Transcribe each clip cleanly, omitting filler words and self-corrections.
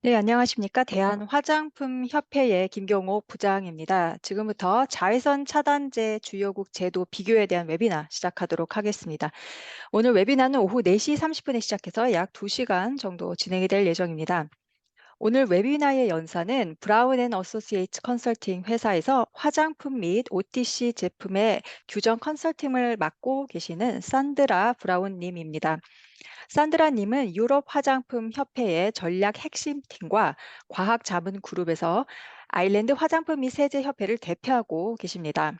네, 안녕하십니까. 대한화장품협회의 김경옥 부장입니다. 지금부터 자외선 차단제 주요국 제도 비교에 대한 웨비나 시작하도록 하겠습니다. 오늘 웨비나는 오후 4시 30분에 시작해서 약 2시간 정도 진행이 될 예정입니다. 오늘 웨비나의 연사는 브라운 앤 어소시에이츠 컨설팅 회사에서 화장품 및 OTC 제품의 규정 컨설팅을 맡고 계시는 산드라 브라운 님입니다. 산드라 님은 유럽 화장품 협회의 전략 핵심팀과 과학 자문 그룹에서 아일랜드 화장품 및 세제 협회를 대표하고 계십니다.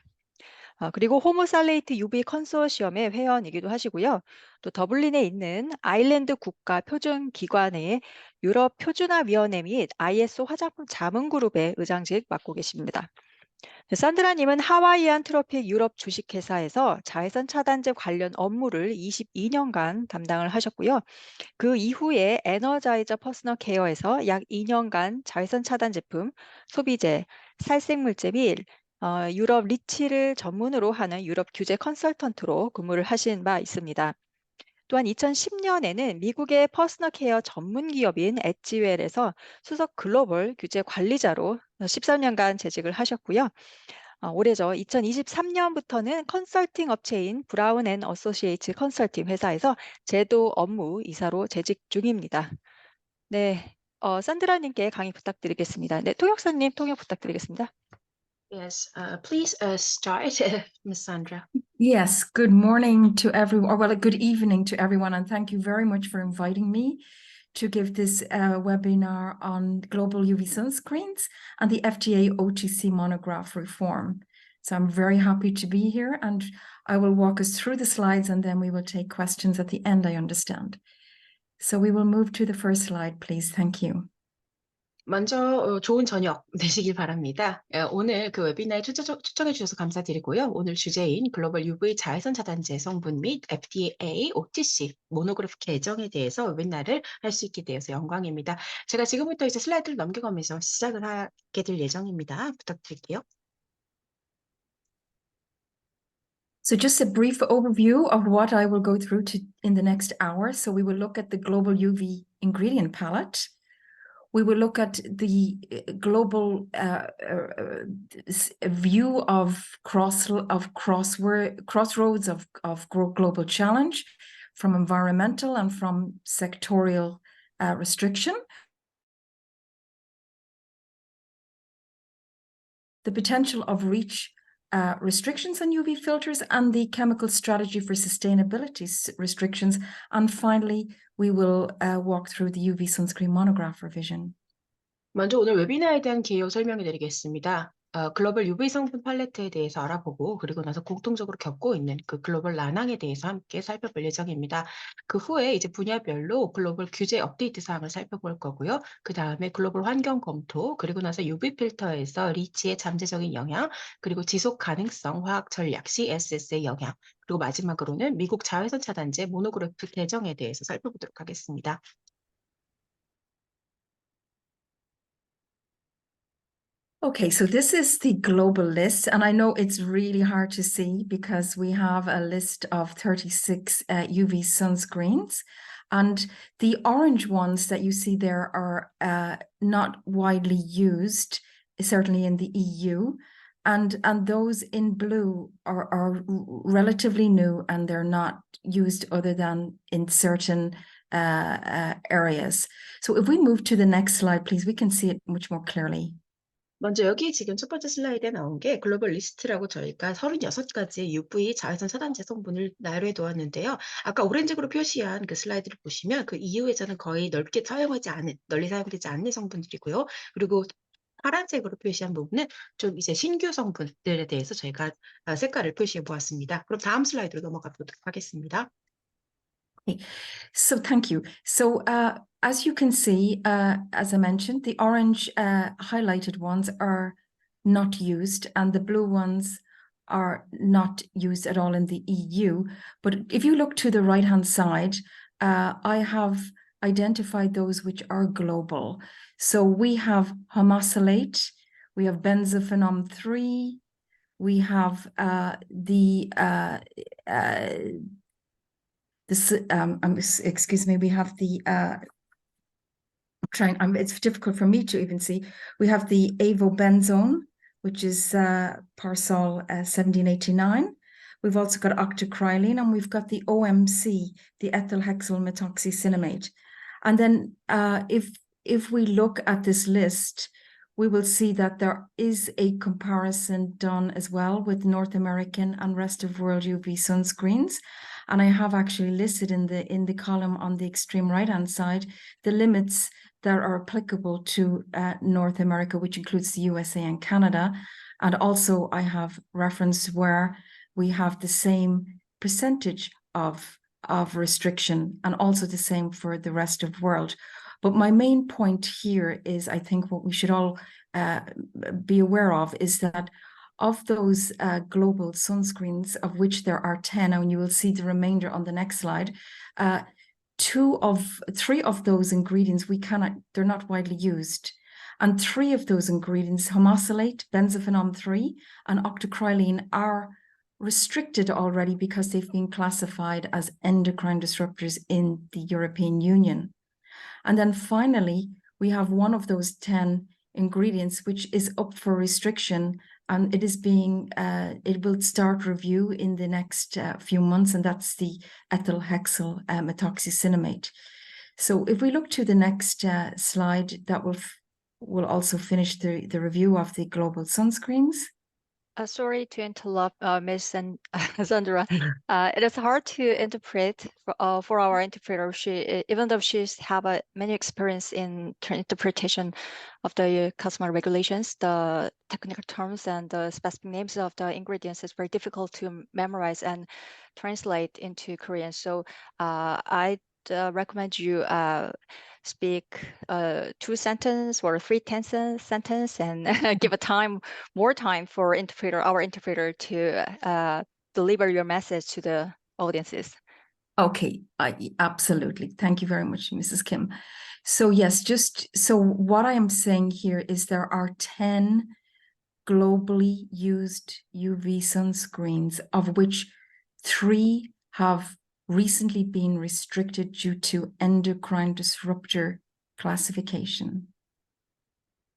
그리고 호모살레이트 UV 컨소시엄의 회원이기도 하시고요. 또 더블린에 있는 아일랜드 국가 표준 기관의 유럽 표준화위원회 및 ISO 화장품 자문 그룹의 의장직 맡고 계십니다. 산드라님은 하와이안 트로픽 유럽 주식회사에서 자외선 차단제 관련 업무를 22년간 담당을 하셨고요. 그 이후에 에너자이저 퍼스널 케어에서 약 2년간 자외선 차단 제품, 소비재, 살생물제 및 유럽 리치를 전문으로 하는 유럽 규제 컨설턴트로 근무를 하신 바 있습니다. 또한 2010년에는 미국의 퍼스널 케어 전문 기업인 엣지웰에서 수석 글로벌 규제 관리자로 13년간 재직을 하셨고요. 올해죠. 2023년부터는 컨설팅 업체인 브라운 앤 어소시에이츠 컨설팅 회사에서 제도 업무 이사로 재직 중입니다. 네, 산드라님께 강의 부탁드리겠습니다. 네, 통역사님 통역 부탁드리겠습니다. Yes, please start, Miss Sandra. Yes, good morning to everyone, or well, good evening to everyone, and thank you very much for inviting me to give this webinar on global UV sunscreens and the FDA OTC monograph reform. So I'm very happy to be here, and I will walk us through the slides and then we will take questions at the end, I understand. So we will move to the first slide, please. Thank you. 먼저 좋은 저녁 되시길 바랍니다. 오늘 그 웨비나에 초청해 주셔서 감사드리고요. 오늘 주제인 글로벌 UV 자외선 차단제 성분 및 FDA OTC 모노그래프 개정에 대해서 웨비나를 할 수 있게 되어서 영광입니다. 제가 지금부터 이제 슬라이드를 넘겨가면서 시작을 하게 될 예정입니다. 부탁드릴게요. So just a brief overview of what I will go through in the next hour. So we will look at the global UV ingredient palette. We will look at the global view of crossroads of global challenge from environmental and from sectorial restriction. The potential of REACH restrictions on UV filters and the chemical strategy for sustainability restrictions. And finally, we will walk through the UV sunscreen monograph revision. 먼저 오늘 웨비나에 대한 개요 설명해 드리겠습니다. 글로벌 UV 성분 팔레트에 대해서 알아보고 그리고 나서 공통적으로 겪고 있는 그 글로벌 난항에 대해서 함께 살펴볼 예정입니다. 그 후에 이제 분야별로 글로벌 규제 업데이트 사항을 살펴볼 거고요. 그 다음에 글로벌 환경 검토, 그리고 나서 UV 필터에서 리치의 잠재적인 영향, 그리고 지속 가능성 화학 전략 CSS의 영향, 그리고 마지막으로는 미국 자외선 차단제 모노그래프 개정에 대해서 살펴보도록 하겠습니다. Okay, so this is the global list, and I know it's really hard to see because we have a list of 36 UV sunscreens, and the orange ones that you see there are not widely used, certainly in the EU, and those in blue are relatively new and they're not used other than in certain areas. So if we move to the next slide, please, we can see it much more clearly. 먼저 여기 지금 첫 번째 슬라이드에 나온 게 글로벌 리스트라고 저희가 36가지의 UV 자외선 차단제 성분을 나열해 두었는데요. 아까 오렌지색으로 표시한 그 슬라이드를 보시면 그 EU에서는 거의 널리 사용되지 않는 성분들이고요. 그리고 파란색으로 표시한 부분은 좀 이제 신규 성분들에 대해서 저희가 색깔을 표시해 보았습니다. 그럼 다음 슬라이드로 넘어가 보도록 하겠습니다. Okay. So thank you. So as you can see, as I mentioned, the orange highlighted ones are not used and the blue ones are not used at all in the EU. But if you look to the right-hand side, I have identified those which are global. So we have homosalate, we have benzophenone 3, we have excuse me, we have the it's difficult for me to even see. We have the avobenzone, which is Parsol 1789. We've also got octocrylene, and we've got the OMC, the ethyl hexyl methoxycinnamate. And then if we look at this list, we will see that there is a comparison done as well with North American and rest of world UV sunscreens. And I have actually listed in the column on the extreme right-hand side the limits that are applicable to North America, which includes the USA and Canada. And also I have referenced where we have the same percentage of restriction, and also the same for the rest of the world. But my main point here is, I think what we should all be aware of is that of those global sunscreens, of which there are 10, and you will see the remainder on the next slide, 3 of those ingredients they're not widely used. And 3 of those ingredients, homosalate, benzophenone 3, and octocrylene, are restricted already because they've been classified as endocrine disruptors in the European Union. And then finally, we have one of those 10 ingredients which is up for restriction, and it will start review in the next few months, and that's the ethyl hexyl methoxycinnamate. So if we look to the next slide, that will also finish the review of the global sunscreens. Sorry to interrupt, Ms. Sandra. It is hard to interpret for our interpreter. Even though she's have many experience in interpretation of the customer regulations, the technical terms and the specific names of the ingredients is very difficult to memorize and translate into Korean. So I recommend you speak 2 sentences or 3 sentence and give more time for our interpreter to deliver your message to the audiences. Okay, absolutely. Thank you very much, Mrs. Kim. So yes, so what I am saying here is there are 10 globally used UV sunscreens, of which 3 have recently been restricted due to endocrine disruptor classification.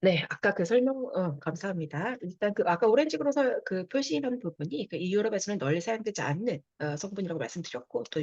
네, 아까 그 설명 감사합니다. 일단 아까 오렌지로 그 표시한 부분이 이 유럽에서는 널리 사용되지 않는 성분이라고 말씀드렸고, 또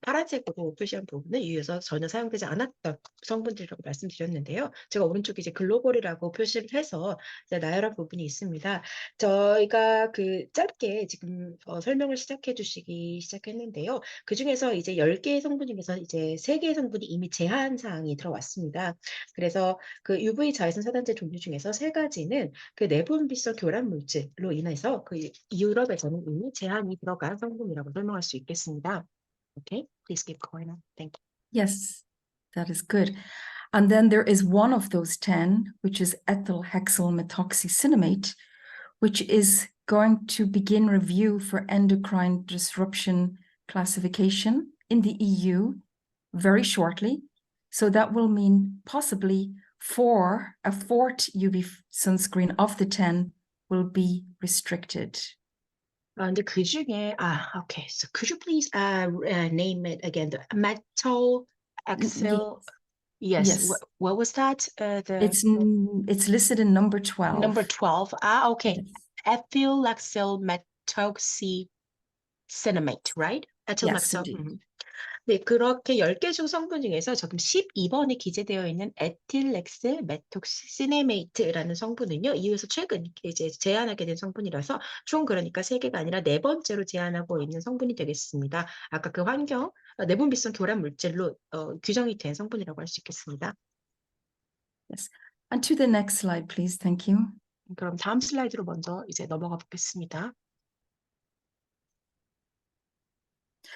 파란색으로 표시한 부분은 EU에서 전혀 사용되지 않았던 성분들이라고 말씀드렸는데요. 제가 오른쪽에 이제 글로벌이라고 표시를 해서 이제 나열한 부분이 있습니다. 저희가 짧게 지금 설명을 시작했는데요. 그 중에서 이제 10개의 성분 중에서 이제 3개의 성분이 이미 제한 사항이 들어왔습니다. 그래서 그 UV 자외선 차단제 종류 중에서 3가지는 그 내분비성 교란 물질로 인해서 유럽에서는 이미 제한이 들어간 성분이라고 설명할 수 있겠습니다. Okay, please keep going on. Thank you. Yes, that is good. And then there is one of those 10, which is ethyl hexyl methoxycinnamate, which is going to begin review for endocrine disruption classification in the EU very shortly. So that will mean possibly a 4th UV sunscreen of the 10 will be restricted. 근데 그 중에 okay, so could you please name it again? The methyl hexyl. Yes. What was that? It's listed in number 12. Number 12. Okay. Yes. Ethyl hexyl methoxycinnamate, right? Ethyl Yes, hexyl. indeed. 네, 그렇게 10개 중 성분 중에서 지금 12번에 기재되어 있는 에틸렉스 메톡시시네메이트라는 성분은요, 이후에서 최근 이제 제한하게 된 성분이라서 총 그러니까 3개가 아니라 4번째로 제한하고 있는 성분이 되겠습니다. 아까 그 내분비성 교란 물질로 규정이 된 성분이라고 할 수 있겠습니다. Yes. And to the next slide, please. Thank you. 그럼 다음 슬라이드로 먼저 이제 넘어가 보겠습니다.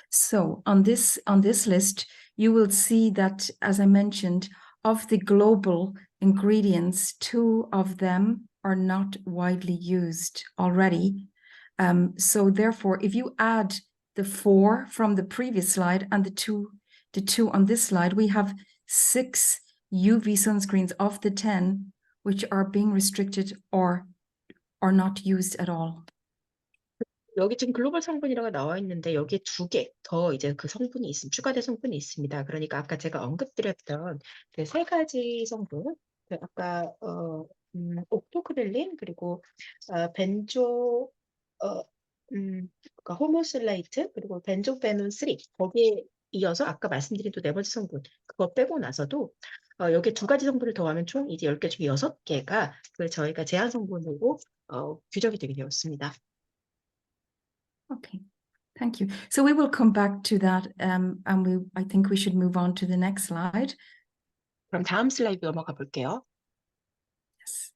So on this list, you will see that, as I mentioned, of the global ingredients, 2 of them are not widely used already. So therefore, if you add the 4 from the previous slide and the two on this slide, we have 6 UV sunscreens of the 10 which are being restricted or are not used at all. 여기 지금 글로벌 성분이라고 나와 있는데 여기에 2개 더 이제 그 성분이 추가된 성분이 있습니다. 그러니까 아까 제가 언급드렸던 그 3가지 성분, 그 아까 옥토크릴린 그리고 벤조 어, 그러니까 호모실레이트 그리고 벤조페논 3 거기에 이어서 아까 말씀드린 또 4번째 성분 그거 빼고 나서도 여기에 2가지 성분을 더하면 총 이제 10개 중에 6개가 그 저희가 제한 성분으로 규정이 되게 되었습니다. Okay, thank you. So we will come back to that, and I think we should move on to the next slide. 그럼 다음 슬라이드 넘어가 볼게요. Yes.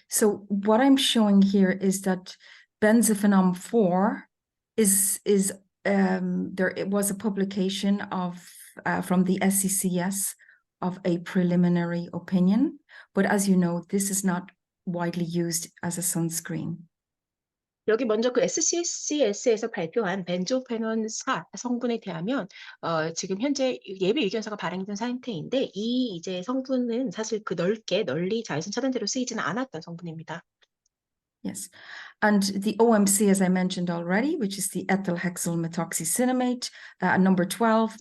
So what I'm showing here is that benzophenone 4 there it was a publication of from the SCCS of a preliminary opinion, but as you know, this is not widely used as a sunscreen. 여기 먼저 그 SCCS에서 발표한 벤조페논 4 성분에 대하면 지금 현재 예비 의견서가 발행된 상태인데 이 이제 성분은 사실 그 널리 자외선 차단제로 쓰이지는 않았던 성분입니다. Yes, and the OMC, as I mentioned already, which is the ethyl hexyl methoxycinnamate, number 12,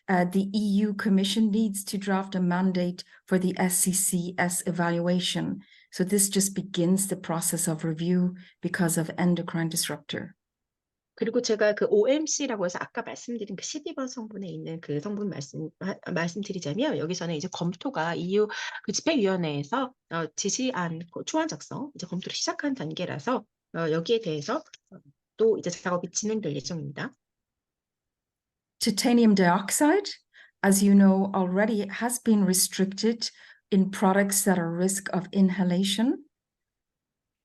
the EU Commission needs to draft a mandate for the SCCS evaluation. So this just begins the process of review because of endocrine disruptor. 그리고 제가 그 OMC라고 해서 아까 말씀드린 그 12번 성분에 있는 그 성분 말씀드리자면 여기서는 이제 검토가 EU 그 집행위원회에서 지시안 초안 작성 이제 검토를 시작한 단계라서 여기에 대해서 또 이제 작업이 진행될 예정입니다. Titanium dioxide, as you know already, has been restricted in products that are risk of inhalation.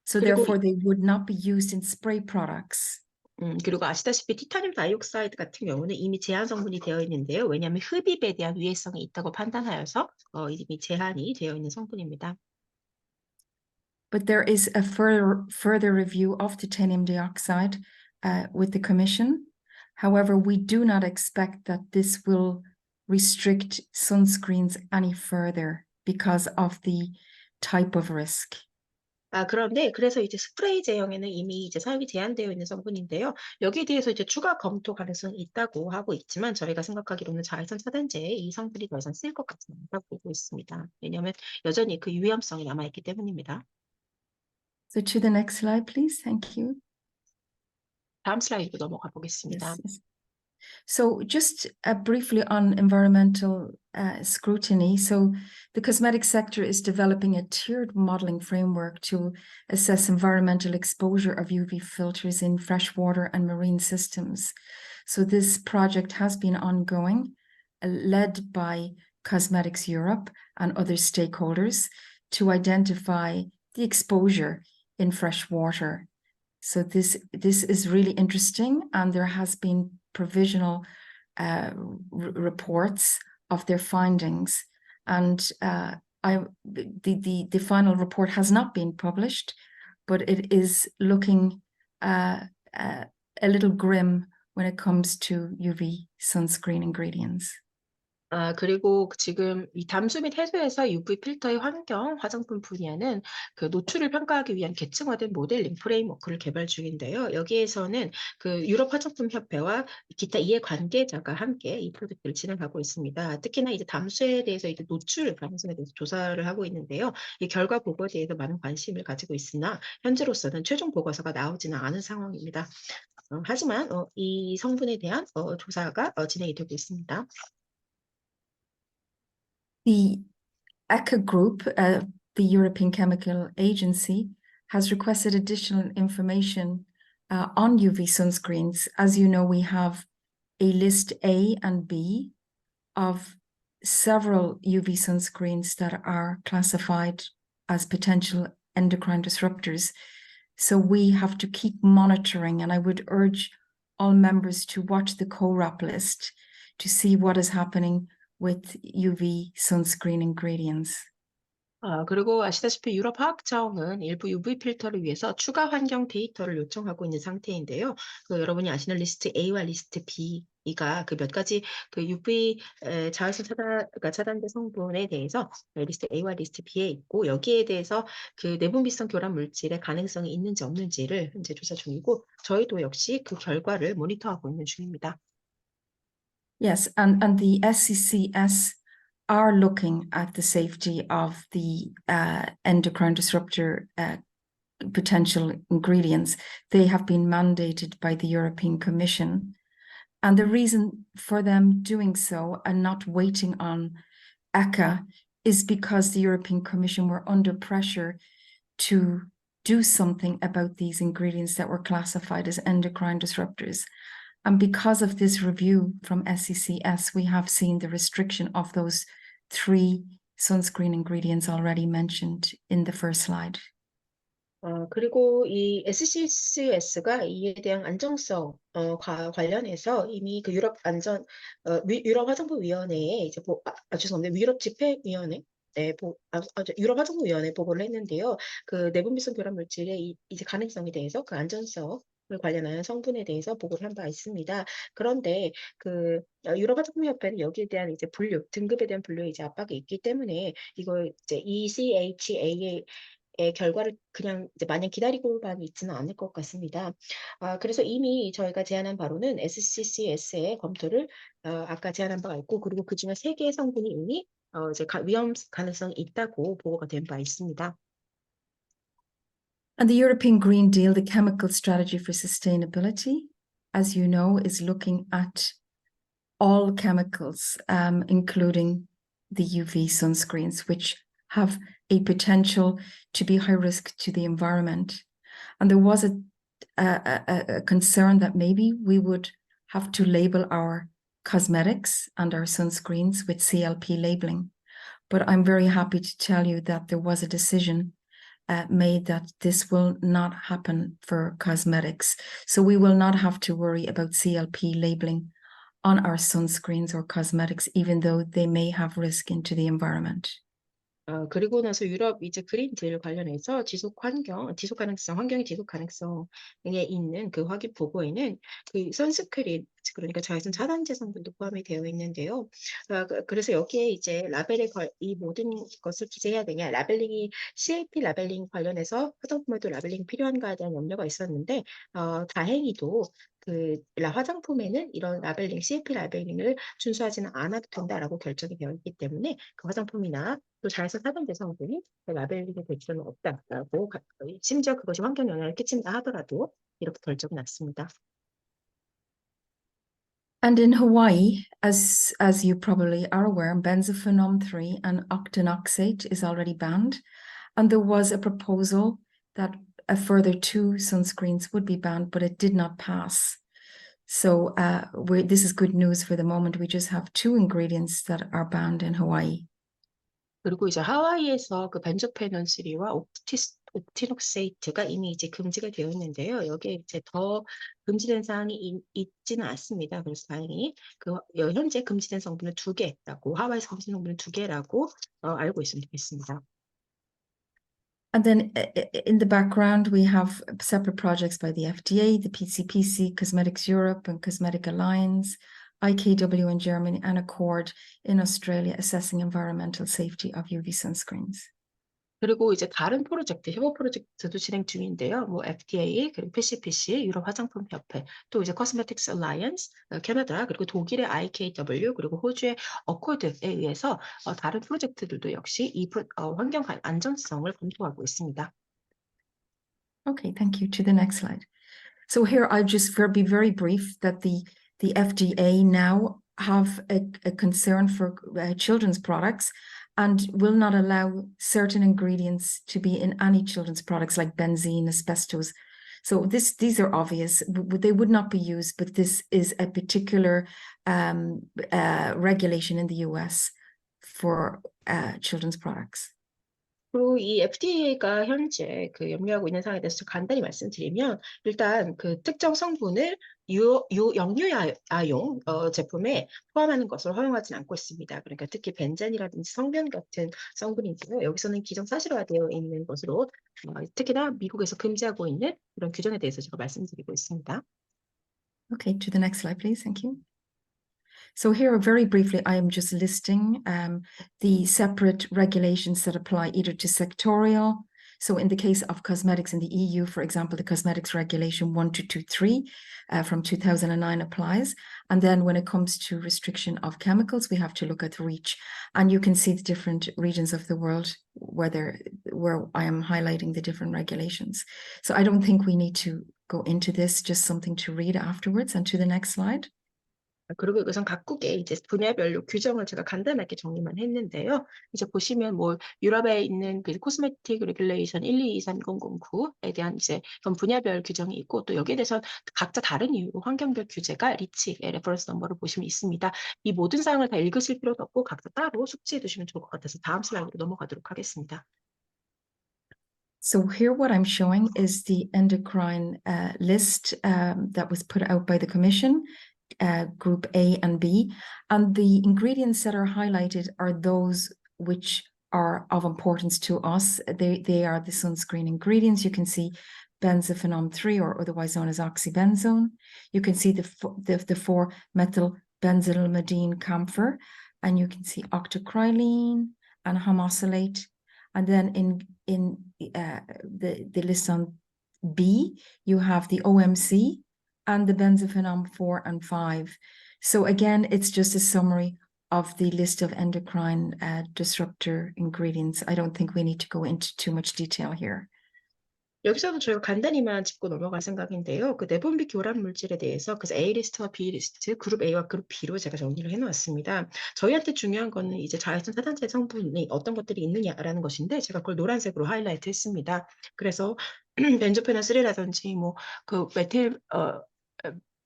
So therefore they would not be used in spray products. 그리고 아시다시피 티타늄 다이옥사이드 같은 경우는 이미 제한 성분이 되어 있는데요. 왜냐하면 흡입에 대한 위해성이 있다고 판단하여서 이미 제한이 되어 있는 성분입니다. But there is a further review of titanium dioxide with the Commission. However, we do not expect that this will restrict sunscreens any further because of the type of risk. 그런데 그래서 이제 스프레이 제형에는 이미 이제 사용이 제한되어 있는 성분인데요. 여기에 대해서 이제 추가 검토 가능성이 있다고 하고 있지만 저희가 생각하기로는 자외선 차단제에 이 성분이 더 이상 쓰일 것 같지는 않다고 보고 있습니다. 왜냐하면 여전히 그 위험성이 남아있기 때문입니다. So to the next slide, please. Thank you. 다음 슬라이드로 넘어가 보겠습니다. Yes, yes. So just briefly on environmental scrutiny. So the cosmetic sector is developing a tiered modeling framework to assess environmental exposure of UV filters in freshwater and marine systems. So this project has been ongoing, led by Cosmetics Europe and other stakeholders to identify the exposure in freshwater. So this is really interesting, and there has been provisional reports of their findings, and the final report has not been published, but it is looking a little grim when it comes to UV sunscreen ingredients. 그리고 지금 이 담수 및 해소에서 UV 필터의 화장품 분야는 그 노출을 평가하기 위한 계층화된 모델링 프레임워크를 개발 중인데요. 여기에서는 그 유럽 화장품 협회와 기타 이해 관계자가 함께 이 프로젝트를 진행하고 있습니다. 특히나 이제 담수에 대해서 이제 노출 가능성에 대해서 조사를 하고 있는데요. 이 결과 보고에 대해서 많은 관심을 가지고 있으나 현재로서는 최종 보고서가 나오지는 않은 상황입니다. 하지만 이 성분에 대한 조사가 진행이 되고 있습니다. The ECHA Group, the European Chemical Agency, has requested additional information on UV sunscreens. As you know, we have a list A and B of several UV sunscreens that are classified as potential endocrine disruptors. So we have to keep monitoring, and I would urge all members to watch the CORAP list to see what is happening with UV sunscreen ingredients. 그리고 아시다시피 유럽 화학청은 일부 UV 필터를 위해서 추가 환경 데이터를 요청하고 있는 상태인데요. 여러분이 아시는 리스트 A와 리스트 B 이가 그 몇 가지 그 UV 자외선 차단제 성분에 대해서 리스트 A와 리스트 B에 있고 여기에 대해서 그 내분비성 교란 물질의 가능성이 있는지 없는지를 현재 조사 중이고 저희도 역시 그 결과를 모니터하고 있는 중입니다. Yes, and the SCCS are looking at the safety of the endocrine disruptor potential ingredients. They have been mandated by the European Commission. And the reason for them doing so and not waiting on ECHA is because the European Commission were under pressure to do something about these ingredients that were classified as endocrine disruptors. And because of this review from SCCS, we have seen the restriction of those 3 sunscreen ingredients already mentioned in the first slide. 그리고 이 SCCS가 이에 대한 안정성 관련해서 이미 그 유럽 화장품 위원회에 이제 죄송합니다. 유럽 집행위원회 유럽 화장품 위원회 보고를 했는데요. 그 내분비성 교란 물질의 이제 가능성에 대해서 그 안전성을 관련한 성분에 대해서 보고를 한 바 있습니다. 그런데 그 유럽 화장품협회는 여기에 대한 이제 등급에 대한 분류에 이제 압박이 있기 때문에 이걸 이제 ECHA의 결과를 그냥 이제 마냥 기다리고만 있지는 않을 것 같습니다. 그래서 이미 저희가 제안한 바로는 SCCS의 검토를 아까 제안한 바가 있고 그리고 그중에 3개의 성분이 이미 이제 위험 가능성이 있다고 보고가 된 바 있습니다. And the European Green Deal, the chemical strategy for sustainability, as you know, is looking at all chemicals, including the UV sunscreens, which have a potential to be high risk to the environment. And there was a concern that maybe we would have to label our cosmetics and our sunscreens with CLP labeling. But I'm very happy to tell you that there was a decision made that this will not happen for cosmetics. So we will not have to worry about CLP labeling on our sunscreens or cosmetics, even though they may have risk into the environment. 그리고 나서 유럽 이제 그린 딜 관련해서 환경의 지속 가능성에 있는 그 확인 보고에는 그 선스크린, 그러니까 자외선 차단제 성분도 포함이 되어 있는데요. 그래서 여기에 이제 이 모든 것을 기재해야 되냐, CLP 라벨링 관련해서 화장품에도 라벨링이 필요한가에 대한 염려가 있었는데, 다행히도 그 화장품에는 이런 CLP 라벨링을 준수하지는 않아도 된다라고 결정이 되어 있기 때문에 그 화장품이나 또 자외선 차단제 성분이 라벨링이 될 필요는 없다라고 심지어 그것이 환경 영향을 끼친다 하더라도 이렇게 결정이 났습니다. And in Hawaii, as you probably are aware, benzophenone 3 and octinoxate is already banned. And there was a proposal that a further 2 sunscreens would be banned, but it did not pass. So this is good news for the moment. We just have 2 ingredients that are banned in Hawaii. 그리고 이제 하와이에서 그 벤조페논 3와 옥티녹세이트가 이미 이제 금지가 되어 있는데요. 여기에 이제 더 금지된 사항이 있지는 않습니다. 그래서 다행히 현재 금지된 성분은 2개라고 하와이에서 금지된 성분은 2개라고 알고 있으면 좋겠습니다. And then in the background, we have separate projects by the FDA, the PCPC, Cosmetics Europe and Cosmetic Alliance, IKW in Germany, and Accord in Australia assessing environmental safety of UV sunscreens. 그리고 이제 다른 협업 프로젝트도 진행 중인데요. FDA, 그리고 PCPC, 유럽 화장품 협회, 또 이제 Cosmetics Alliance, 캐나다, 그리고 독일의 IKW, 그리고 호주의 어코드에 의해서 다른 프로젝트들도 역시 이 환경 안전성을 검토하고 있습니다. Okay, thank you. To the next slide. So here I'll just be very brief that the FDA now have a concern for children's products and will not allow certain ingredients to be in any children's products like benzene, asbestos. So these are obvious. They would not be used, but this is a particular regulation in the US for children's products. 그리고 이 FDA가 현재 그 염려하고 있는 사항에 대해서 간단히 말씀드리면 일단 그 특정 성분을 영유아용 제품에 포함하는 것을 허용하지는 않고 있습니다. 그러니까 특히 벤젠이라든지 성변 같은 성분인데요. 여기서는 기정사실화되어 있는 것으로 특히나 미국에서 금지하고 있는 그런 규정에 대해서 제가 말씀드리고 있습니다. Okay, to the next slide, please. Thank you. So here, very briefly, I am just listing the separate regulations that apply either to sectorial. So in the case of cosmetics in the EU, for example, the Cosmetics Regulation 1223 from 2009 applies. And then when it comes to restriction of chemicals, we have to look at REACH. And you can see the different regions of the world where I am highlighting the different regulations. So I don't think we need to go into this, just something to read afterwards. And to the next slide. 그리고 우선 각국의 이제 분야별로 규정을 제가 간단하게 정리만 했는데요. 이제 보시면 뭐 유럽에 있는 그 코스메틱 레귤레이션 1223/009에 대한 이제 그런 분야별 규정이 있고 또 여기에 대해서 각자 다른 이유로 환경별 규제가 리치의 레퍼런스 넘버를 보시면 있습니다. 이 모든 사항을 다 읽으실 필요도 없고 각자 따로 숙지해 두시면 좋을 것 같아서 다음 슬라이드로 넘어가도록 하겠습니다. So here what I'm showing is the endocrine list that was put out by the Commission. Group A and B, and the ingredients that are highlighted are those which are of importance to us. They are the sunscreen ingredients. You can see benzophenone 3, or otherwise known as oxybenzone. You can see the 4-methyl-benzylmethane camphor, and you can see octocrylene and homosalate. And then in the list on B, you have the OMC and the benzophenone 4 and 5. So again, it's just a summary of the list of endocrine disruptor ingredients. I don't think we need to go into too much detail here. 여기서는 저희가 간단히만 짚고 넘어갈 생각인데요. 그 내분비 교란 물질에 대해서 그래서 A 리스트와 B 리스트, 그룹 A와 그룹 B로 제가 정리를 해놓았습니다. 저희한테 중요한 거는 이제 자외선 차단제 성분이 어떤 것들이 있느냐라는 것인데 제가 그걸 노란색으로 하이라이트했습니다. 그래서 벤조페놀 3라든지 뭐 그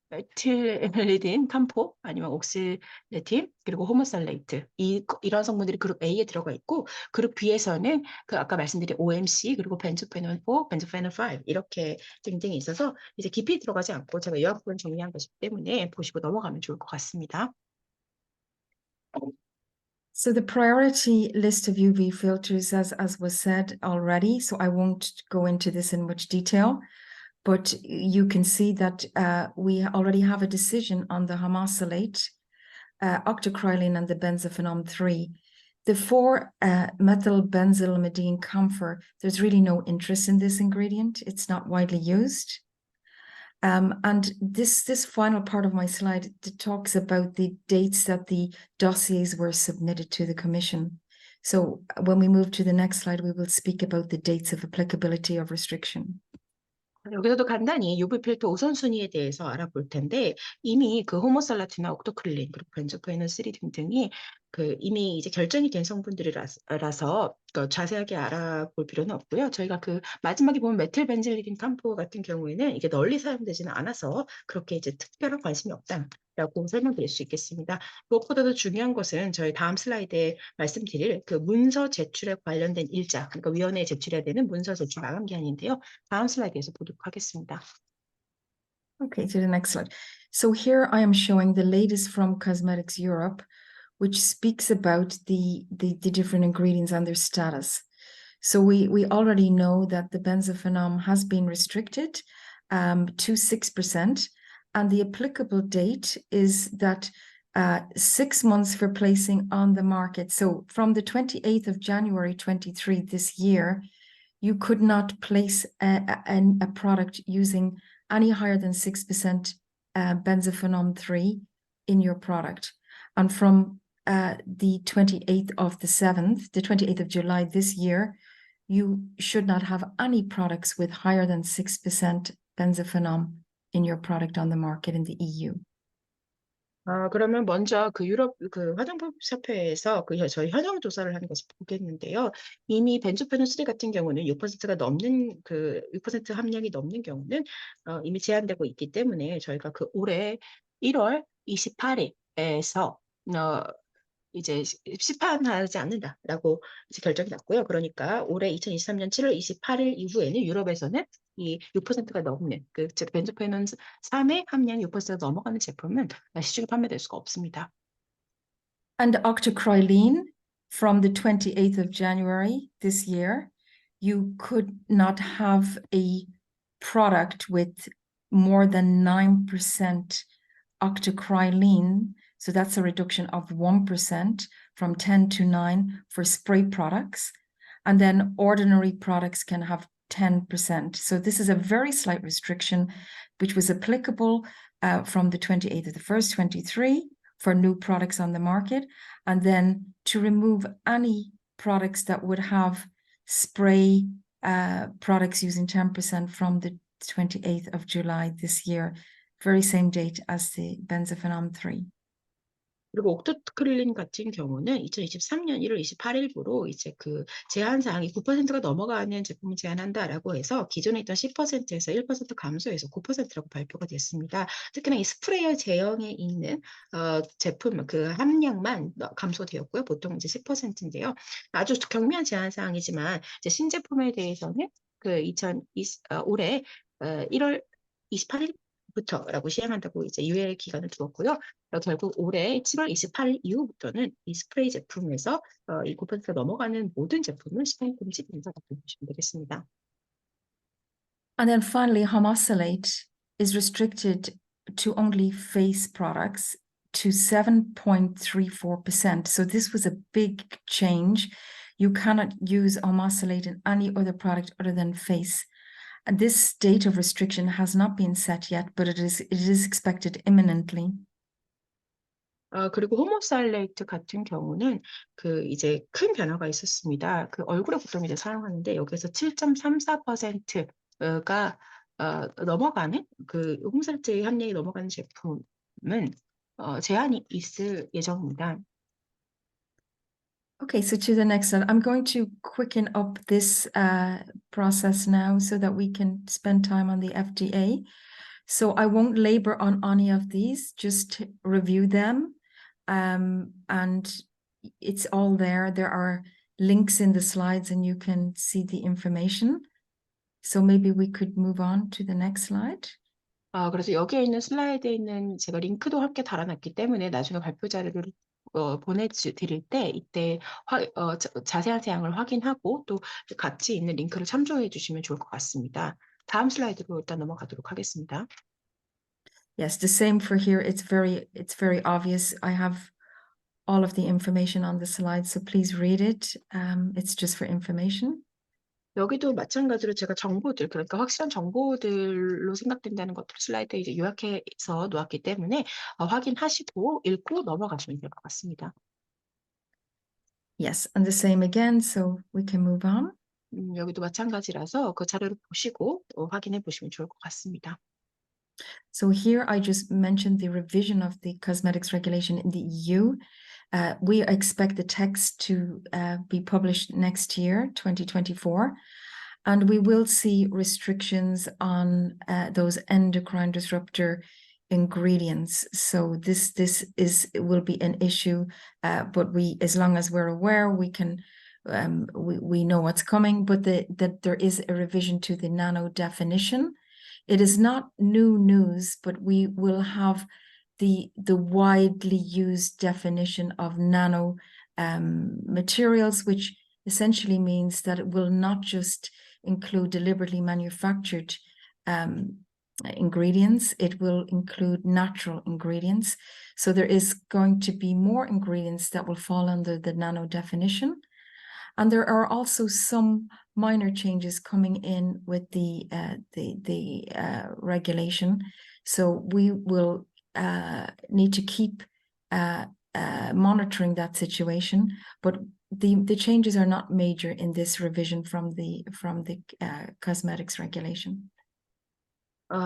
메틸리딘 탐포 아니면 옥실레틴 그리고 호모살레이트 이런 성분들이 그룹 A에 들어가 있고 그룹 B에서는 그 아까 말씀드린 OMC 그리고 벤조페놀 4, 벤조페놀 5 이렇게 등등이 있어서 이제 깊이 들어가지 않고 제가 요약본 정리한 것이기 때문에 보시고 넘어가면 좋을 것 같습니다. So the priority list of UV filters, as was said already, so I won't go into this in much detail. But you can see that we already have a decision on the homosalate, octocrylene, and the benzophenone 3. The 4-methyl-benzylmethane camphor, there's really no interest in this ingredient. It's not widely used. And this final part of my slide talks about the dates that the dossiers were submitted to the Commission. So when we move to the next slide, we will speak about the dates of applicability of restriction. 여기서도 간단히 UV 필터 우선순위에 대해서 알아볼 텐데 이미 그 호모살라틴이나 옥토크릴린 그리고 벤조페놀 3 등등이 그 이미 이제 결정이 된 성분들이라서 자세하게 알아볼 필요는 없고요. 저희가 그 마지막에 보면 메틸벤질린 탐포 같은 경우에는 이게 널리 사용되지는 않아서 그렇게 이제 특별한 관심이 없다라고 설명드릴 수 있겠습니다. 무엇보다도 중요한 것은 저희 다음 슬라이드에 말씀드릴 그 문서 제출에 관련된 일자, 그러니까 위원회에 제출해야 되는 문서 제출 마감 기한인데요. 다음 슬라이드에서 보도록 하겠습니다. Okay, to the next slide. So here I am showing the latest from Cosmetics Europe, which speaks about the different ingredients and their status. So we already know that the benzophenone has been restricted to 6%, and the applicable date is that 6 months for placing on the market. So from the 28th of January 23 this year, you could not place a product using any higher than 6% benzophenone 3 in your product. And from the 28th of the 7th, the 28th of July this year, you should not have any products with higher than 6% benzophenone in your product on the market in the EU. 그러면 먼저 그 유럽 그 화장품 협회에서 그 저희 현황 조사를 하는 것을 보겠는데요. 이미 벤조페놀 3 같은 경우는 6%가 넘는 그 6% 함량이 넘는 경우는 이미 제한되고 있기 때문에 저희가 그 올해 1월 28일에서 이제 시판하지 않는다라고 이제 결정이 났고요. 그러니까 올해 2023년 7월 28일 이후에는 유럽에서는 이 6%가 넘는 그 즉 벤조페놀 3의 함량이 6%가 넘어가는 제품은 시중에 판매될 수가 없습니다. And octocrylene, from the 28th of January this year, you could not have a product with more than 9% octocrylene. So that's a reduction of 1% from 10 to 9 for spray products. And then ordinary products can have 10%. So this is a very slight restriction, which was applicable from the 28th of the 1st, 23 for new products on the market. And then to remove any products that would have spray products using 10% from the 28th of July this year, very same date as the benzophenone 3. 그리고 옥토클린 같은 경우는 2023년 1월 28일부로 이제 그 제한 사항이 9%가 넘어가는 제품을 제한한다라고 해서 기존에 있던 10%에서 1% 감소해서 9%라고 발표가 됐습니다. 특히나 이 스프레이어 제형에 있는 제품 그 함량만 감소되었고요. 보통 이제 10%인데요. 아주 경미한 제한 사항이지만 이제 신제품에 대해서는 그 올해 1월 28일 부터라고 시행한다고 이제 유예 기간을 두었고요. 결국 올해 7월 28일 이후부터는 이 스프레이 제품에서 이 9%가 넘어가는 모든 제품을 시행 금지된다고 보시면 되겠습니다. And then finally, homosalate is restricted to only face products to 7.34%. So this was a big change. You cannot use homosalate in any other product other than face. And this date of restriction has not been set yet, but it is expected imminently. 그리고 호모살레이트 같은 경우는 그 이제 큰 변화가 있었습니다. 그 얼굴에 보통 이제 사용하는데 여기서 7.34%가 넘어가는 그 호모살레이트 함량이 넘어가는 제품은 제한이 있을 예정입니다. Okay, so to the next slide. I'm going to quicken up this process now so that we can spend time on the FDA. So I won't labor on any of these, just review them. And it's all there. There are links in the slides and you can see the information. So maybe we could move on to the next slide. 그래서 여기에 있는 슬라이드에 있는 제가 링크도 함께 달아놨기 때문에 나중에 발표 자료를 보내드릴 때 이때 자세한 사항을 확인하고 또 같이 있는 링크를 참조해 주시면 좋을 것 같습니다. 다음 슬라이드로 일단 넘어가도록 하겠습니다. Yes, the same for here. It's very obvious. I have all of the information on the slide, so please read it. It's just for information. 여기도 마찬가지로 제가 정보들, 그러니까 확실한 정보들로 생각된다는 것들을 슬라이드에 이제 요약해서 놓았기 때문에 확인하시고 읽고 넘어가시면 될 것 같습니다. Yes, and the same again, so we can move on. 여기도 마찬가지라서 그 자료를 보시고 확인해 보시면 좋을 것 같습니다. So here I just mentioned the revision of the cosmetics regulation in the EU. We expect the text to be published next year, 2024, and we will see restrictions on those endocrine disruptor ingredients. So this will be an issue, but as long as we're aware, we know what's coming. But that there is a revision to the nano definition. It is not new news, but we will have the widely used definition of nano materials, which essentially means that it will not just include deliberately manufactured ingredients, it will include natural ingredients. So there is going to be more ingredients that will fall under the nano definition. And there are also some minor changes coming in with the regulation. So we will need to keep monitoring that situation, but the changes are not major in this revision from the cosmetics regulation.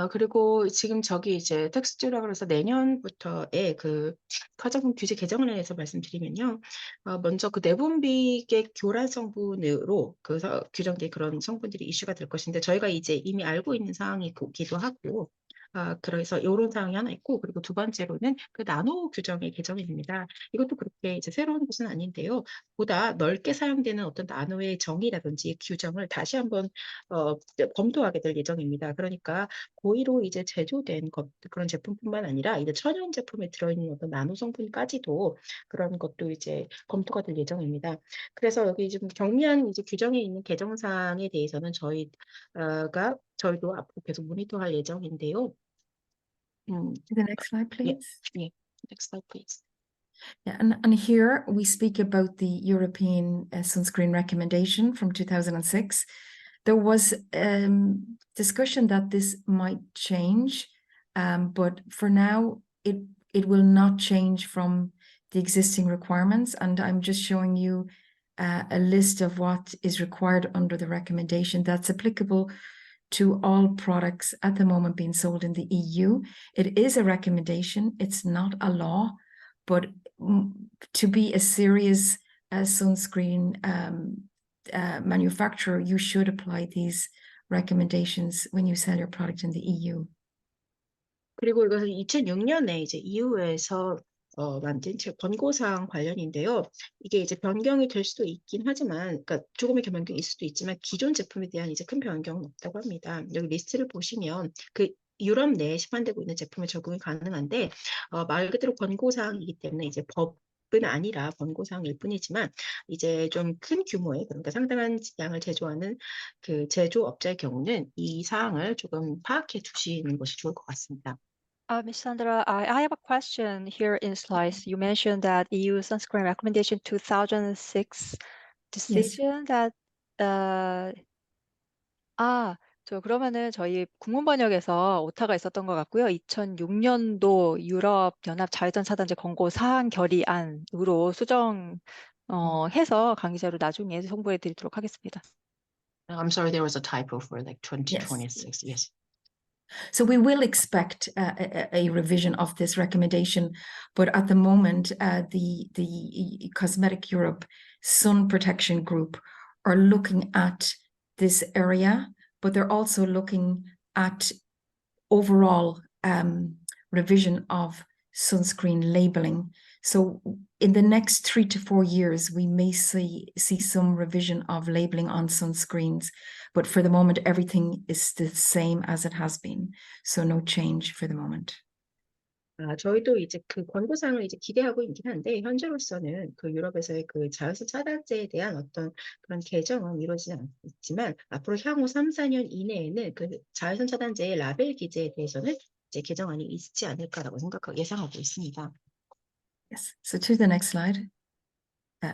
그리고 지금 저기 이제 텍스트라고 해서 내년부터의 그 화장품 규제 개정을 해서 말씀드리면요. 먼저 그 내분비계 교란 성분으로 규정된 그런 성분들이 이슈가 될 것인데 저희가 이제 이미 알고 있는 사항이기도 하고 그래서 이런 사항이 하나 있고 그리고 두 번째로는 그 나노 규정의 개정입니다. 이것도 그렇게 이제 새로운 것은 아닌데요. 보다 넓게 사용되는 어떤 나노의 정의라든지 규정을 다시 한번 검토하게 될 예정입니다. 그러니까 고의로 이제 제조된 그런 제품뿐만 아니라 이제 천연 제품에 들어있는 어떤 나노 성분까지도 그런 것도 이제 검토가 될 예정입니다. 그래서 여기 좀 경미한 이제 규정에 있는 개정사항에 대해서는 저희도 앞으로 계속 모니터할 예정인데요. The next slide, please. 예. Next slide, please. Yeah, and here we speak about the European sunscreen recommendation from 2006. There was discussion that this might change, but for now it will not change from the existing requirements. And I'm just showing you a list of what is required under the recommendation that's applicable to all products at the moment being sold in the EU. It is a recommendation, it's not a law, but to be a serious sunscreen manufacturer, you should apply these recommendations when you sell your product in the EU. 그리고 이것은 2006년에 이제 EU에서 만든 권고사항 관련인데요. 이게 이제 변경이 될 수도 있긴 하지만, 그러니까 조금의 변경이 있을 수도 있지만 기존 제품에 대한 이제 큰 변경은 없다고 합니다. 여기 리스트를 보시면 그 유럽 내에 시판되고 있는 제품에 적용이 가능한데 말 그대로 권고사항이기 때문에 이제 법은 아니라 권고사항일 뿐이지만 이제 좀 큰 규모의, 그러니까 상당한 양을 제조하는 그 제조업자의 경우는 이 사항을 조금 파악해 두시는 것이 좋을 것 같습니다. Ms. Sandra, I have a question here in slides. You mentioned that EU sunscreen recommendation 2006 decision that 그러면은 저희 국문 번역에서 오타가 있었던 것 같고요. 2006년도 유럽 연합 자외선 차단제 권고 사항 결의안으로 해서 강의 자료 나중에 송부해 드리도록 하겠습니다. I'm sorry, there was a typo for like 2026. Yes. So we will expect a revision of this recommendation, but at the moment, the Cosmetic Europe Sun Protection Group are looking at this area, but they're also looking at overall revision of sunscreen labeling. So in the next 3 to 4 years, we may see some revision of labeling on sunscreens, but for the moment, everything is the same as it has been. So no change for the moment. 저희도 이제 그 권고사항을 이제 기대하고 있긴 한데 현재로서는 그 유럽에서의 그 자외선 차단제에 대한 어떤 그런 개정은 이루어지지 않지만 앞으로 향후 3, 4년 이내에는 그 자외선 차단제의 라벨 기재에 대해서는 이제 개정안이 있지 않을까라고 예상하고 있습니다. Yes. So to the next slide.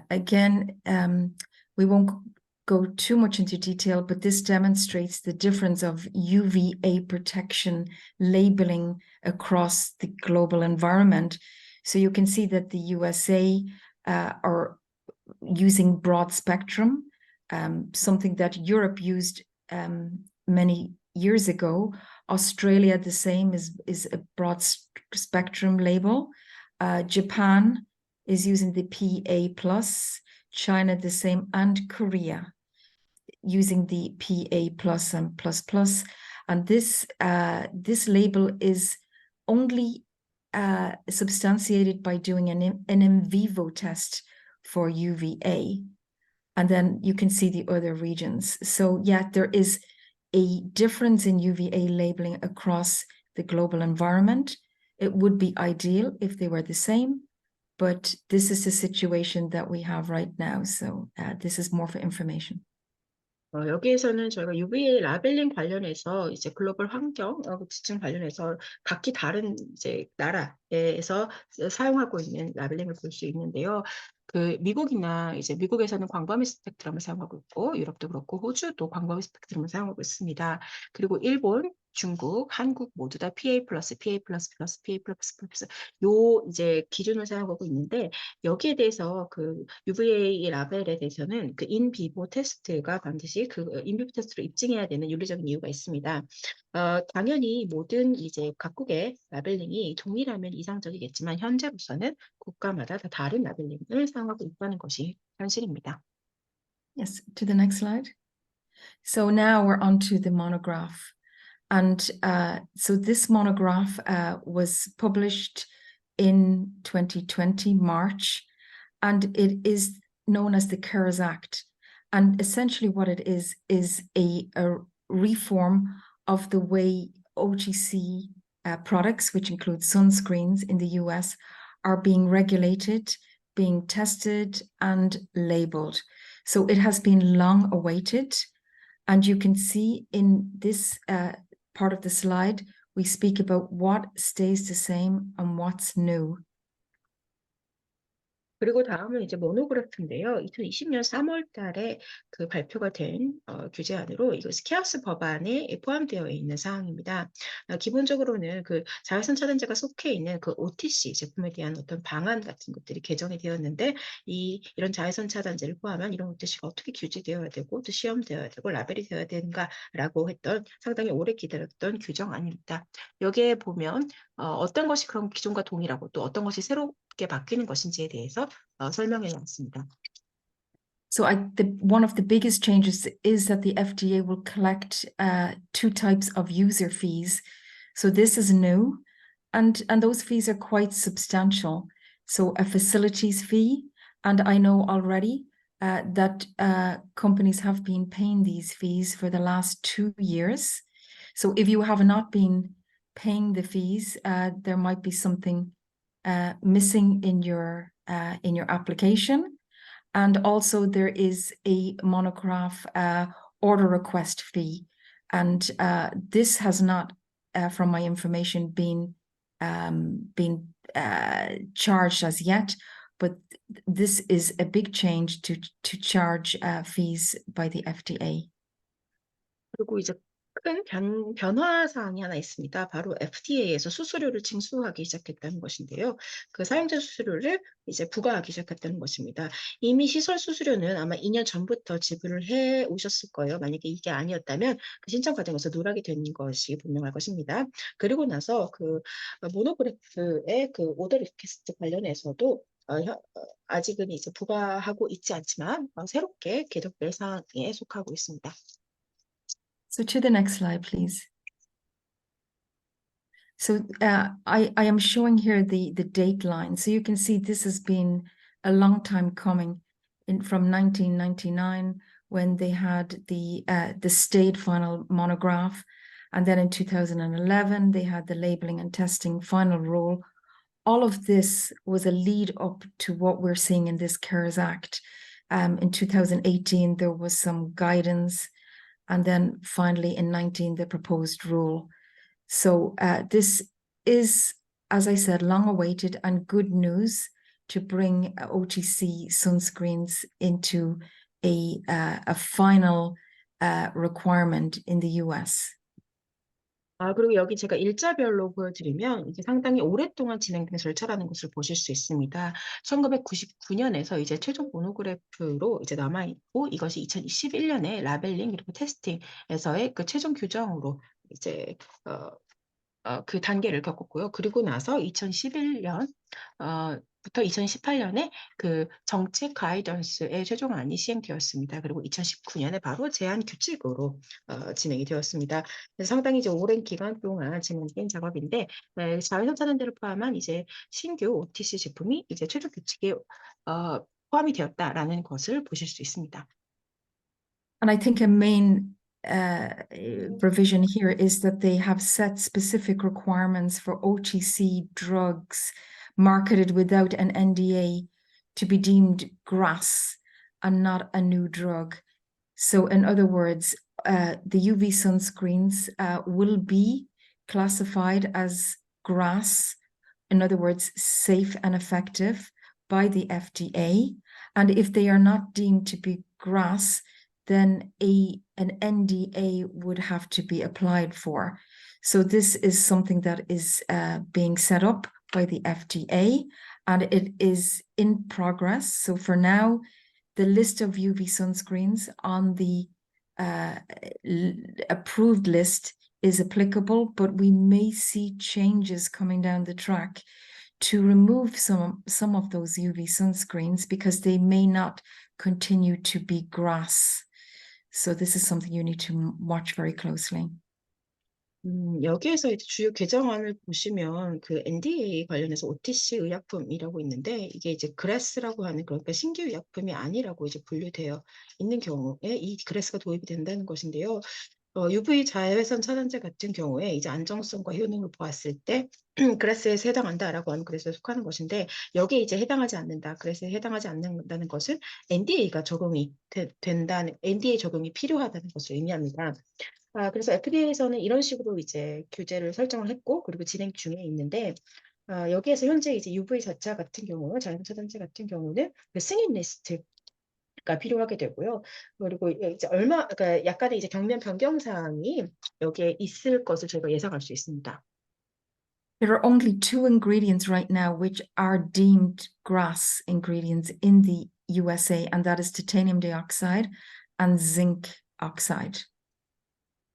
Again, we won't go too much into detail, but this demonstrates the difference of UVA protection labeling across the global environment. So you can see that the USA are using broad spectrum, something that Europe used many years ago. Australia, the same, is a broad spectrum label. Japan is using the PA+, China the same, and Korea using the PA+ and ++. And this label is only substantiated by doing an in vivo test for UVA. And then you can see the other regions. So yeah, there is a difference in UVA labeling across the global environment. It would be ideal if they were the same, but this is the situation that we have right now. So this is more for information. 여기에서는 저희가 UVA 라벨링 관련해서 이제 글로벌 환경 지침 관련해서 각기 다른 이제 나라에서 사용하고 있는 라벨링을 볼 수 있는데요. 그 미국이나 이제 미국에서는 광범위 스펙트럼을 사용하고 있고 유럽도 그렇고 호주도 광범위 스펙트럼을 사용하고 있습니다. 그리고 일본, 중국, 한국 모두 다 PA+, PA++, PA++, 요 이제 기준을 사용하고 있는데 여기에 대해서 그 UVA 라벨에 대해서는 그 인비보 테스트가 반드시 그 인비보 테스트로 입증해야 되는 윤리적인 이유가 있습니다. 당연히 모든 이제 각국의 라벨링이 동일하면 이상적이겠지만 현재로서는 국가마다 다 다른 라벨링을 사용하고 있다는 것이 현실입니다. Yes, to the next slide. So now we're on to the monograph. And so this monograph was published in 2020, March, and it is known as the CARES Act. And essentially what it is a reform of the way OTC products, which include sunscreens in the US, are being regulated, being tested and labeled. So it has been long awaited. And you can see in this part of the slide, we speak about what stays the same and what's new. 그리고 다음은 이제 모노그래프인데요. 2020년 3월 달에 그 발표가 된 규제안으로 이거 스키하우스 법안에 포함되어 있는 사항입니다. 기본적으로는 그 자외선 차단제가 속해 있는 그 OTC 제품에 대한 어떤 방안 같은 것들이 개정이 되었는데 이런 자외선 차단제를 포함한 이런 OTC가 어떻게 규제되어야 되고 또 시험되어야 되고 라벨이 되어야 되는가라고 했던 상당히 오래 기다렸던 규정안입니다. 여기에 보면 어떤 것이 그럼 기존과 동일하고 또 어떤 것이 새롭게 바뀌는 것인지에 대해서 설명해 놨습니다. So one of the biggest changes is that the FDA will collect two types of user fees. So this is new, and those fees are quite substantial. So a facilities fee, and I know already that companies have been paying these fees for the last 2 years. So if you have not been paying the fees, there might be something missing in your application. And also there is a monograph order request fee. And this has not, from my information, been charged as yet, but this is a big change to charge fees by the FDA. 그리고 이제 큰 변화 사항이 하나 있습니다. 바로 FDA에서 수수료를 징수하기 시작했다는 것인데요. 그 사용자 수수료를 이제 부과하기 시작했다는 것입니다. 이미 시설 수수료는 아마 2년 전부터 지불을 해 오셨을 거예요. 만약에 이게 아니었다면 그 신청 과정에서 누락이 된 것이 분명할 것입니다. 그리고 나서 그 모노그래프의 그 오더 리퀘스트 관련해서도 아직은 이제 부과하고 있지 않지만 새롭게 개정될 사항에 속하고 있습니다. So to the next slide, please. So I am showing here the date line. So you can see this has been a long time coming from 1999 when they had the state final monograph. And then in 2011, they had the labeling and testing final rule. All of this was a lead up to what we're seeing in this CARES Act. In 2018, there was some guidance. And then finally in 19, the proposed rule. So this is, as I said, long awaited and good news to bring OTC sunscreens into a final requirement in the US. 그리고 여기 제가 일자별로 보여드리면 이게 상당히 오랫동안 진행된 절차라는 것을 보실 수 있습니다. 1999년에서 이제 최종 모노그래프로 이제 남아있고 이것이 2021년에 라벨링 그리고 테스팅에서의 그 최종 규정으로 이제 그 단계를 겪었고요. 그리고 나서 2011년 부터 2018년에 그 정책 가이던스의 최종안이 시행되었습니다. 그리고 2019년에 바로 제한 규칙으로 진행이 되었습니다. 그래서 상당히 이제 오랜 기간 동안 진행된 작업인데 자외선 차단제를 포함한 이제 신규 OTC 제품이 이제 최종 규칙에 포함이 되었다라는 것을 보실 수 있습니다. And I think a main provision here is that they have set specific requirements for OTC drugs marketed without an NDA to be deemed GRAS and not a new drug. So in other words, the UV sunscreens will be classified as GRAS, in other words, safe and effective by the FDA. And if they are not deemed to be GRAS, then an NDA would have to be applied for. So this is something that is being set up by the FDA, and it is in progress. So for now, the list of UV sunscreens on the approved list is applicable, but we may see changes coming down the track to remove some of those UV sunscreens because they may not continue to be GRAS. So this is something you need to watch very closely. 여기에서 이제 주요 개정안을 보시면 그 NDA 관련해서 OTC 의약품이라고 있는데 이게 이제 그래스라고 하는 그러니까 신규 의약품이 아니라고 이제 분류되어 있는 경우에 이 그래스가 도입이 된다는 것인데요. UV 자외선 차단제 같은 경우에 이제 안정성과 효능을 보았을 때 그래스에 해당한다라고 하는 그래스에 속하는 것인데 여기에 이제 해당하지 않는다. 그래스에 해당하지 않는다는 것은 NDA가 적용이 된다는 NDA 적용이 필요하다는 것을 의미합니다. 그래서 FDA에서는 이런 식으로 이제 규제를 설정을 했고 그리고 진행 중에 있는데 여기에서 현재 이제 UV 자차 같은 경우, 자외선 차단제 같은 경우는 그 승인 리스트가 필요하게 되고요. 그리고 이제 그러니까 약간의 이제 경면 변경 사항이 여기에 있을 것을 저희가 예상할 수 있습니다. There are only two ingredients right now which are deemed GRAS ingredients in the USA, and that is titanium dioxide and zinc oxide.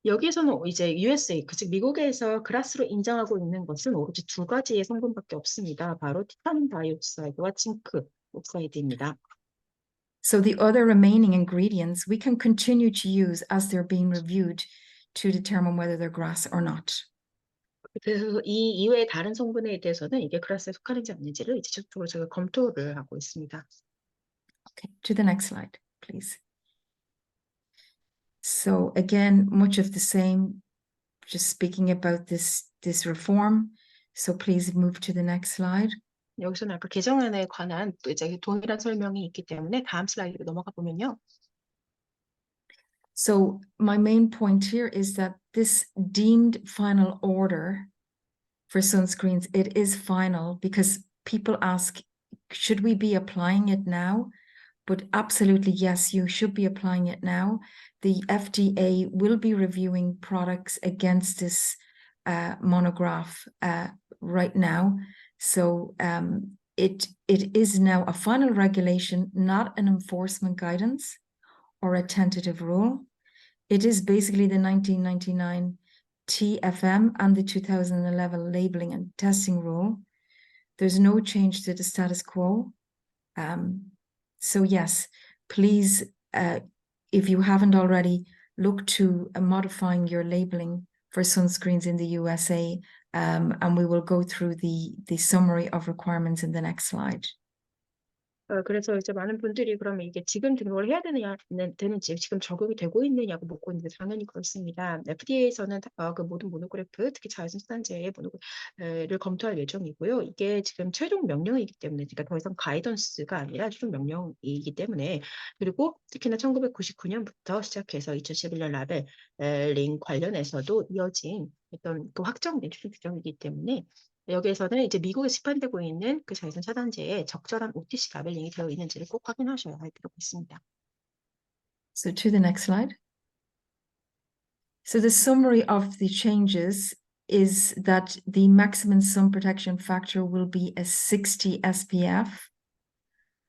여기에서는 이제 USA, 즉 미국에서 그라스로 인정하고 있는 것은 오로지 두 가지의 성분밖에 없습니다. 바로 티타늄 다이옥사이드와 징크 옥사이드입니다. So the other remaining ingredients we can continue to use as they're being reviewed to determine whether they're GRAS or not. 그래서 이 이외의 다른 성분에 대해서는 이게 그라스에 속하는지 아닌지를 이제 지속적으로 제가 검토를 하고 있습니다. Okay, to the next slide, please. So again, much of the same, just speaking about this reform. So please move to the next slide. 여기서는 아까 개정안에 관한 또 이제 동일한 설명이 있기 때문에 다음 슬라이드로 넘어가 보면요. So my main point here is that this deemed final order for sunscreens, it is final because people ask, should we be applying it now? But absolutely, yes, you should be applying it now. The FDA will be reviewing products against this monograph right now. So it is now a final regulation, not an enforcement guidance or a tentative rule. It is basically the 1999 TFM and the 2011 labeling and testing rule. There's no change to the status quo. So yes, please, if you haven't already, look to modifying your labeling for sunscreens in the USA, and we will go through the summary of requirements in the next slide. 그래서 이제 많은 분들이 그러면 이게 지금 등록을 해야 되는지 지금 적용이 되고 있느냐고 묻고 있는데 당연히 그렇습니다. FDA에서는 그 모든 모노그래프, 특히 자외선 차단제의 모노그래프를 검토할 예정이고요. 이게 지금 최종 명령이기 때문에, 그러니까 더 이상 가이던스가 아니라 최종 명령이기 때문에, 그리고 특히나 1999년부터 시작해서 2011년 라벨링 관련해서도 이어진 어떤 그 확정된 최종 규정이기 때문에 여기에서는 이제 미국에 시판되고 있는 그 자외선 차단제에 적절한 OTC 라벨링이 되어 있는지를 꼭 확인하셔야 할 필요가 있습니다. So to the next slide. So the summary of the changes is that the maximum sun protection factor will be a 60 SPF.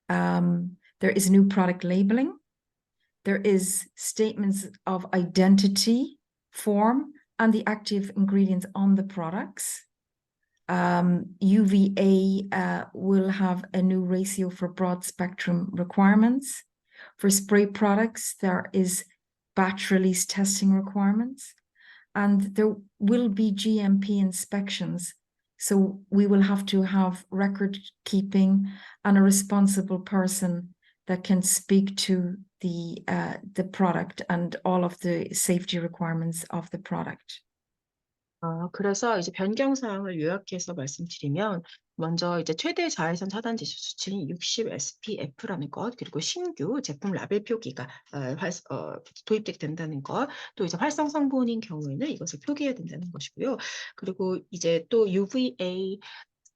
There is new product labeling. There is statements of identity form and the active ingredients on the products. UVA will have a new ratio for broad spectrum requirements. For spray products, there is batch release testing requirements, and there will be GMP inspections. So we will have to have record keeping and a responsible person that can speak to the product and all of the safety requirements of the product. 그래서 이제 변경 사항을 요약해서 말씀드리면, 먼저 이제 최대 자외선 차단지 수치는 60 SPF라는 것, 그리고 신규 제품 라벨 표기가 도입되게 된다는 것, 또 이제 활성 성분인 경우에는 이것을 표기해야 된다는 것이고요. 그리고 이제 또 UVA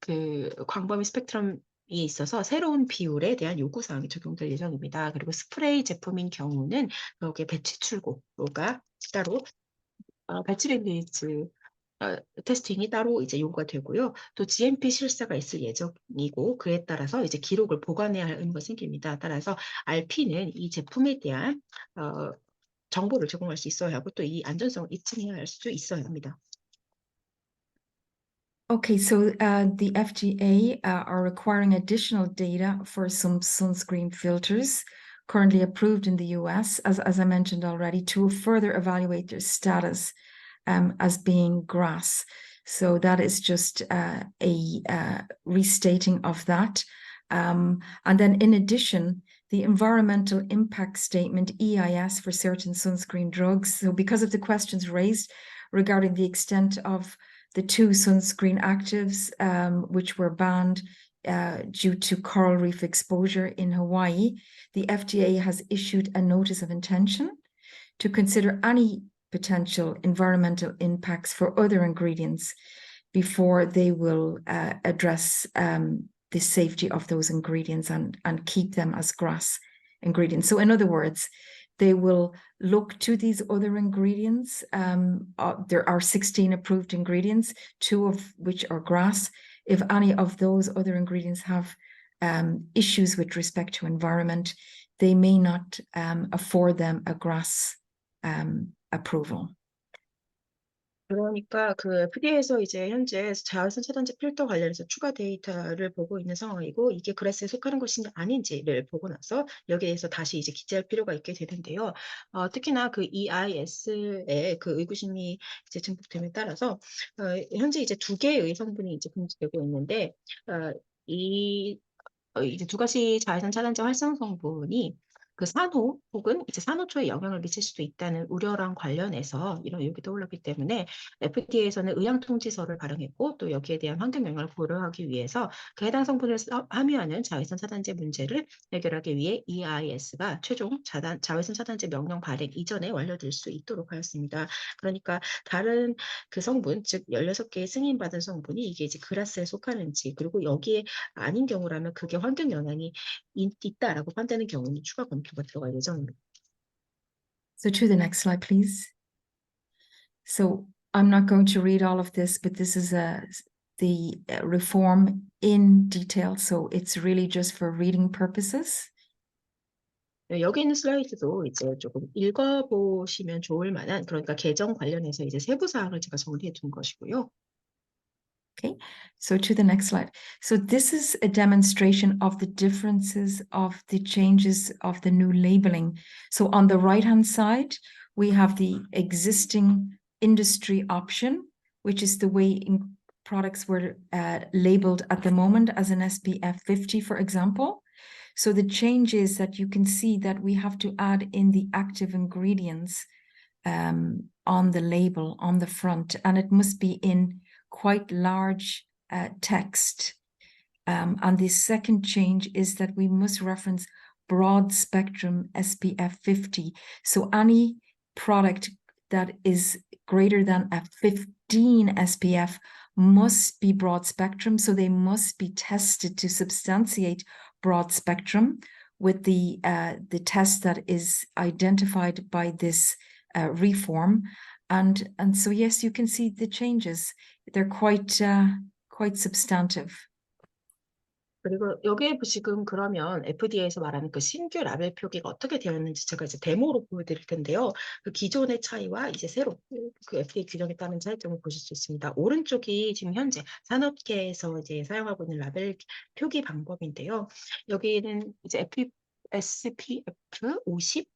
그 광범위 스펙트럼이 있어서 새로운 비율에 대한 요구 사항이 적용될 예정입니다. 그리고 스프레이 제품인 경우는 여기에 배치 출고가 따로 배치 릴리즈 테스팅이 따로 이제 요구가 되고요. 또 GMP 실사가 있을 예정이고, 그에 따라서 이제 기록을 보관해야 할 의무가 생깁니다. 따라서 RP는 이 제품에 대한 정보를 제공할 수 있어야 하고, 또 이 안전성을 입증해야 할 수 있어야 합니다. Okay, so the FDA are requiring additional data for some sunscreen filters currently approved in the US, as I mentioned already, to further evaluate their status as being GRAS. So that is just a restating of that. And then in addition, the environmental impact statement, EIS, for certain sunscreen drugs. So because of the questions raised regarding the extent of the two sunscreen actives, which were banned due to coral reef exposure in Hawaii, the FDA has issued a notice of intention to consider any potential environmental impacts for other ingredients before they will address the safety of those ingredients and keep them as GRAS ingredients. So in other words, they will look to these other ingredients. There are 16 approved ingredients, 2 of which are GRAS. If any of those other ingredients have issues with respect to environment, they may not afford them a GRAS approval. 그러니까 그 FDA에서 이제 현재 자외선 차단제 필터 관련해서 추가 데이터를 보고 있는 상황이고, 이게 그라스에 속하는 것인지 아닌지를 보고 나서 여기에 대해서 다시 이제 기재할 필요가 있게 되는데요. 특히나 그 EIS의 그 의구심이 이제 증폭됨에 따라서 현재 이제 2개의 성분이 이제 금지되고 있는데, 이제 2가지 자외선 차단제 활성 성분이 그 산호 혹은 이제 산호초에 영향을 미칠 수도 있다는 우려랑 관련해서 이런 의혹이 떠올랐기 때문에 FDA에서는 의향 통지서를 발행했고, 또 여기에 대한 환경 영향을 고려하기 위해서 그 해당 성분을 함유하는 자외선 차단제 문제를 해결하기 위해 EIS가 최종 자외선 차단제 명령 발행 이전에 완료될 수 있도록 하였습니다. 그러니까 다른 그 성분, 즉 16개의 승인받은 성분이 이게 이제 그라스에 속하는지, 그리고 여기에 아닌 경우라면 그게 환경 영향이 있다라고 판단하는 경우는 추가 검토가 들어갈 예정입니다. So to the next slide, please. So I'm not going to read all of this, but this is the reform in detail. So it's really just for reading purposes. 여기 있는 슬라이드도 이제 조금 읽어보시면 좋을 만한, 그러니까 개정 관련해서 이제 세부 사항을 제가 정리해 둔 것이고요. Okay, so to the next slide. So this is a demonstration of the differences of the changes of the new labeling. So on the right-hand side, we have the existing industry option, which is the way products were labeled at the moment as an SPF 50, for example. So the change is that you can see that we have to add in the active ingredients on the label on the front, and it must be in quite large text. And the second change is that we must reference broad spectrum SPF 50. So any product that is greater than a 15 SPF must be broad spectrum. So they must be tested to substantiate broad spectrum with the test that is identified by this reform. And so, yes, you can see the changes. They're quite substantive. 그리고 여기에 지금 그러면 FDA에서 말하는 그 신규 라벨 표기가 어떻게 되었는지 제가 이제 데모로 보여드릴 텐데요. 그 기존의 차이와 이제 새로 그 FDA 규정에 따른 차이점을 보실 수 있습니다. 오른쪽이 지금 현재 산업계에서 이제 사용하고 있는 라벨 표기 방법인데요. 여기는 이제 SPF 50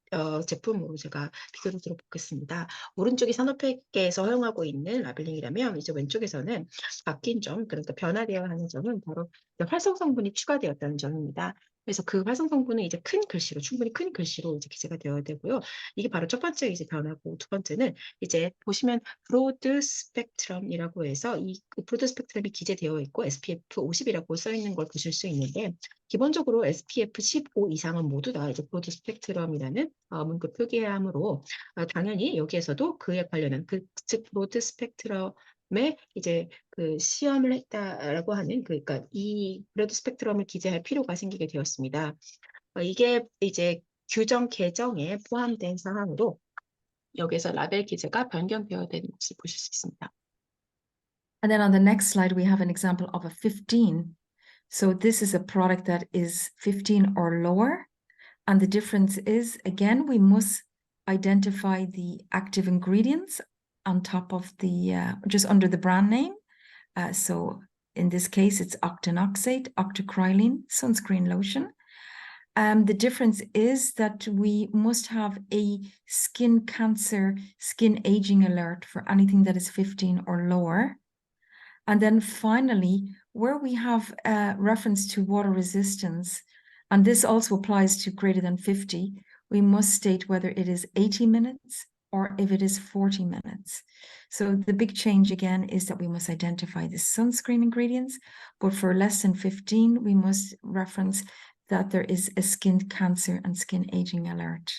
제품으로 제가 비교를 들어보겠습니다. 오른쪽이 산업계에서 사용하고 있는 라벨링이라면, 이제 왼쪽에서는 바뀐 점, 그러니까 변화되어야 하는 점은 바로 활성 성분이 추가되었다는 점입니다. 그래서 그 활성 성분은 이제 큰 글씨로, 충분히 큰 글씨로 이제 기재가 되어야 되고요. 이게 바로 첫 번째 이제 변화고, 두 번째는 이제 보시면 브로드 스펙트럼이라고 해서 이 브로드 스펙트럼이 기재되어 있고 SPF 50이라고 써 있는 걸 보실 수 있는데, 기본적으로 SPF 15 이상은 모두 다 이제 브로드 스펙트럼이라는 문구 표기해야 하므로 당연히 여기에서도 그에 관련한 즉 브로드 스펙트럼에 이제 그 시험을 했다라고 하는, 그러니까 이 브로드 스펙트럼을 기재할 필요가 생기게 되었습니다. 이게 이제 규정 개정에 포함된 사항으로 여기서 라벨 기재가 변경되어야 되는 것을 보실 수 있습니다. And then on the next slide, we have an example of a 15. So this is a product that is 15 or lower. And the difference is, again, we must identify the active ingredients on top of the, just under the brand name. So in this case, it's octinoxate, octocrylene, sunscreen lotion. The difference is that we must have a skin cancer, skin aging alert for anything that is 15 or lower. And then finally, where we have a reference to water resistance, and this also applies to greater than 50, we must state whether it is 80 minutes or if it is 40 minutes. So the big change again is that we must identify the sunscreen ingredients, but for less than 15, we must reference that there is a skin cancer and skin aging alert.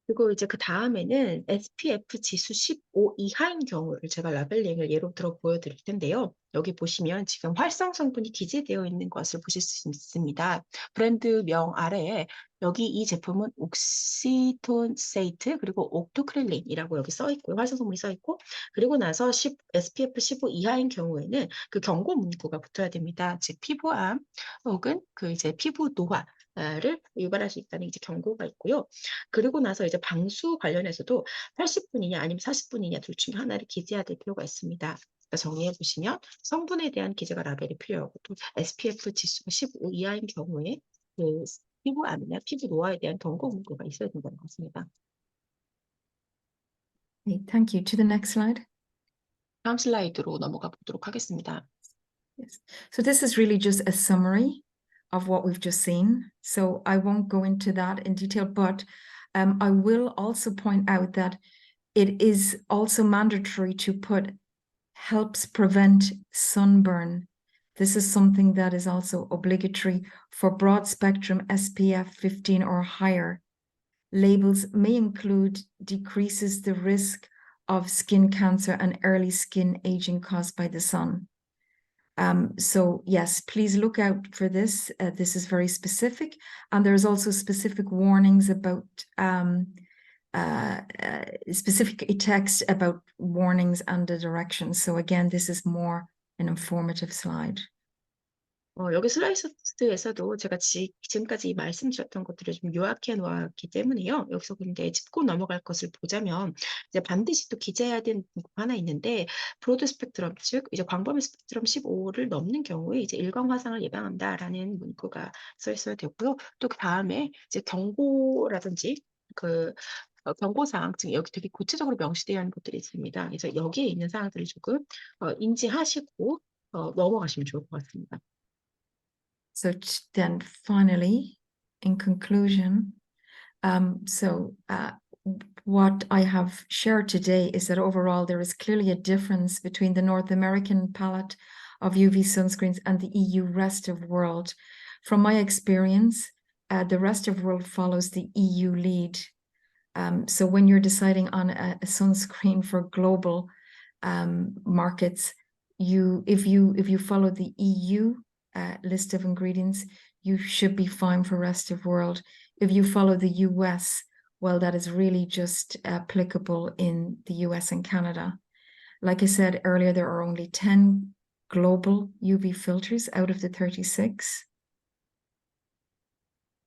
그리고 이제 그 다음에는 SPF 지수 15 이하인 경우를 제가 라벨링을 예로 들어 보여드릴 텐데요. 여기 보시면 지금 활성 성분이 기재되어 있는 것을 보실 수 있습니다. 브랜드명 아래에 여기 이 제품은 옥시톤세이트 그리고 옥토크릴린이라고 여기 써 있고요. 활성 성분이 써 있고 그리고 나서 SPF 15 이하인 경우에는 그 경고 문구가 붙어야 됩니다. 즉 피부암 혹은 그 이제 피부 노화를 유발할 수 있다는 이제 경고가 있고요. 그리고 나서 이제 방수 관련해서도 80분이냐 아니면 40분이냐 둘 중에 하나를 기재해야 될 필요가 있습니다. 그러니까 정리해 보시면 성분에 대한 기재가 라벨이 필요하고 또 SPF 지수가 15 이하인 경우에 그 피부암이나 피부 노화에 대한 경고 문구가 있어야 된다는 것입니다. Okay, thank you. To the next slide. 다음 슬라이드로 넘어가 보도록 하겠습니다. Yes. So this is really just a summary of what we've just seen. So I won't go into that in detail, but I will also point out that it is also mandatory to put helps prevent sunburn. This is something that is also obligatory for broad spectrum SPF 15 or higher. Labels may include decreases the risk of skin cancer and early skin aging caused by the sun. So yes, please look out for this. This is very specific, and there's also specific warnings about specific text about warnings and the directions. So again, this is more an informative slide. 여기 슬라이드에서도 제가 지금까지 말씀드렸던 것들을 좀 요약해 놓았기 때문에요. 여기서 근데 짚고 넘어갈 것을 보자면 이제 반드시 또 기재해야 되는 문구가 하나 있는데 브로드 스펙트럼 즉 이제 광범위 스펙트럼 15를 넘는 경우에 이제 일광 화상을 예방한다라는 문구가 써 있어야 되고요. 또 그 다음에 이제 경고라든지 그 경고사항 즉 여기 되게 구체적으로 명시되어 있는 것들이 있습니다. 그래서 여기에 있는 사항들을 조금 인지하시고 넘어가시면 좋을 것 같습니다. So then finally, in conclusion, what I have shared today is that overall there is clearly a difference between the North American palette of UV sunscreens and the EU rest of world. From my experience, the rest of world follows the EU lead. So when you're deciding on a sunscreen for global markets, if you follow the EU list of ingredients, you should be fine for rest of world. If you follow the US, well, that is really just applicable in the US and Canada. Like I said earlier, there are only 10 global UV filters out of the 36.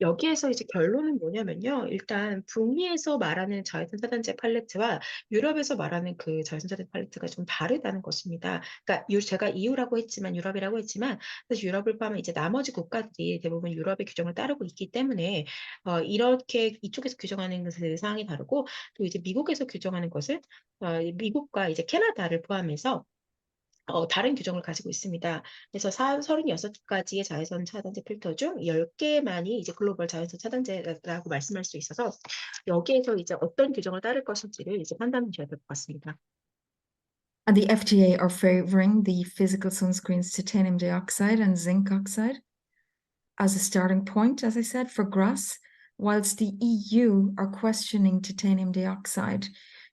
여기에서 이제 결론은 뭐냐면요. 일단 북미에서 말하는 자외선 차단제 팔레트와 유럽에서 말하는 그 자외선 차단제 팔레트가 좀 다르다는 것입니다. 그러니까 제가 EU라고 했지만 유럽이라고 했지만 사실 유럽을 포함한 이제 나머지 국가들이 대부분 유럽의 규정을 따르고 있기 때문에 이렇게 이쪽에서 규정하는 그 사항이 다르고 또 이제 미국에서 규정하는 것은 미국과 이제 캐나다를 포함해서 다른 규정을 가지고 있습니다. 그래서 36가지의 자외선 차단제 필터 중 10개만이 이제 글로벌 자외선 차단제라고 말씀할 수 있어서 여기에서 이제 어떤 규정을 따를 것인지를 이제 판단하셔야 될 것 같습니다. And the FDA are favoring the physical sunscreens titanium dioxide and zinc oxide as a starting point, as I said, for grass, whilst the EU are questioning titanium dioxide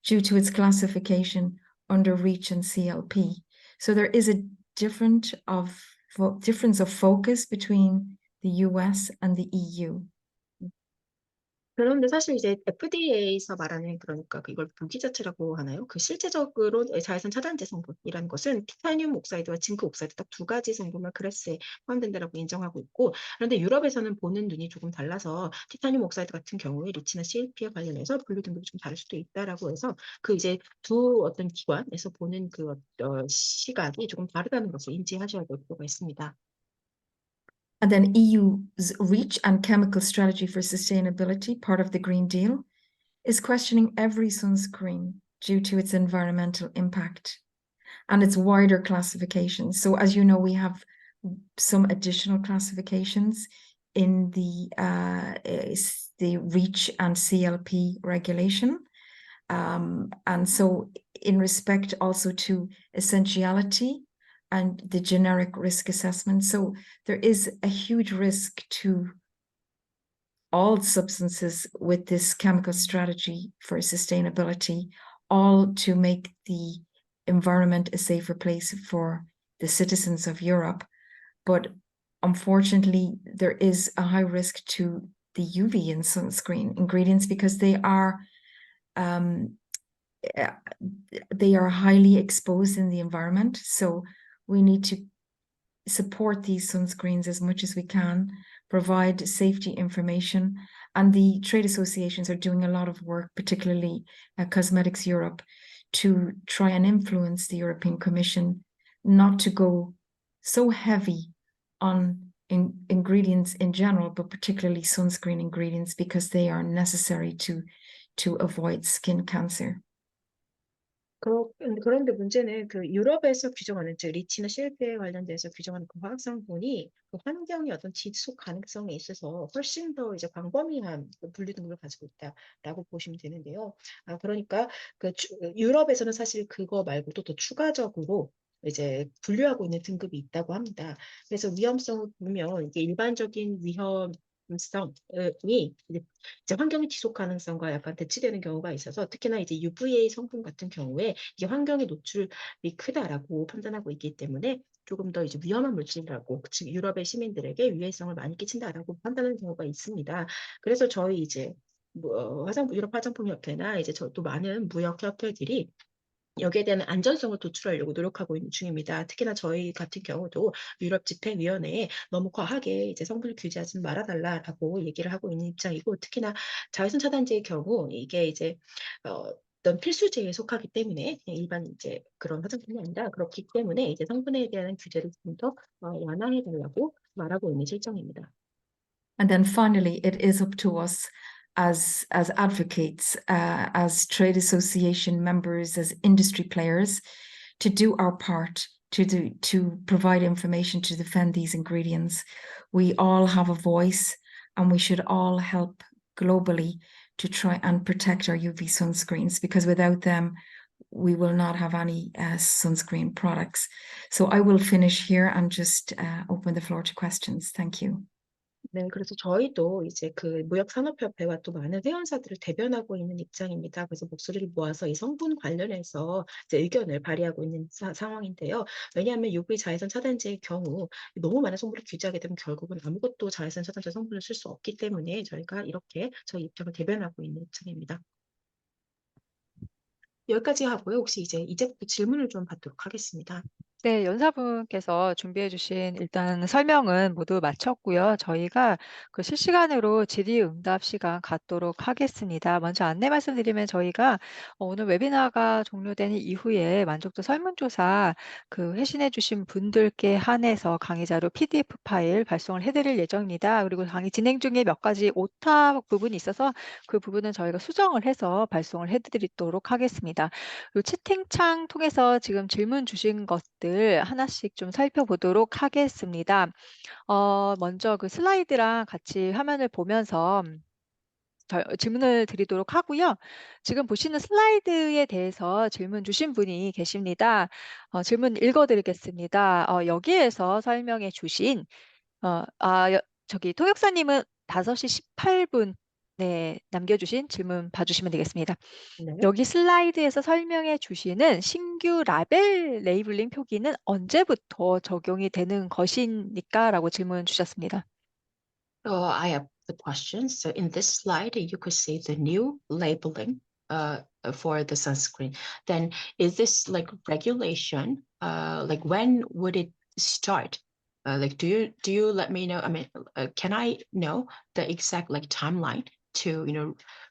due to its classification under REACH and CLP. So there is a difference of focus between the US and the EU. 그런데 사실 이제 FDA에서 말하는 그러니까 이걸 무기자체라고 하나요? 그 실제적으로 자외선 차단제 성분이라는 것은 티타늄 옥사이드와 징크 옥사이드 딱 두 가지 성분만 클래스에 포함된다라고 인정하고 있고 그런데 유럽에서는 보는 눈이 조금 달라서 티타늄 옥사이드 같은 경우에 리치나 CLP에 관련해서 분류 등급이 좀 다를 수도 있다라고 해서 그 이제 두 어떤 기관에서 보는 그 시각이 조금 다르다는 것을 인지하셔야 될 필요가 있습니다. And then EU's REACH and Chemical Strategy for Sustainability, part of the Green Deal, is questioning every sunscreen due to its environmental impact and its wider classifications. So as you know, we have some additional classifications in the REACH and CLP regulation. And so in respect also to essentiality and the generic risk assessment. So there is a huge risk to all substances with this chemical strategy for sustainability, all to make the environment a safer place for the citizens of Europe. But unfortunately, there is a high risk to the UV in sunscreen ingredients because they are highly exposed in the environment. So we need to support these sunscreens as much as we can, provide safety information. And the trade associations are doing a lot of work, particularly Cosmetics Europe, to try and influence the European Commission not to go so heavy on ingredients in general, but particularly sunscreen ingredients, because they are necessary to avoid skin cancer. 그런데 문제는 그 유럽에서 규정하는, 즉 리치나 실베에 관련돼서 규정하는 그 화학 성분이 그 환경의 어떤 지속 가능성에 있어서 훨씬 더 이제 광범위한 분류 등급을 가지고 있다라고 보시면 되는데요. 그러니까 유럽에서는 사실 그거 말고도 더 추가적으로 이제 분류하고 있는 등급이 있다고 합니다. 그래서 위험성을 보면 이게 일반적인 위험성이 이제 환경의 지속 가능성과 약간 대치되는 경우가 있어서, 특히나 이제 UVA 성분 같은 경우에 이게 환경에 노출이 크다라고 판단하고 있기 때문에 조금 더 이제 위험한 물질이라고, 즉 유럽의 시민들에게 위해성을 많이 끼친다라고 판단하는 경우가 있습니다. 그래서 저희 이제 유럽 화장품 협회나 이제 또 많은 무역 협회들이 여기에 대한 안전성을 도출하려고 노력하고 있는 중입니다. 특히나 저희 같은 경우도 유럽 집행위원회에 너무 과하게 이제 성분을 규제하지 말아달라라고 얘기를 하고 있는 입장이고, 특히나 자외선 차단제의 경우 이게 이제 어떤 필수제에 속하기 때문에 일반 이제 그런 화장품이 아니라, 그렇기 때문에 이제 성분에 대한 규제를 좀 더 완화해달라고 말하고 있는 실정입니다. And then finally, it is up to us as advocates, as trade association members, as industry players, to do our part to provide information to defend these ingredients. We all have a voice, and we should all help globally to try and protect our UV sunscreens, because without them, we will not have any sunscreen products. So I will finish here and just open the floor to questions. Thank you. 네, 그래서 저희도 이제 그 무역산업협회와 또 많은 회원사들을 대변하고 있는 입장입니다. 그래서 목소리를 모아서 이 성분 관련해서 이제 의견을 발휘하고 있는 상황인데요. 왜냐하면 UV 자외선 차단제의 경우 너무 많은 성분을 규제하게 되면 결국은 아무것도 자외선 차단제 성분을 쓸 수 없기 때문에 저희가 이렇게 저희 입장을 대변하고 있는 입장입니다. 여기까지 하고요. 혹시 이제부터 질문을 좀 받도록 하겠습니다. 네, 연사분께서 준비해 주신 일단 설명은 모두 마쳤고요. 저희가 그 실시간으로 질의응답 시간 갖도록 하겠습니다. 먼저 안내 말씀드리면, 저희가 오늘 웨비나가 종료된 이후에 만족도 설문조사 회신해 주신 분들께 한해서 강의자료 PDF 파일 발송을 해드릴 예정입니다. 그리고 강의 진행 중에 몇 가지 오타 부분이 있어서 그 부분은 저희가 수정을 해서 발송을 해드리도록 하겠습니다. 이 채팅창 통해서 지금 질문 주신 것들 하나씩 좀 살펴보도록 하겠습니다. 먼저 그 슬라이드랑 같이 화면을 보면서 질문을 드리도록 하고요. 지금 보시는 슬라이드에 대해서 질문 주신 분이 계십니다. 질문 읽어드리겠습니다. 여기에서 설명해 주신 통역사님은 5시 18분에 남겨주신 질문 봐주시면 되겠습니다. 네. 여기 슬라이드에서 설명해 주시는 신규 라벨 레이블링 표기는 언제부터 적용이 되는 것입니까? 라고 질문 주셨습니다. I have the question. So in this slide, you could see the new labeling for the sunscreen. Then is this like regulation? Like when would it start? Like do you let me know? I mean, can I know the exact like timeline to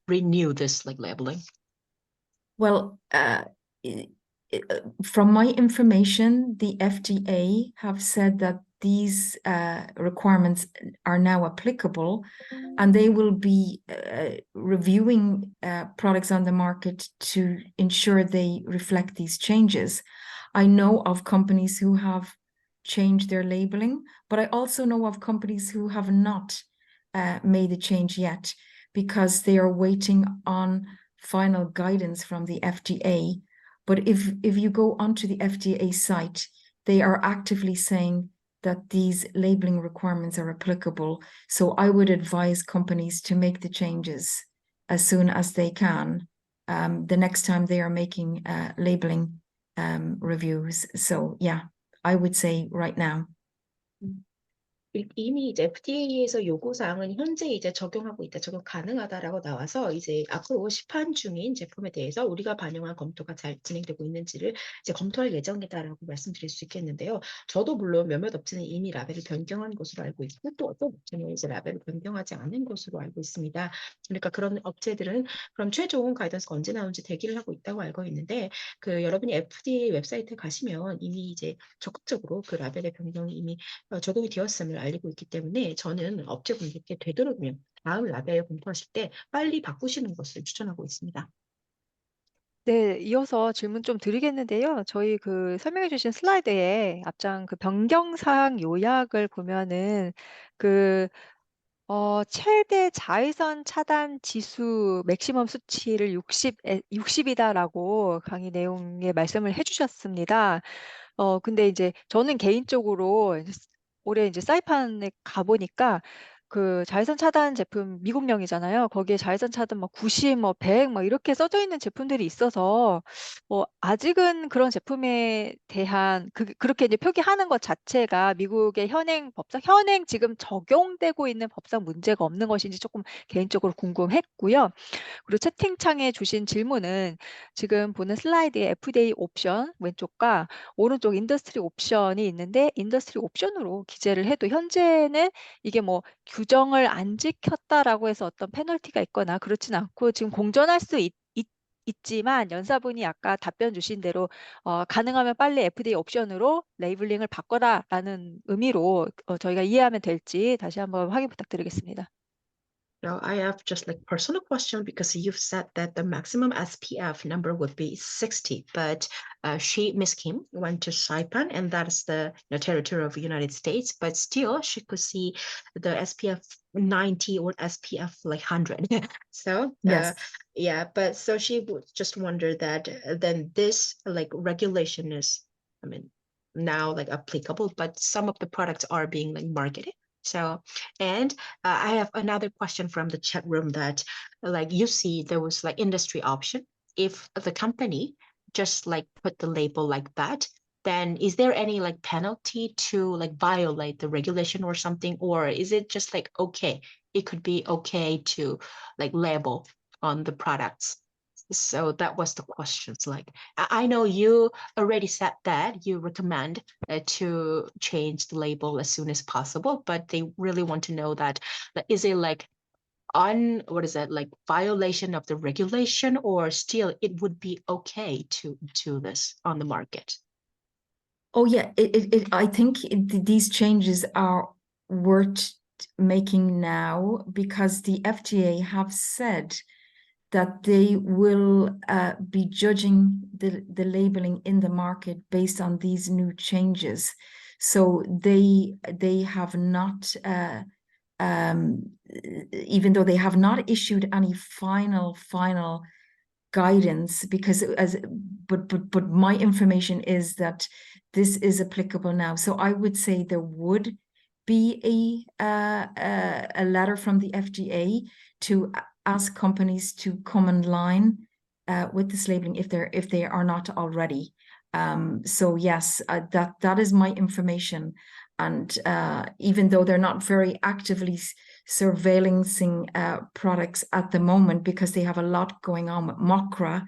renew this like labeling? Well, from my information, the FDA have said that these requirements are now applicable, and they will be reviewing products on the market to ensure they reflect these changes. I know of companies who have changed their labeling, but I also know of companies who have not made the change yet, because they are waiting on final guidance from the FDA. But if you go onto the FDA site, they are actively saying that these labeling requirements are applicable. So I would advise companies to make the changes as soon as they can, the next time they are making labeling reviews. So yeah, I would say right now. 이미 이제 FDA에서 요구사항은 현재 이제 적용하고 있다, 적용 가능하다라고 나와서 이제 앞으로 시판 중인 제품에 대해서 우리가 반영한 검토가 잘 진행되고 있는지를 이제 검토할 예정이다라고 말씀드릴 수 있겠는데요. 저도 물론 몇몇 업체는 이미 라벨을 변경한 것으로 알고 있고 또 어떤 업체는 이제 라벨을 변경하지 않은 것으로 알고 있습니다. 그러니까 그런 업체들은 그럼 최종 가이던스가 언제 나오는지 대기를 하고 있다고 알고 있는데 그 여러분이 FDA 웹사이트에 가시면 이미 이제 적극적으로 그 라벨의 변경이 이미 적용이 되었음을 알리고 있기 때문에 저는 업체분들께 되도록이면 다음 라벨 검토하실 때 빨리 바꾸시는 것을 추천하고 있습니다. 네. 이어서 질문 좀 드리겠는데요. 저희 그 설명해 주신 슬라이드에 앞장 그 변경 사항 요약을 보면은 그 최대 자외선 차단 지수 맥시멈 수치를 60이다라고 강의 내용에 말씀을 해 주셨습니다. 근데 이제 저는 개인적으로 올해 이제 사이판에 가 보니까 그 자외선 차단 제품 미국령이잖아요. 거기에 자외선 차단 막 90 뭐 100 막 이렇게 써져 있는 제품들이 있어서 아직은 그런 제품에 대한 그렇게 이제 표기하는 것 자체가 미국의 현행 지금 적용되고 있는 법상 문제가 없는 것인지 조금 개인적으로 궁금했고요. 그리고 채팅창에 주신 질문은 지금 보는 슬라이드에 FDA 옵션 왼쪽과 오른쪽 인더스트리 옵션이 있는데 인더스트리 옵션으로 기재를 해도 현재는 이게 뭐 규정을 안 지켰다라고 해서 어떤 페널티가 있거나 그렇진 않고 지금 공존할 수 있지만 연사분이 아까 답변 주신 대로 가능하면 빨리 FDA 옵션으로 레이블링을 바꿔라라는 의미로 저희가 이해하면 될지 다시 한번 확인 부탁드리겠습니다. Now, I have just like personal question because you've said that the maximum SPF number would be 60, but Miss Kim, went to Saipan, and that is the territory of the United States, but still she could see the SPF 90 or SPF like 100. So, Yes. yeah, but so she would just wonder that then this like regulation is, I mean, now like applicable, but some of the products are being like marketed. So, and I have another question from the chat room that like you see there was like industry option. If the company just like put the label like that, then is there any like penalty to like violate the regulation or something? Or is it just like, okay, it could be okay to like label on the products? So that was the questions. Like, I know you already said that you recommend to change the label as soon as possible, but they really want to know that is it like what is it, like violation of the regulation, or still it would be okay to do this on the market? Oh yeah, I think these changes are worth making now because the FDA have said that they will be judging the labeling in the market based on these new changes. So they have not, even though they have not issued any final guidance, because but my information is that this is applicable now. So I would say there would be a letter from the FDA to ask companies to come in line with this labeling if they are not already. So yes, that is my information. And even though they're not very actively surveillancing products at the moment because they have a lot going on with MOCRA,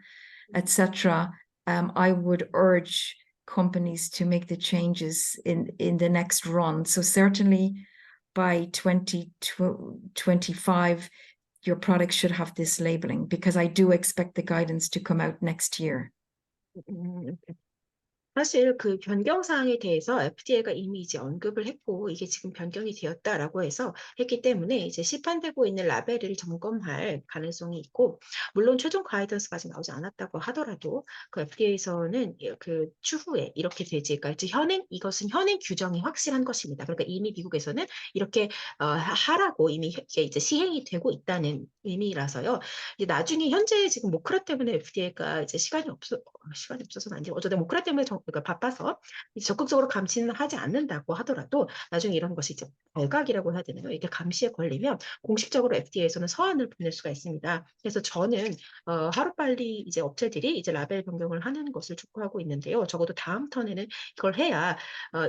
etc., I would urge companies to make the changes in the next run. So certainly by 2025, your product should have this labeling, because I do expect the guidance to come out next year. 사실 그 변경 사항에 대해서 FDA가 이미 이제 언급을 했고 이게 지금 변경이 되었다라고 해서 했기 때문에 이제 시판되고 있는 라벨을 점검할 가능성이 있고, 물론 최종 가이던스까지 나오지 않았다고 하더라도 그 FDA에서는 그 추후에 이렇게 되지, 그러니까 이것은 현행 규정이 확실한 것입니다. 그러니까 이미 미국에서는 이렇게 하라고 이미 이제 시행이 되고 있다는 의미라서요. 이제 나중에 현재 지금 모크라 때문에 FDA가 이제 시간이 없어서는 안 되고 어쨌든 모크라 때문에 그러니까 바빠서 이제 적극적으로 감시는 하지 않는다고 하더라도 나중에 이런 것이 이제 발각이라고 해야 되나요? 이게 감시에 걸리면 공식적으로 FDA에서는 서한을 보낼 수가 있습니다. 그래서 저는 하루빨리 이제 업체들이 이제 라벨 변경을 하는 것을 촉구하고 있는데요. 적어도 다음 턴에는 이걸 해야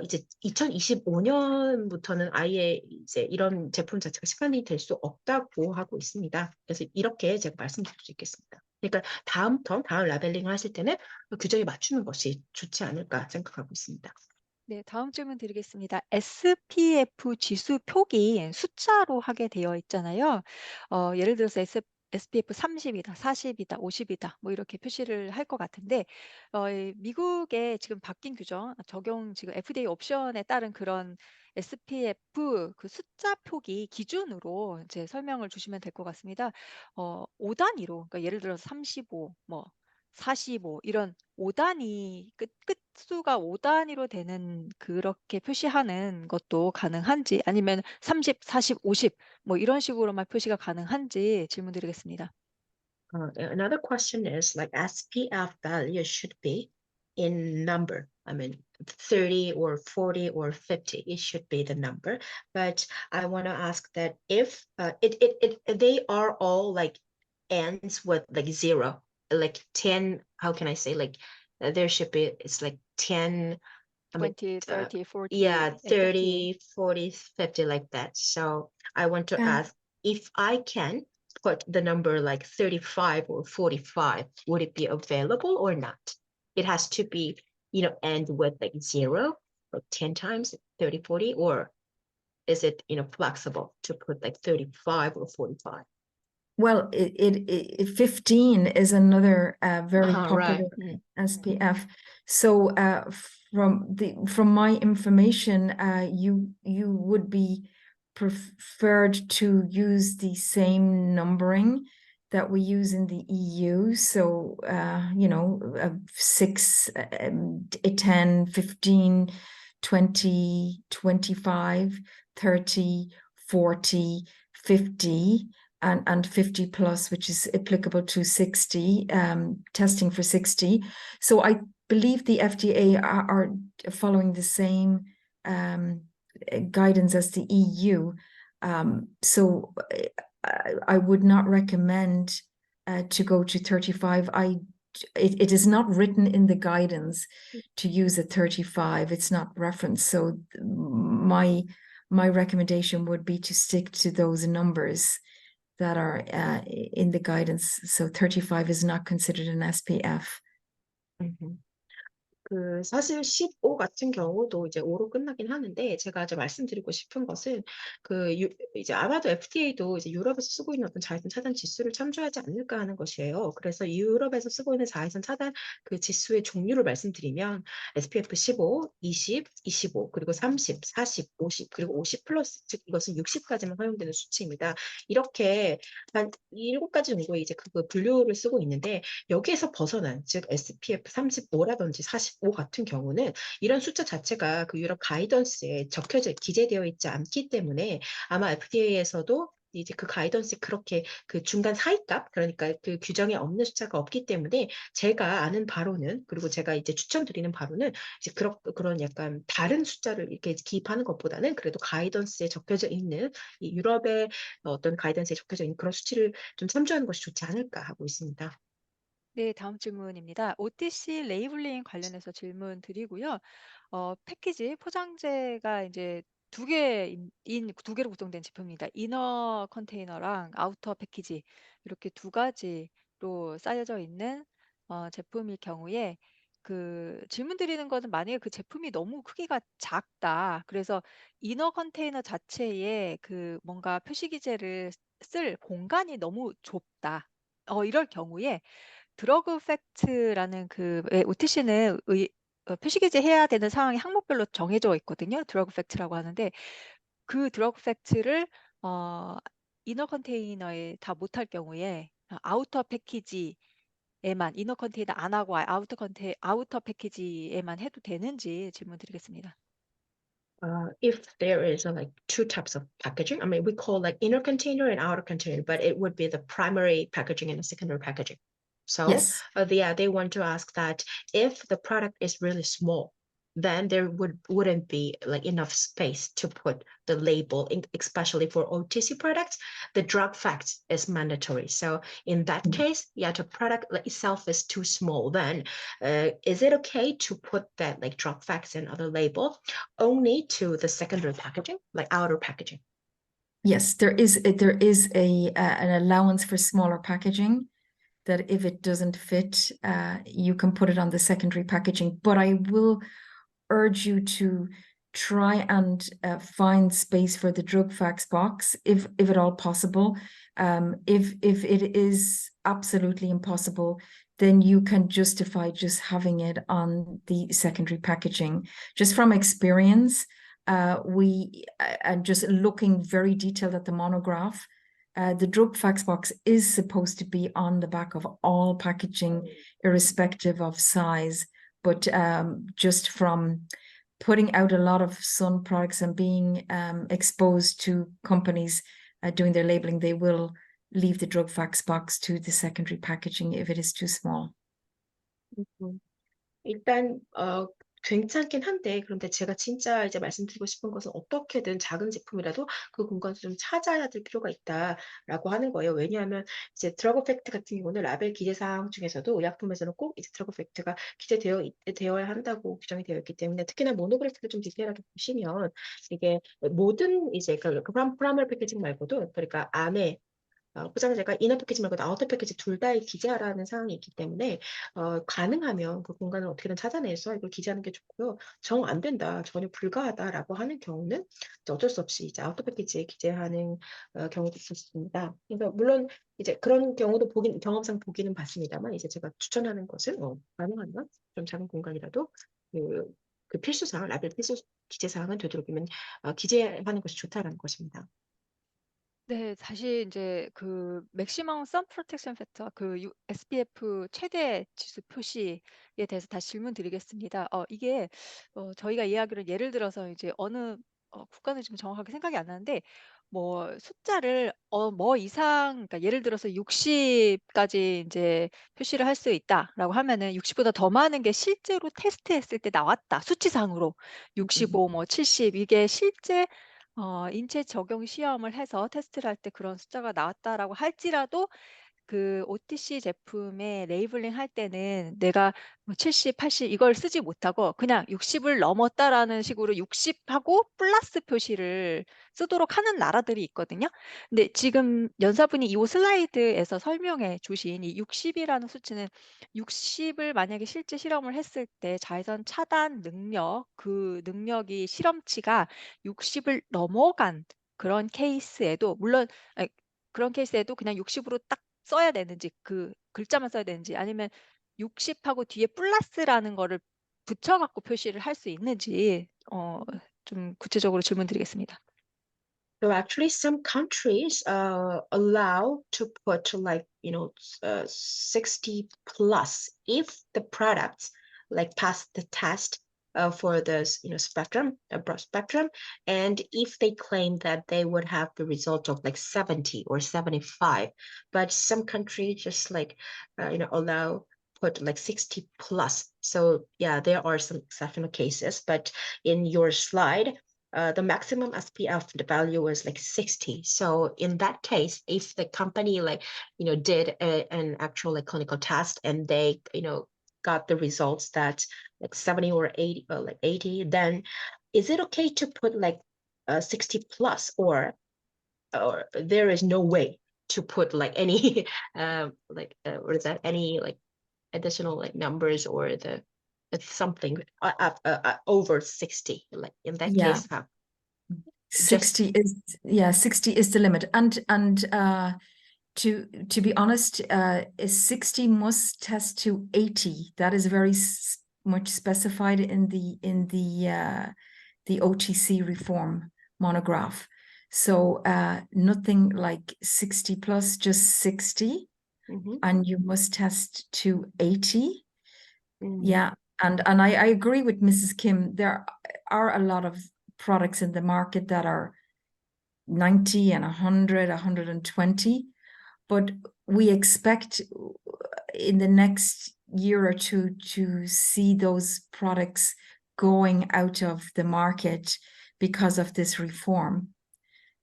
이제 2025년부터는 아예 이제 이런 제품 자체가 시간이 될 수 없다고 하고 있습니다. 그래서 이렇게 제가 말씀드릴 수 있겠습니다. 그러니까 다음 라벨링을 하실 때는 규정에 맞추는 것이 좋지 않을까 생각하고 있습니다. 네, 다음 질문 드리겠습니다. SPF 지수 표기 숫자로 하게 되어 있잖아요. 예를 들어서 SPF 30이다, 40이다, 50이다, 뭐 이렇게 표시를 할 것 같은데, 미국의 지금 바뀐 규정, 적용 지금 FDA 옵션에 따른 그런 SPF 그 숫자 표기 기준으로 이제 설명을 주시면 될 것 같습니다. 5단위로, 그러니까 예를 들어서 35, 뭐 45 이런 5단위 끝수가 5단위로 되는 그렇게 표시하는 것도 가능한지 아니면 30, 40, 50 뭐 이런 식으로만 표시가 가능한지 질문드리겠습니다. Another question is like SPF value should be in number. I mean, 30 or 40 or 50, it should be the number. But I want to ask that if they are all like ends with like 0, like 10, how can I say, like there should be, it's like 10, I mean, 20, 30, 40, yeah, and 50. 30, 40, 50 like that. So I want to Um, ask if I can put the number like 35 or 45, would it be available or not? It has to be, end with like 0 or 10 times 30, 40, or is it, flexible to put like 35 or 45? Well, 15 is another very Right. popular SPF. So from my information, you would be preferred to use the same numbering that we use in the EU. So 6, 10, 15, 20, 25, 30, 40, 50. And 50 plus, which is applicable to 60, testing for 60. So I believe the FDA are following the same guidance as the EU. So I would not recommend to go to 35. It is not written in the guidance to use a 35. It's not referenced. So my recommendation would be to stick to those numbers that are in the guidance. So 35 is not considered an SPF. 사실 15 같은 경우도 이제 5로 끝나긴 하는데 제가 이제 말씀드리고 싶은 것은 이제 아마도 FDA도 이제 유럽에서 쓰고 있는 어떤 자외선 차단 지수를 참조하지 않을까 하는 것이에요. 그래서 유럽에서 쓰고 있는 자외선 차단 그 지수의 종류를 말씀드리면 SPF 15, 20, 25, 그리고 30, 40, 50, 그리고 50 플러스, 즉 이것은 60까지만 허용되는 수치입니다. 이렇게 한 7가지 정도의 이제 그 분류를 쓰고 있는데 여기에서 벗어난, 즉 SPF 35라든지 45 같은 경우는 이런 숫자 자체가 그 유럽 가이던스에 기재되어 있지 않기 때문에 아마 FDA에서도 이제 그 가이던스에 그렇게 그 중간 사이값, 그러니까 그 규정에 없는 숫자가 없기 때문에 제가 아는 바로는, 그리고 제가 이제 추천드리는 바로는 이제 그런 약간 다른 숫자를 이렇게 기입하는 것보다는 그래도 가이던스에 적혀져 있는 이 유럽의 어떤 가이던스에 적혀져 있는 그런 수치를 좀 참조하는 것이 좋지 않을까 하고 있습니다. 네, 다음 질문입니다. OTC 레이블링 관련해서 질문 드리고요. 패키지 포장재가 이제 두 개로 구성된 제품입니다. 이너 컨테이너랑 아우터 패키지 이렇게 두 가지로 쌓여져 있는 제품일 경우에 그 질문 드리는 것은 만약에 그 제품이 너무 크기가 작다. 그래서 이너 컨테이너 자체에 그 뭔가 표시 기재를 쓸 공간이 너무 좁다. 이럴 경우에 드러그 팩트라는 OTC는 표시 기재해야 되는 상황이 항목별로 정해져 있거든요. 드러그 팩트라고 하는데 그 드러그 팩트를 이너 컨테이너에 다 못할 경우에 아우터 패키지에만 이너 컨테이너 안 하고 아우터 패키지에만 해도 되는지 질문 드리겠습니다. if there is like two types of packaging, I mean, we call like inner container and outer container, but it would be the primary packaging and the secondary packaging. So Yes. they want to ask that if the product is really small, then there wouldn't be like enough space to put the label, especially for OTC products. The drug fact is mandatory. So in that case, yeah, the product itself is too small. Then is it okay to put that like drug facts and other label only to the secondary packaging, like outer packaging? Yes, there is an allowance for smaller packaging, that if it doesn't fit, you can put it on the secondary packaging. But I will urge you to try and find space for the drug facts box, if at all possible. If it is absolutely impossible, then you can justify just having it on the secondary packaging. Just from experience, and just looking very detailed at the monograph, the drug facts box is supposed to be on the back of all packaging, irrespective of size. But just from putting out a lot of sun products and being exposed to companies doing their labeling, they will leave the drug facts box to the secondary packaging if it is too small. 일단 괜찮긴 한데, 그런데 제가 진짜 이제 말씀드리고 싶은 것은 어떻게든 작은 제품이라도 그 공간을 좀 찾아야 될 필요가 있다라고 하는 거예요. 왜냐하면 이제 드러그 팩트 같은 경우는 라벨 기재 사항 중에서도 의약품에서는 꼭 이제 드러그 팩트가 되어야 한다고 규정이 되어 있기 때문에, 특히나 모노그래프를 좀 디테일하게 보시면 이게 모든 이제 그 프라이머리 패키징 말고도, 그러니까 안에 포장재가 이너 패키지 말고 아우터 패키지 둘 다에 기재하라는 사항이 있기 때문에 가능하면 그 공간을 어떻게든 찾아내서 이걸 기재하는 게 좋고요. 정 안 된다, 전혀 불가하다라고 하는 경우는 어쩔 수 없이 이제 아우터 패키지에 기재하는 경우도 있습니다. 그러니까 물론 이제 그런 경우도 경험상 보기는 봤습니다만, 이제 제가 추천하는 것은 가능하면 좀 작은 공간이라도 그 필수사항, 라벨 필수 기재사항은 되도록이면 기재하는 것이 좋다라는 것입니다. 네, 다시 이제 그 맥시멈 선 프로텍션 팩터, SPF 최대 지수 표시에 대해서 다시 질문 드리겠습니다. 이게 저희가 이해하기로 예를 들어서 이제 어느 국가는 지금 정확하게 생각이 안 나는데, 뭐 숫자를 뭐 이상, 그러니까 예를 들어서 60까지 이제 표시를 할 수 있다라고 하면은 60보다 더 많은 게 실제로 테스트했을 때 나왔다, 수치상으로 65, 뭐 70, 이게 실제 인체 적용 시험을 해서 테스트를 할 때 그런 숫자가 나왔다라고 할지라도, 그 OTC 제품에 레이블링 할 때는 내가 뭐 70, 80 이걸 쓰지 못하고 그냥 60을 넘었다라는 식으로 60하고 플러스 표시를 쓰도록 하는 나라들이 있거든요. 근데 지금 연사분이 이 슬라이드에서 설명해 주신 이 60이라는 수치는 60을 만약에 실제 실험을 했을 때 자외선 차단 능력, 그 능력이 실험치가 60을 넘어간 그런 케이스에도, 물론 그런 케이스에도 그냥 60으로 딱 써야 되는지, 그 글자만 써야 되는지, 아니면 60하고 뒤에 플러스라는 거를 붙여 갖고 표시를 할 수 있는지 좀 구체적으로 질문 드리겠습니다. So actually, some countries allow to put like 60 plus if the products like pass the test for the spectrum, broad spectrum, and if they claim that they would have the result of like 70 or 75, but some countries just like allow put like 60 plus. So yeah, there are some exceptional cases, but in your slide, the maximum SPF, the value was like 60. So in that case, if the company did an actual like clinical test and they got the results that like 70 or 80 or like 80, then is it okay to put like 60 plus, or there is no way to put like any what is that, any like additional like numbers, or it's something over 60, like in that Yeah. case, how 60 is the limit, and to be honest, 60 must test to 80. That is very much specified in the OTC reform monograph. So nothing like 60 plus, just 60, and you must test to 80. Yeah, and I agree with Mrs. Kim. There are a lot of products in the market that are 90 and 100, 120, but we expect in the next year or two to see those products going out of the market because of this reform.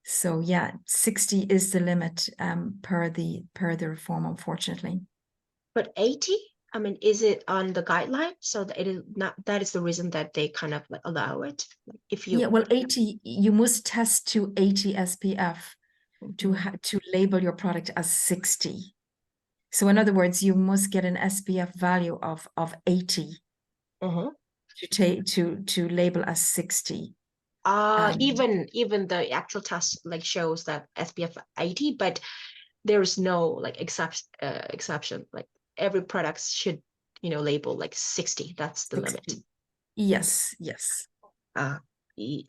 So yeah, 60 is the limit per the reform, unfortunately. But 80? I mean, is it on the guideline? So that it is not, that is the reason that they kind of like allow it. Like if you Yeah, well, 80, you must test to 80 SPF to label your product as 60. So in other words, you must get an SPF value of 80 to label as 60. Even the actual test like shows that SPF 80, but there's no like exception. Like every product should, label like 60. That's the 60. limit. Yes, yes.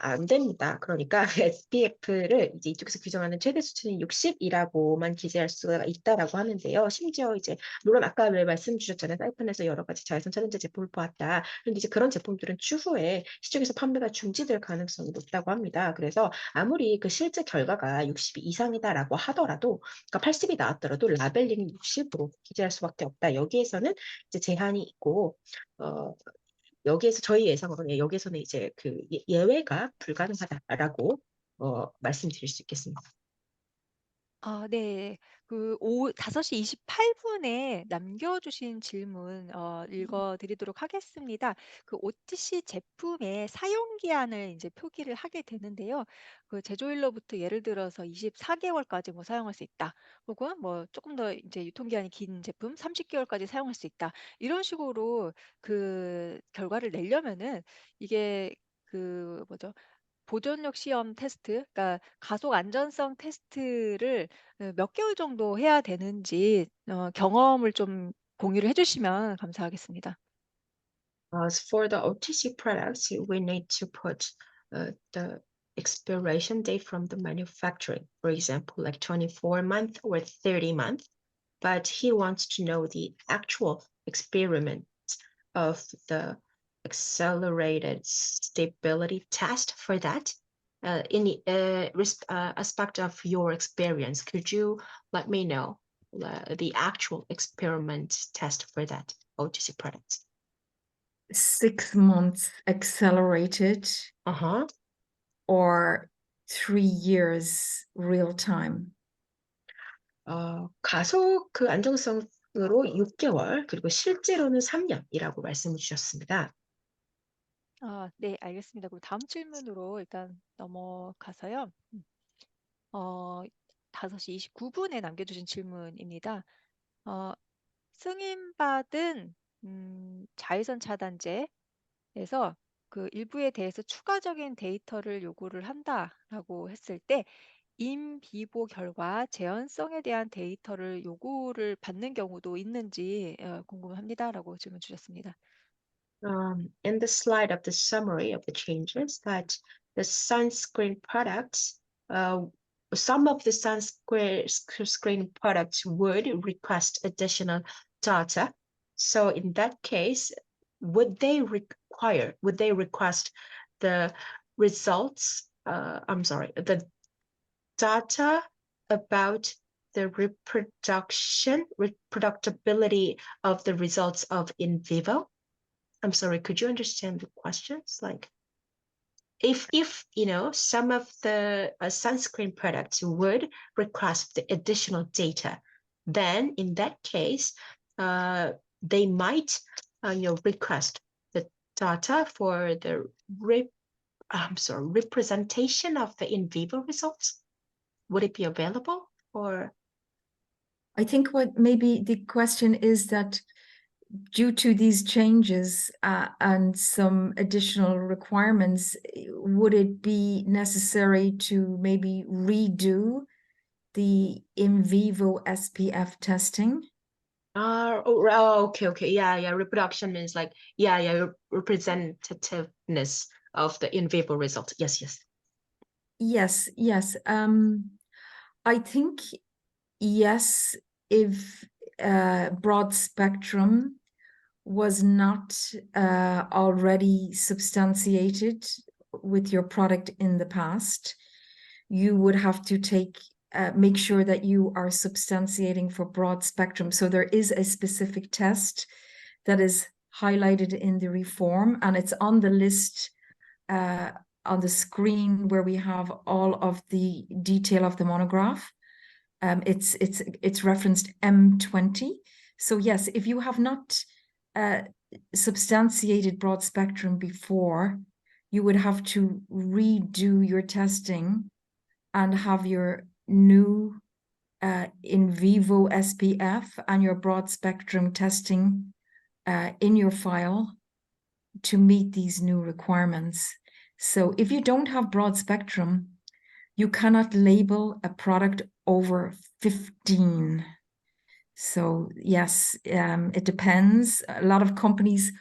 안 됩니다. 그러니까 SPF를 이제 이쪽에서 규정하는 최대 수치는 60이라고만 기재할 수가 있다라고 하는데요. 심지어 이제 물론 아까 말씀 주셨잖아요. 사이판에서 여러 가지 자외선 차단제 제품을 보았다. 그런데 이제 그런 제품들은 추후에 시중에서 판매가 중지될 가능성이 높다고 합니다. 그래서 아무리 그 실제 결과가 60 이상이다라고 하더라도, 그러니까 80이 나왔더라도 라벨링은 60으로 기재할 수밖에 없다. 여기에서는 이제 제한이 있고, 여기에서 저희 예상으로는 여기에서는 이제 그 예외가 불가능하다라고 말씀드릴 수 있겠습니다. 네. 5시 28분에 남겨주신 질문 읽어드리도록 하겠습니다. 그 OTC 제품의 사용 기한을 이제 표기를 하게 되는데요. 그 제조일로부터 예를 들어서 24개월까지 뭐 사용할 수 있다. 혹은 뭐 조금 더 이제 유통기한이 긴 제품 30개월까지 사용할 수 있다. 이런 식으로 그 결과를 내려면은 이게 그 뭐죠? 보존력 시험 테스트, 그러니까 가속 안전성 테스트를 몇 개월 정도 해야 되는지 경험을 좀 공유를 해주시면 감사하겠습니다. As for the OTC products, we need to put the expiration date from the manufacturing, for example, like 24-month or 30-month. But he wants to know the actual experiment of the accelerated stability test for that. In the aspect of your experience, could you let me know the actual experiment test for that OTC product? 6 months accelerated or 3 years real time? 가속 그 안정성으로 6개월, 그리고 실제로는 3년이라고 말씀을 주셨습니다. 네, 알겠습니다. 그럼 다음 질문으로 일단 넘어가서요. 5시 29분에 남겨주신 질문입니다. 승인받은 자외선 차단제에서 그 일부에 대해서 추가적인 데이터를 요구를 한다라고 했을 때 인비보 결과 재현성에 대한 데이터를 요구를 받는 경우도 있는지 궁금합니다라고 질문 주셨습니다. In the slide of the summary of the changes, that the sunscreen products, some of the sunscreen products would request additional data. So in that case, would they request the results? The data about the reproducibility of the results of in vivo? I'm sorry, could you understand the questions? Like, if some of the sunscreen products would request the additional data, then in that case, they might request the data for the representation of the in vivo results. Would it be available? Or I think what maybe the question is that due to these changes and some additional requirements, would it be necessary to maybe redo the in vivo SPF testing? Okay. Yeah. Reproduction means like, representativeness of the in vivo result. Yes. Yes. I think yes, if broad spectrum was not already substantiated with your product in the past, you would have to make sure that you are substantiating for broad spectrum. So there is a specific test that is highlighted in the reform, and it's on the list on the screen where we have all of the detail of the monograph. It's referenced M20. So yes, if you have not substantiated broad spectrum before, you would have to redo your testing and have your new in vivo SPF and your broad spectrum testing in your file to meet these new requirements. So if you don't have broad spectrum, you cannot label a product over 15. So yes, it depends. A lot of companies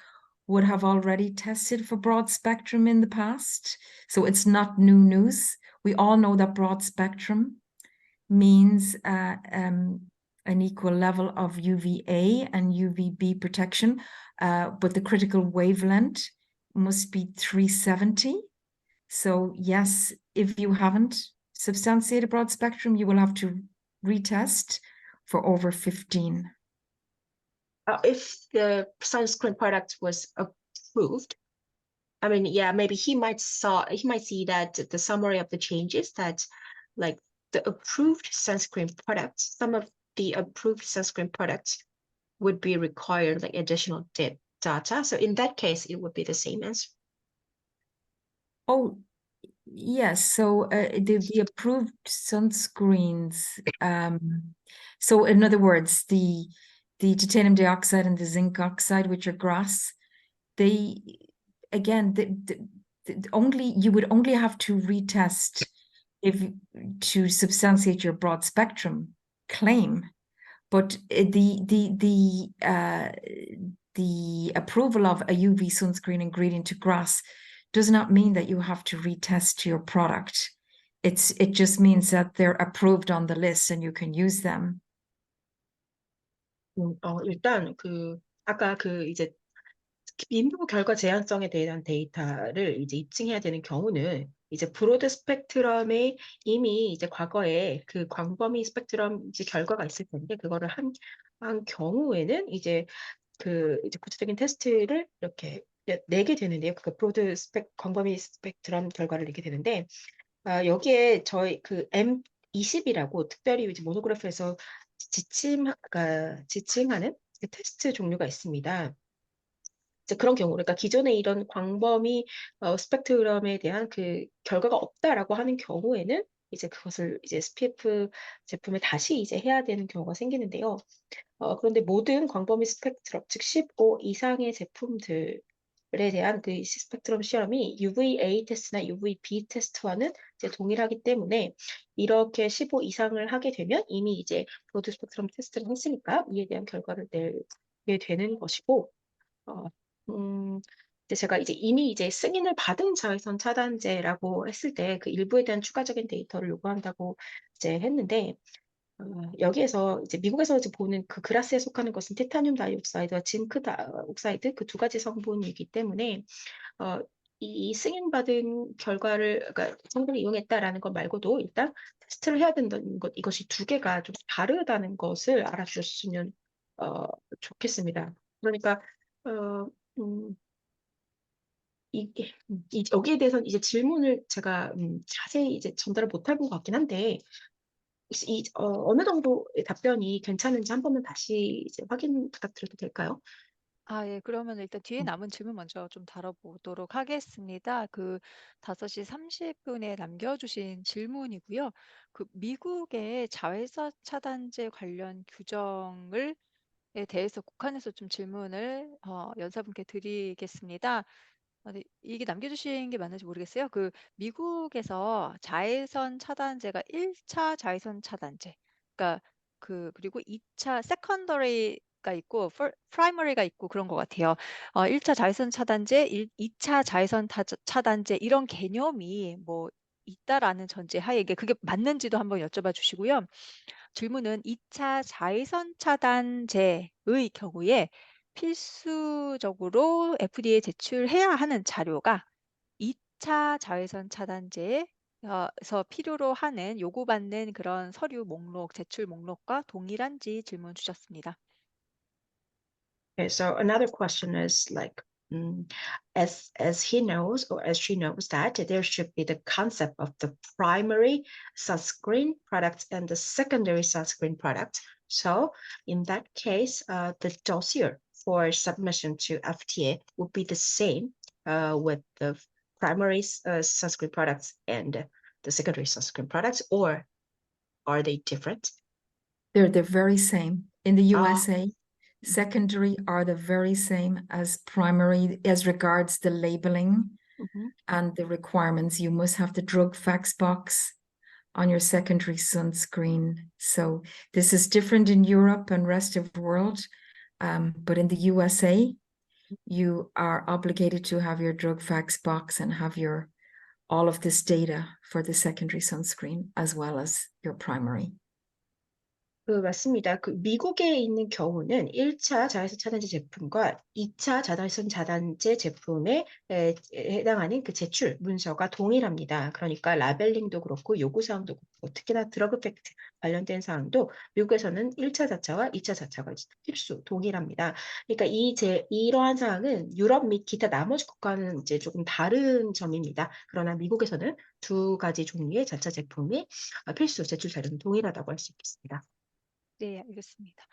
would have already tested for broad spectrum in the past. So it's not new news. We all know that broad spectrum means an equal level of UVA and UVB protection, but the critical wavelength must be 370. So yes, if you haven't substantiated broad spectrum, you will have to retest for over 15. If the sunscreen product was approved, I mean, yeah, maybe he might see that the summary of the changes that, like, the approved sunscreen products, some of the approved sunscreen products would be required like additional data. So in that case, it would be the same answer. Oh, yes. So the approved sunscreens. So in other words, the titanium dioxide and the zinc oxide, which are GRAS, they again you would only have to retest to substantiate your broad spectrum claim, but the approval of a UV sunscreen ingredient to GRAS does not mean that you have to retest your product. It just means that they're approved on the list and you can use them. 일단 아까 이제 인부부 결과 제한성에 대한 데이터를 이제 입증해야 되는 경우는 이제 브로드 스펙트럼에 이미 이제 과거에 그 광범위 스펙트럼 이제 결과가 있을 텐데 그거를 한 경우에는 이제 이제 구체적인 테스트를 이렇게 내게 되는데요. 그 브로드 광범위 스펙트럼 결과를 내게 되는데 여기에 저희 M20이라고 특별히 이제 모노그래프에서 지칭하는 테스트 종류가 있습니다. 이제 그런 경우, 그러니까 기존에 이런 광범위 스펙트럼에 대한 그 결과가 없다라고 하는 경우에는 이제 그것을 이제 SPF 제품에 다시 이제 해야 되는 경우가 생기는데요. 그런데 모든 광범위 스펙트럼, 즉 15 이상의 제품들에 대한 그 스펙트럼 시험이 UVA 테스트나 UVB 테스트와는 이제 동일하기 때문에 이렇게 15 이상을 하게 되면 이미 이제 브로드 스펙트럼 테스트를 했으니까 이에 대한 결과를 내게 되는 것이고, 이제 제가 이미 승인을 받은 자외선 차단제라고 했을 때 그 일부에 대한 추가적인 데이터를 요구한다고 이제 했는데, 여기에서 이제 미국에서 이제 보는 그 그라스에 속하는 것은 티타늄 다이옥사이드와 징크 다이옥사이드 그 두 가지 성분이기 때문에 이 승인받은 그러니까 성분을 이용했다라는 것 말고도 일단 테스트를 해야 된다는 것, 이것이 두 개가 좀 다르다는 것을 알아주셨으면 좋겠습니다. 그러니까 여기에 대해서는 이제 질문을 제가 자세히 이제 전달을 못할 것 같긴 한데 어느 정도의 답변이 괜찮은지 한 번만 다시 이제 확인 부탁드려도 될까요? 예. 그러면 일단 뒤에 남은 질문 먼저 좀 다뤄보도록 하겠습니다. 5시 30분에 남겨주신 질문이고요. 미국의 자외선 차단제 관련 규정을 에 대해서 국한해서 좀 질문을 연사분께 드리겠습니다. 네, 이게 남겨주신 게 맞는지 모르겠어요. 미국에서 자외선 차단제가 1차 자외선 차단제, 그러니까 그리고 2차 세컨더리가 있고 프라이머리가 있고 그런 것 같아요. 1차 자외선 차단제, 2차 자외선 차단제 이런 개념이 뭐 있다라는 전제하에 이게 그게 맞는지도 한번 여쭤봐 주시고요. 질문은 2차 자외선 차단제의 경우에 필수적으로 FDA에 제출해야 하는 자료가 1차 자외선 차단제에서 필요로 하는 요구받는 그런 서류 목록, 제출 목록과 동일한지 질문 주셨습니다. Okay, so another question is like, as he knows or as she knows that there should be the concept of the primary sunscreen products and the secondary sunscreen products. So in that case, the dossier for submission to FDA would be the same with the primary sunscreen products and the secondary sunscreen products, or are they different? They're the very same. In the Ah. USA, secondary are the very same as primary as regards the labeling and the requirements. You must have the drug facts box on your secondary sunscreen. So this is different in Europe and rest of the world. But in the USA, you are obligated to have your drug facts box and have your all of this data for the secondary sunscreen as well as your primary. 맞습니다. 그 미국에 있는 경우는 1차 자외선 차단제 제품과 2차 자외선 차단제 제품에 해당하는 그 제출 문서가 동일합니다. 그러니까 라벨링도 그렇고 요구사항도 그렇고 특히나 드러그 팩트 관련된 사항도 미국에서는 1차 자차와 2차 자차가 필수 동일합니다. 그러니까 이러한 사항은 유럽 및 기타 나머지 국가는 이제 조금 다른 점입니다. 그러나 미국에서는 두 가지 종류의 자차 제품이 필수 제출 자료는 동일하다고 할 수 있겠습니다. 네, 알겠습니다.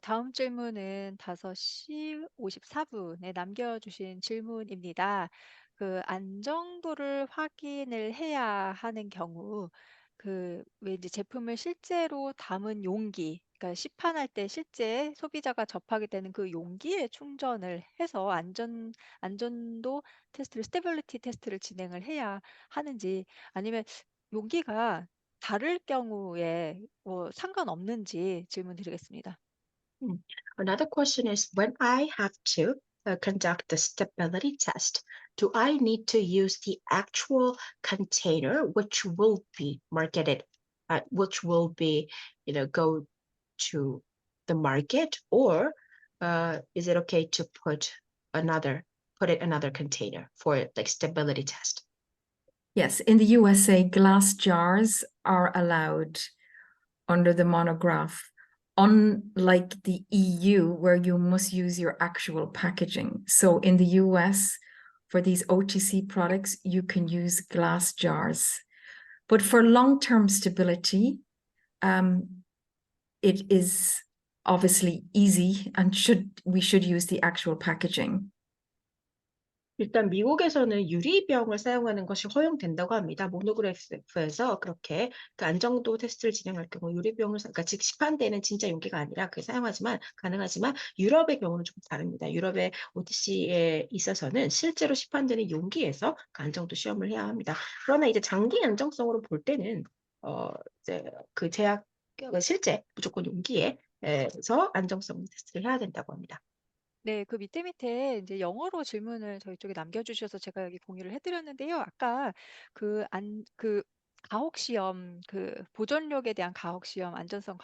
다음 질문은 5시 54분에 남겨주신 질문입니다. 그 안정도를 확인을 해야 하는 경우, 왜 이제 제품을 실제로 담은 용기, 그러니까 시판할 때 실제 소비자가 접하게 되는 그 용기에 충전을 해서 안전도 테스트를, 스테빌리티 테스트를 진행을 해야 하는지, 아니면 용기가 다를 경우에 상관없는지 질문 드리겠습니다. Another question is, when I have to conduct the stability test, do I need to use the actual container which will be marketed, which will be, go to the market, or is it okay to put it another container for like stability test? Yes, in the USA, glass jars are allowed under the monograph, unlike the EU, where you must use your actual packaging. So in the US, for these OTC products, you can use glass jars. But for long-term stability, it is obviously easy and we should use the actual packaging. 일단 미국에서는 유리병을 사용하는 것이 허용된다고 합니다. 모노그래프에서 그렇게 그 안정도 테스트를 진행할 경우 유리병을, 그러니까 즉 시판되는 진짜 용기가 아니라 그 가능하지만 유럽의 경우는 좀 다릅니다. 유럽의 OTC에 있어서는 실제로 시판되는 용기에서 그 안정도 시험을 해야 합니다. 그러나 이제 장기 안정성으로 볼 때는 이제 그 실제 무조건 용기에서 안정성 테스트를 해야 된다고 합니다. 네, 그 밑에 이제 영어로 질문을 저희 쪽에 남겨주셔서 제가 여기 공유를 해드렸는데요. 아까 그 가혹 시험, 그 보존력에 대한 가혹 시험, 안전성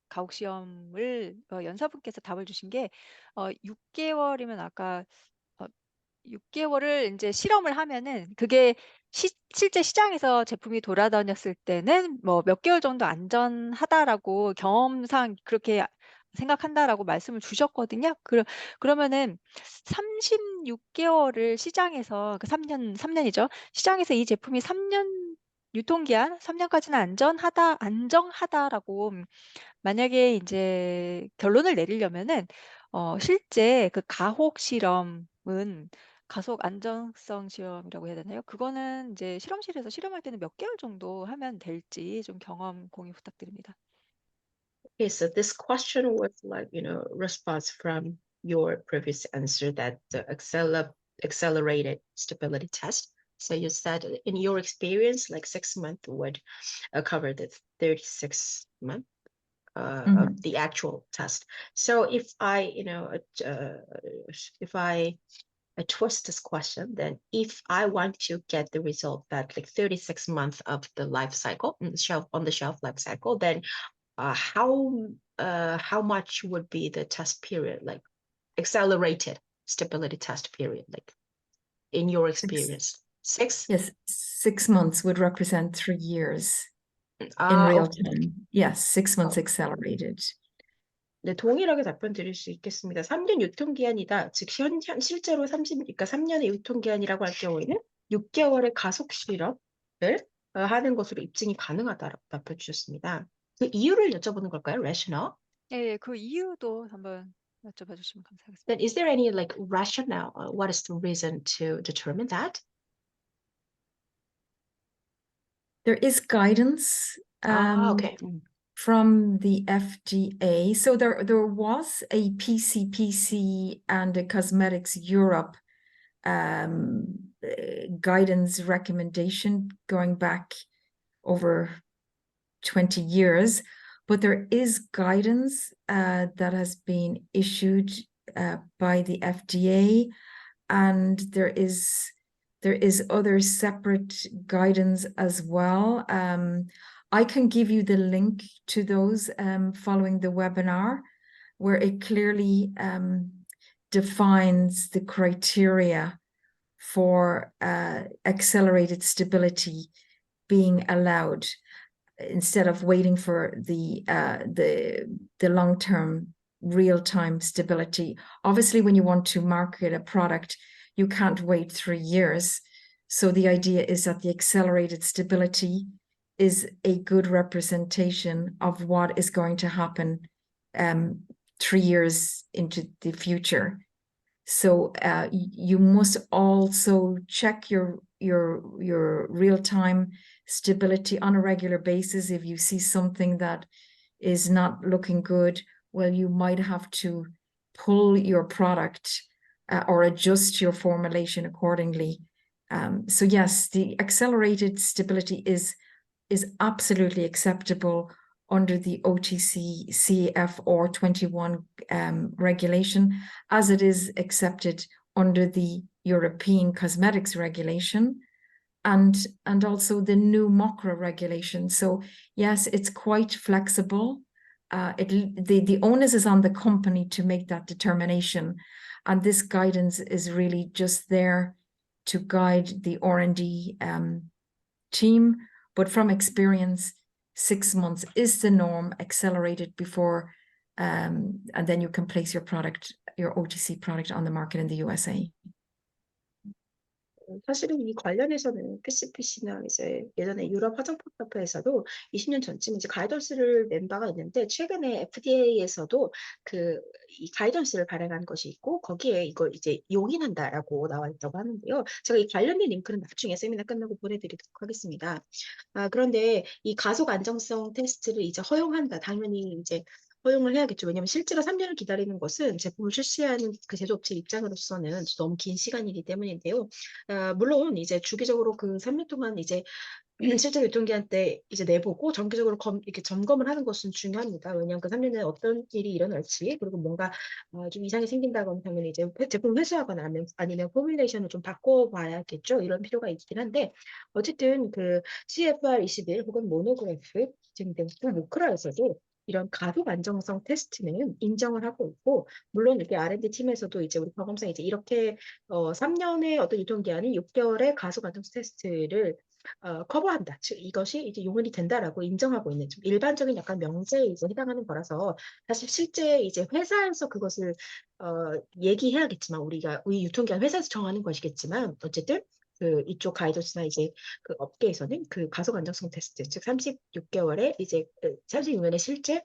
가혹 시험을 연사분께서 답을 주신 게 6개월이면 아까 6개월을 이제 실험을 하면은 그게 실제 시장에서 제품이 돌아다녔을 때는 뭐 몇 개월 정도 안전하다라고 경험상 그렇게 생각한다라고 말씀을 주셨거든요. 그러면은 36개월을 시장에서 3년이죠. 시장에서 이 제품이 3년 유통기한 3년까지는 안정하다라고 만약에 이제 결론을 내리려면은 실제 그 가혹 실험은 가속 안정성 시험이라고 해야 되나요? 그거는 이제 실험실에서 실험할 때는 몇 개월 정도 하면 될지 좀 경험 공유 부탁드립니다. Okay, so this question was like, response from your previous answer that the accelerated stability test. So you said in your experience, like 6 months would cover the 36 month of the actual test. So if I twist this question, then if I want to get the result that like 36 months of the life cycle on the shelf life cycle, then how much would be the test period, like accelerated stability test period, like in your experience? Six? Yes, 6 months would represent 3 years in 아, real 오케이. time. Yes, 6 months 어, accelerated. 네, 동일하게 답변 드릴 수 있겠습니다. 3년 유통기한이다. 즉, 실제로 그러니까 3년의 유통기한이라고 할 경우에는 6개월의 가속 실험을 하는 것으로 입증이 가능하다라고 답변 주셨습니다. 그 이유를 여쭤보는 걸까요? rationale? 예, 그 이유도 한번 여쭤봐 주시면 Then 감사하겠습니다. is there any like rationale? What is the reason to determine that? There is guidance 아, 오케이. from the FDA. So there was a PCPC and a Cosmetics Europe guidance recommendation going back over 20 years, but there is guidance that has been issued by the FDA, and there is other separate guidance as well. I can give you the link to those following the webinar, where it clearly defines the criteria for accelerated stability being allowed, instead of waiting for the long-term real-time stability. Obviously, when you want to market a product, you can't wait 3 years. So the idea is that the accelerated stability is a good representation of what is going to happen 3 years into the future. So you must also check your real-time stability on a regular basis. If you see something that is not looking good, well, you might have to pull your product or adjust your formulation accordingly. So yes, the accelerated stability is absolutely acceptable under the OTC CFR 21 regulation, as it is accepted under the European Cosmetics Regulation and also the new MOCRA regulation. So yes, it's quite flexible. The onus is on the company to make that determination, and this guidance is really just there to guide the R&D team. But from experience, 6 months is the norm, accelerated before, and then you can place your product, your OTC product, on the market in the USA. 사실은 이 관련해서는 PCPC나 이제 예전에 유럽 화장품 협회에서도 20년 전쯤 이제 가이던스를 낸 바가 있는데, 최근에 FDA에서도 이 가이던스를 발행한 것이 있고, 거기에 이걸 이제 용인한다라고 나와 있다고 하는데요. 제가 이 관련된 링크는 나중에 세미나 끝나고 보내드리도록 하겠습니다. 그런데 이 가속 안정성 테스트를 이제 허용한다. 당연히 이제 허용을 해야겠죠. 왜냐하면 실제로 3년을 기다리는 것은 제품을 출시하는 그 제조업체 입장으로서는 너무 긴 시간이기 때문인데요. 물론 이제 주기적으로 그 3년 동안 이제 실제 유통기한 때 이제 내보고 정기적으로 이렇게 점검을 하는 것은 중요합니다. 왜냐하면 그 3년에 어떤 일이 일어날지, 그리고 뭔가 좀 이상이 생긴다거나 당연히 이제 제품 회수하거나 아니면 포뮬레이션을 좀 바꿔봐야겠죠. 이런 필요가 있긴 한데, 어쨌든 그 CFR 21 혹은 모노그래프 등등 또 모크라에서도 이런 가속 안정성 테스트는 인정을 하고 있고, 물론 이렇게 R&D 팀에서도 이제 우리 경험상 이제 이렇게 3년의 어떤 유통기한이 6개월의 가속 안정성 테스트를 커버한다. 즉 이것이 이제 용인이 된다라고 인정하고 있는 좀 일반적인 약간 명제에 이제 해당하는 거라서, 사실 실제 이제 회사에서 그것을 얘기해야겠지만, 우리 유통기한 회사에서 정하는 것이겠지만, 어쨌든 이쪽 가이던스나 이제 그 업계에서는 그 가속 안정성 테스트, 즉 36개월에 이제 36년의 실제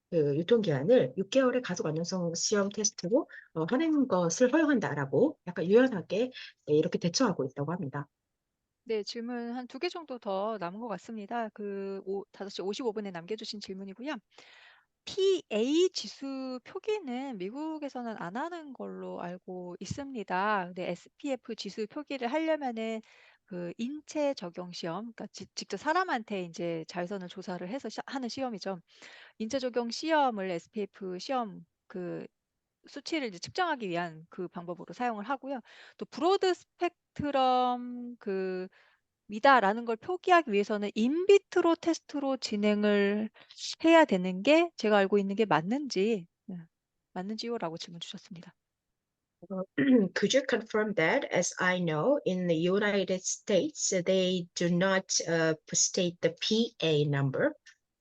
그 유통기한을 6개월의 가속 안정성 시험 테스트로 하는 것을 허용한다라고 약간 유연하게 이렇게 대처하고 있다고 합니다. 네, 질문 한 2개 정도 더 남은 것 같습니다. 5시 55분에 남겨주신 질문이고요. PA 지수 표기는 미국에서는 안 하는 걸로 알고 있습니다. 근데 SPF 지수 표기를 하려면은 그 인체 적용 시험, 그러니까 직접 사람한테 이제 자외선을 조사를 해서 하는 시험이죠. 인체 적용 시험을 SPF 시험 그 수치를 이제 측정하기 위한 그 방법으로 사용을 하고요. 또 브로드 스펙트럼 미다라는 걸 표기하기 위해서는 인비트로 테스트로 진행을 해야 되는 게 제가 알고 있는 게 맞는지요라고 질문 주셨습니다. Could you confirm that? As I know, in the United States, they do not state the PA number.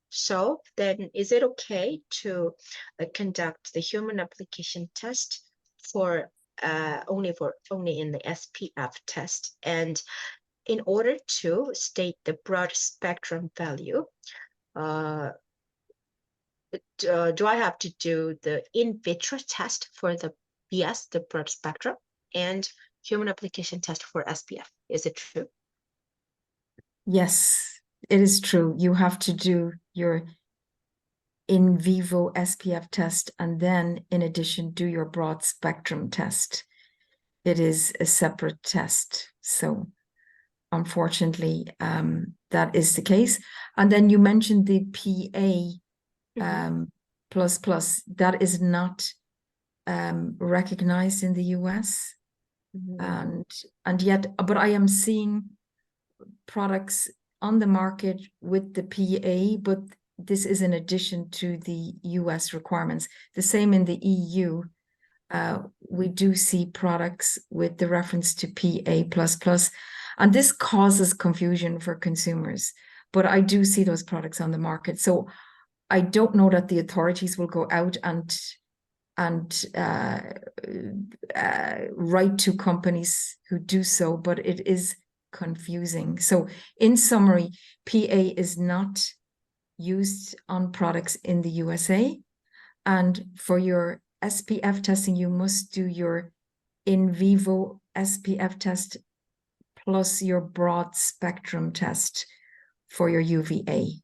So then is it okay to conduct the human application test for only in the SPF test? And in order to state the broad spectrum value, do I have to do the in vitro test for the BS, the broad spectrum, and human application test for SPF? Is it true? Yes, it is true. You have to do your in vivo SPF test and then, in addition, do your broad spectrum test. It is a separate test. So unfortunately, that is the case. And then you mentioned the PA plus. That is not recognized in the US. And yet, but I am seeing products on the market with the PA, but this is in addition to the US requirements. The same in the EU. We do see products with the reference to PA++, and this causes confusion for consumers. But I do see those products on the market. So I don't know that the authorities will go out and write to companies who do so, but it is confusing. So in summary, PA is not used on products in the USA. And for your SPF testing, you must do your in vivo SPF test plus your broad spectrum test for your UVA.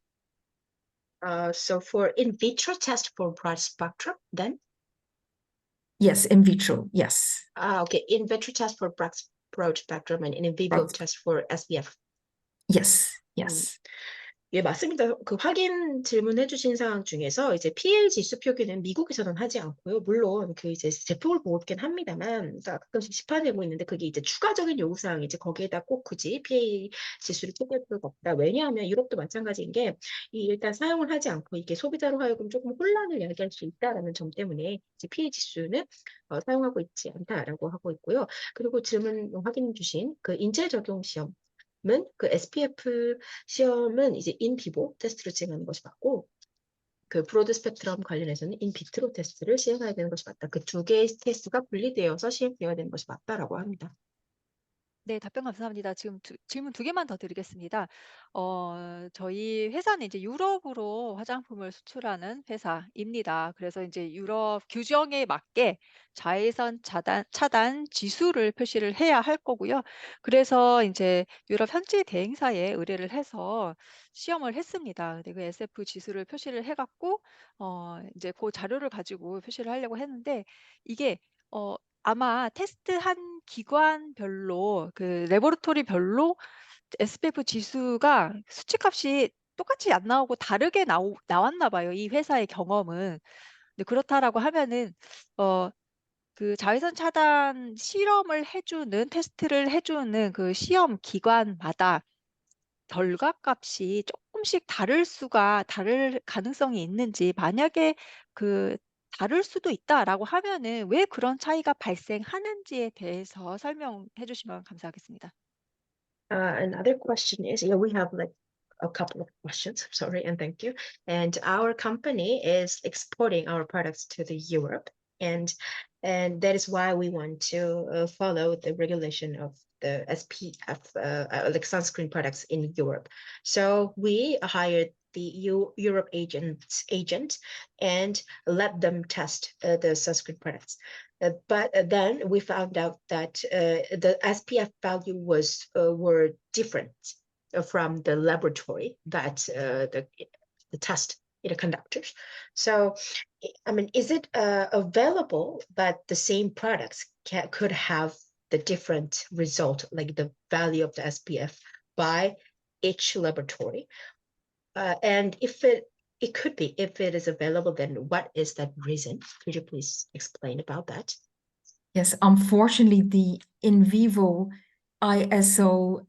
So for in vitro test for broad spectrum, then? Yes, in vitro, yes. Okay, in vitro test for broad spectrum and in vivo test for SPF. Yes, yes. 예, 맞습니다. 그 확인 질문해 주신 사항 중에서 이제 PL 지수 표기는 미국에서는 하지 않고요. 물론 그 이제 제품을 보고 있긴 합니다만, 가끔씩 시판되고 있는데 그게 이제 추가적인 요구 사항이 이제 거기에다 꼭 굳이 PL 지수를 표기할 필요가 없다. 왜냐하면 유럽도 마찬가지인 게 일단 사용을 하지 않고 이게 소비자로 하여금 조금 혼란을 야기할 수 있다라는 점 때문에 이제 PL 지수는 사용하고 있지 않다라고 하고 있고요. 그리고 질문 확인해 주신 그 인체 적용 시험. 그 SPF 시험은 이제 인비보 테스트를 진행하는 것이 맞고, 그 브로드 스펙트럼 관련해서는 인비트로 테스트를 시행해야 되는 것이 맞다. 그 두 개의 테스트가 분리되어서 시행되어야 되는 것이 맞다라고 합니다. 네, 답변 감사합니다. 지금 질문 두 개만 더 드리겠습니다. 저희 회사는 이제 유럽으로 화장품을 수출하는 회사입니다. 그래서 이제 유럽 규정에 맞게 자외선 차단 지수를 표시를 해야 할 거고요. 그래서 이제 유럽 현지 대행사에 의뢰를 해서 시험을 했습니다. 근데 그 SF 지수를 표시를 해갖고 이제 그 자료를 가지고 표시를 하려고 했는데 이게 아마 테스트한 기관별로 그 레보레토리별로 SPF 지수가 수치값이 똑같이 안 나오고 다르게 나왔나 봐요, 이 회사의 경험은. 근데 그렇다라고 하면은 그 자외선 차단 실험을 해주는 테스트를 해주는 그 시험 기관마다 결과값이 조금씩 다를 가능성이 있는지, 만약에 그 다를 수도 있다라고 하면은 왜 그런 차이가 발생하는지에 대해서 설명해 주시면 감사하겠습니다. Another question is, we have like a couple of questions, sorry, and thank you. And our company is exporting our products to the Europe, and that is why we want to follow the regulation of the SPF, like sunscreen products in Europe. So we hired the Europe agent and let them test the sunscreen products. But then we found out that the SPF value were different from the laboratory that the test conductors. So, I mean, is it available that the same products could have the different result, like the value of the SPF by each laboratory? And if it could be, if it is available, then what is that reason? Could you please explain about that? Yes, unfortunately, the in vivo ISO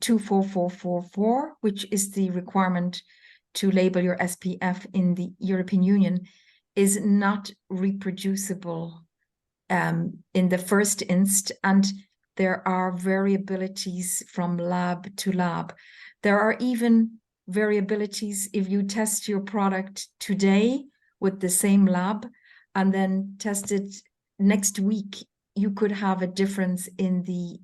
24444, which is the requirement to label your SPF in the European Union, is not reproducible in the first inst, and there are variabilities from lab to lab. There are even variabilities if you test your product today with the same lab and then test it next week, you could have a difference in the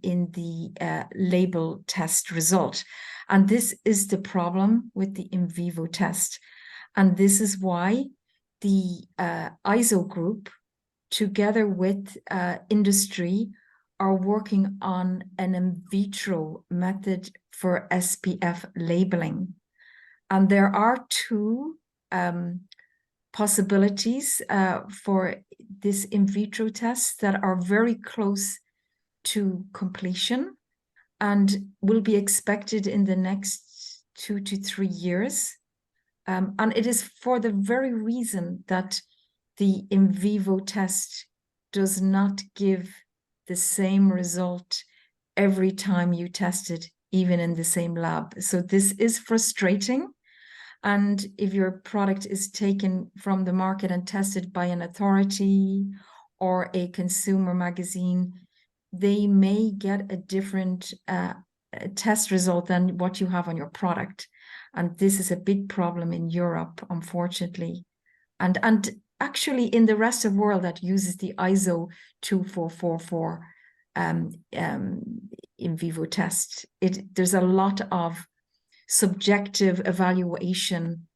label test result. And this is the problem with the in vivo test. And this is why the ISO group, together with industry, are working on an in vitro method for SPF labeling. And there are two possibilities for this in vitro test that are very close to completion and will be expected in the next 2 to 3 years. And it is for the very reason that the in vivo test does not give the same result every time you test it, even in the same lab. So this is frustrating. And if your product is taken from the market and tested by an authority or a consumer magazine, they may get a different test result than what you have on your product. And this is a big problem in Europe, unfortunately. And actually in the rest of the world that uses the ISO 2444 in vivo test, there's a lot of subjective evaluation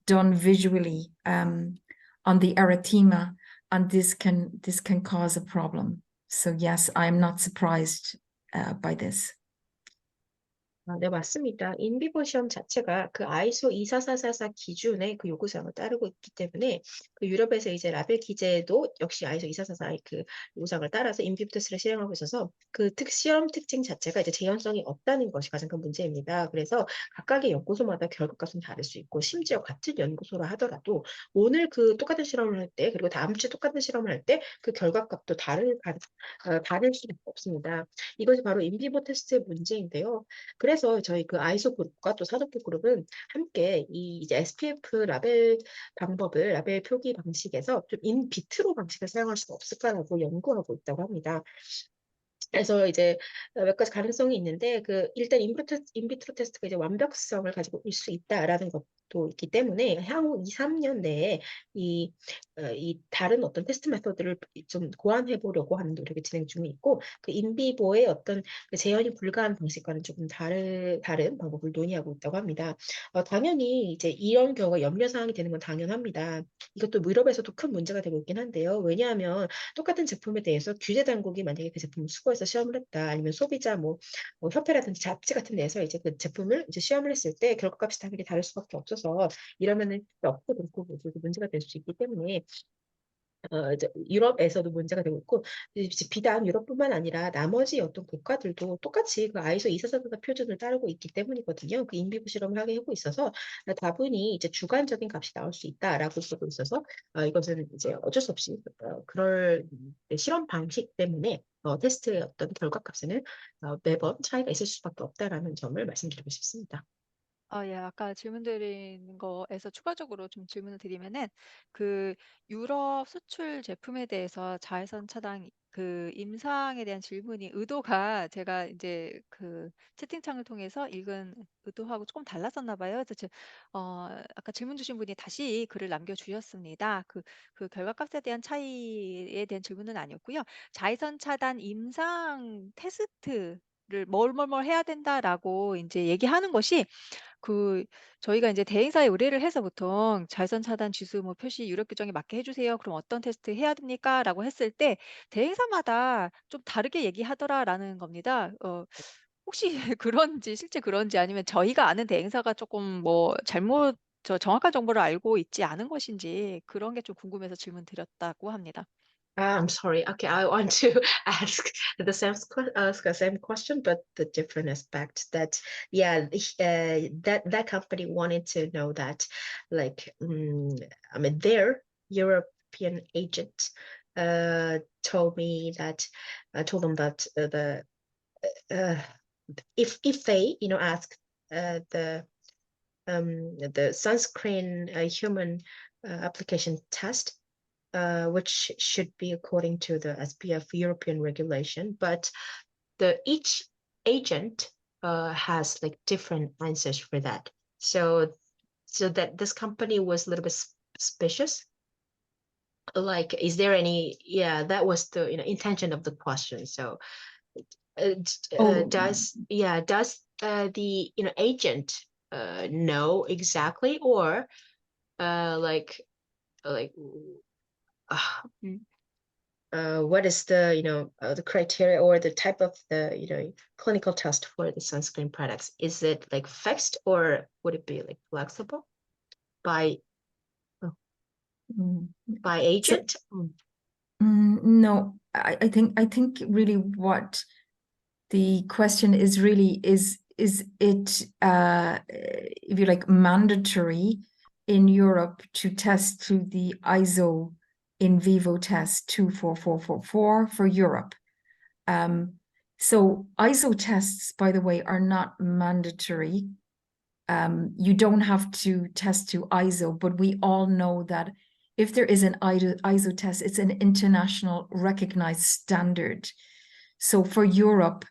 done visually on the erythema, and this can cause a problem. So yes, I'm not surprised by this. 네, 맞습니다. 인비보 시험 자체가 그 아이소 24444 기준의 그 요구사항을 따르고 있기 때문에 그 유럽에서 이제 라벨 기재도 역시 아이소 2444의 그 요구사항을 따라서 인비보 테스트를 실행하고 있어서 그 시험 특징 자체가 이제 재현성이 없다는 것이 가장 큰 문제입니다. 그래서 각각의 연구소마다 결과값은 다를 수 있고, 심지어 같은 연구소라 하더라도 오늘 그 똑같은 실험을 할 때, 그리고 다음 주에 똑같은 실험을 할 때 그 결과값도 다를 수밖에 없습니다. 이것이 바로 인비보 테스트의 문제인데요. 그래서 저희 그 아이소 그룹과 또 사독교 그룹은 함께 이 이제 SPF 라벨 표기 방식에서 좀 인비트로 방식을 사용할 수가 없을까라고 연구하고 있다고 합니다. 그래서 이제 몇 가지 가능성이 있는데, 그 일단 인비트로 테스트가 이제 완벽성을 가지고 올 수 있다라는 것도 있기 때문에 향후 2, 3년 내에 이 다른 어떤 테스트 메소드를 좀 고안해 보려고 하는 노력이 진행 중에 있고, 그 인비보의 어떤 그 재현이 불가한 방식과는 조금 다른 방법을 논의하고 있다고 합니다. 당연히 이제 이런 경우가 염려 사항이 되는 건 당연합니다. 이것도 유럽에서도 큰 문제가 되고 있긴 한데요. 왜냐하면 똑같은 제품에 대해서 규제 당국이 만약에 그 제품을 수거해서 시험을 했다, 아니면 소비자 뭐 협회라든지 잡지 같은 데서 이제 그 제품을 이제 시험을 했을 때 결과값이 당연히 다를 수밖에 없어서, 이러면은 없고 그렇고 문제가 될 수 있기 때문에 이제 유럽에서도 문제가 되고 있고, 비단 유럽뿐만 아니라 나머지 어떤 국가들도 똑같이 그 아이소 2444 표준을 따르고 있기 때문이거든요. 그 인비보 실험을 하고 있어서 다분히 이제 주관적인 값이 나올 수 있다라고 보고 있어서, 이것은 이제 어쩔 수 없이 그럴 실험 방식 때문에 테스트의 어떤 결과값에는 매번 차이가 있을 수밖에 없다라는 점을 말씀드리고 싶습니다. 예, 아까 질문 드린 거에서 추가적으로 좀 질문을 드리면은, 그 유럽 수출 제품에 대해서 자외선 차단 그 임상에 대한 질문이 의도가 제가 이제 그 채팅창을 통해서 읽은 의도하고 조금 달랐었나 봐요. 그래서 아까 질문 주신 분이 다시 글을 남겨주셨습니다. 그 결과값에 대한 차이에 대한 질문은 아니었고요. 자외선 차단 임상 테스트를 뭘 해야 된다라고 이제 얘기하는 것이, 저희가 이제 대행사에 의뢰를 해서 보통 자외선 차단 지수 뭐 표시 유럽 규정에 맞게 해주세요. 그럼 어떤 테스트 해야 됩니까?라고 했을 때 대행사마다 좀 다르게 얘기하더라라는 겁니다. 혹시 그런지, 실제 그런지, 아니면 저희가 아는 대행사가 조금 뭐 잘못 정확한 정보를 알고 있지 않은 것인지, 그런 게 좀 궁금해서 질문 드렸다고 합니다. I'm sorry. Okay, I want to ask the same question, but the different aspect that, yeah, that company wanted to know that, like, I mean, their European agent told them that if they ask the sunscreen human application test, which should be according to the SPF European regulation, but each agent has like different answers for that. So that this company was a little bit suspicious. Like, is there any? Yeah, that was the intention of the question. So, does the agent know exactly, or like what is the the criteria or the type of the clinical test for the sunscreen products? Is it like fixed, or would it be like flexible by agent? No, I think really what the question is really is it if you like mandatory in Europe to test through the ISO in vivo test 24444 for Europe. So ISO tests, by the way, are not mandatory. You don't have to test to ISO, but we all know that if there is an ISO test, it's an international recognized standard. So for Europe,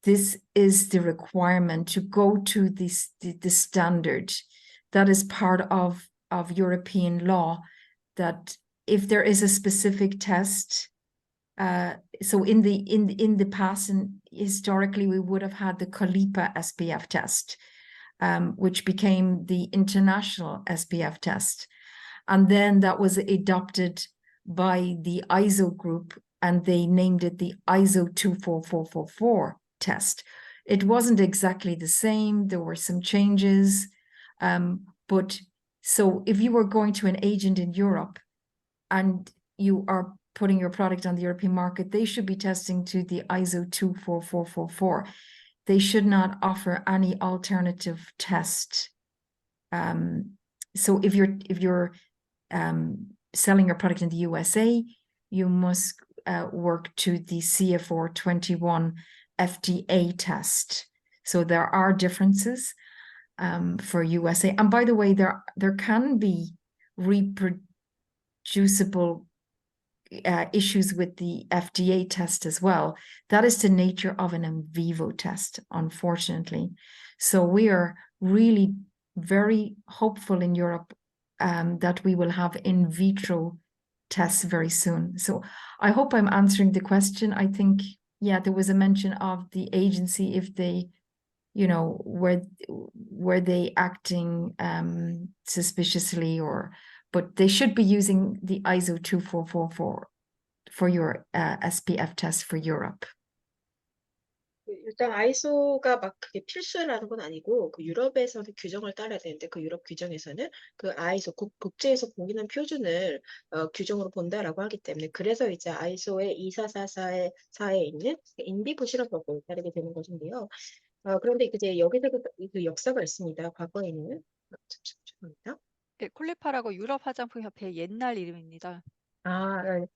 this is the requirement to go to the standard. That is part of European law, that if there is a specific test, so in the past and historically, we would have had the COLIPA SPF test, which became the international SPF test. And then that was adopted by the ISO group, and they named it the ISO 24444 test. It wasn't exactly the same. There were some changes. But so if you were going to an agent in Europe and you are putting your product on the European market, they should be testing to the ISO 24444. They should not offer any alternative test. So if you're selling your product in the USA, you must work to the CFR 21 FDA test. So there are differences for USA. And by the way, there can be reproducible issues with the FDA test as well. That is the nature of an in vivo test, unfortunately. So we are really very hopeful in Europe that we will have in vitro tests very soon. So I hope I'm answering the question. I think, yeah, there was a mention of the agency, if they, were they acting suspiciously, but they should be using the ISO 2444 for your SPF test for Europe. 일단 아이소가 막 그게 필수라는 건 아니고, 그 유럽에서는 규정을 따라야 되는데, 그 유럽 규정에서는 그 아이소 국제에서 공인한 표준을 규정으로 본다라고 하기 때문에, 그래서 이제 아이소의 24444에 있는 인비보 실험법을 따르게 되는 것인데요. 그런데 이제 여기서도 그 역사가 있습니다. 과거에는 죄송합니다. 네, 콜리파라고 유럽 화장품 협회의 옛날 이름입니다.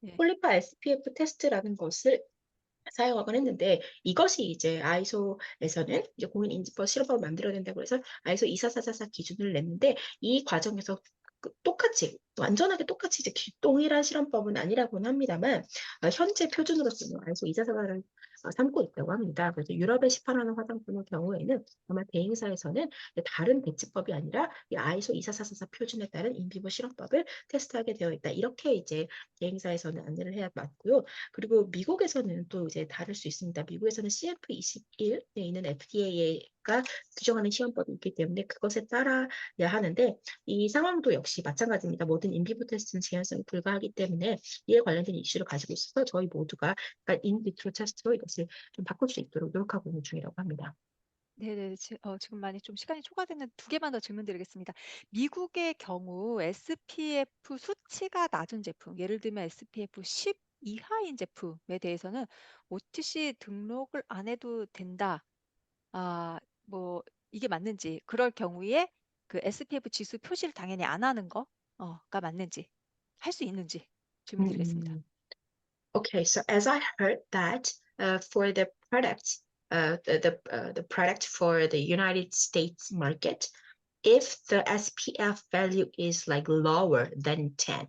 예. 콜리파 SPF 테스트라는 것을 사용하곤 했는데, 이것이 이제 아이소에서는 이제 공인 인증법 실험법을 만들어야 된다고 해서 아이소 24444 기준을 냈는데, 이 과정에서 똑같이 완전하게 똑같이 이제 동일한 실험법은 아니라고는 합니다만, 현재 표준으로서는 아이소 244를 삼고 있다고 합니다. 그래서 유럽에 시판하는 화장품의 경우에는 아마 대행사에서는 다른 대치법이 아니라 이 아이소 24444 표준에 따른 인비보 실험법을 테스트하게 되어 있다. 이렇게 이제 대행사에서는 안내를 해야 맞고요. 그리고 미국에서는 또 이제 다를 수 있습니다. 미국에서는 CF21에 있는 FDA가 규정하는 시험법이 있기 때문에 그것에 따라야 하는데, 이 상황도 역시 마찬가지입니다. 모든 인비보 테스트는 제한성이 불가하기 때문에 이에 관련된 이슈를 가지고 있어서 저희 모두가 인비트로 테스트로 이것을 좀 바꿀 수 있도록 노력하고 있는 중이라고 합니다. 네네. 지금 많이 좀 시간이 초과되는 두 개만 더 질문 드리겠습니다. 미국의 경우 SPF 수치가 낮은 제품, 예를 들면 SPF 10 이하인 제품에 대해서는 OTC 등록을 안 해도 된다. 뭐 이게 맞는지, 그럴 경우에 그 SPF 지수 표시를 당연히 안 하는 거가 맞는지, 할 수 있는지 질문 드리겠습니다. Okay, so as I heard that for the product, the product for the United States market, if the SPF value is like lower than 10,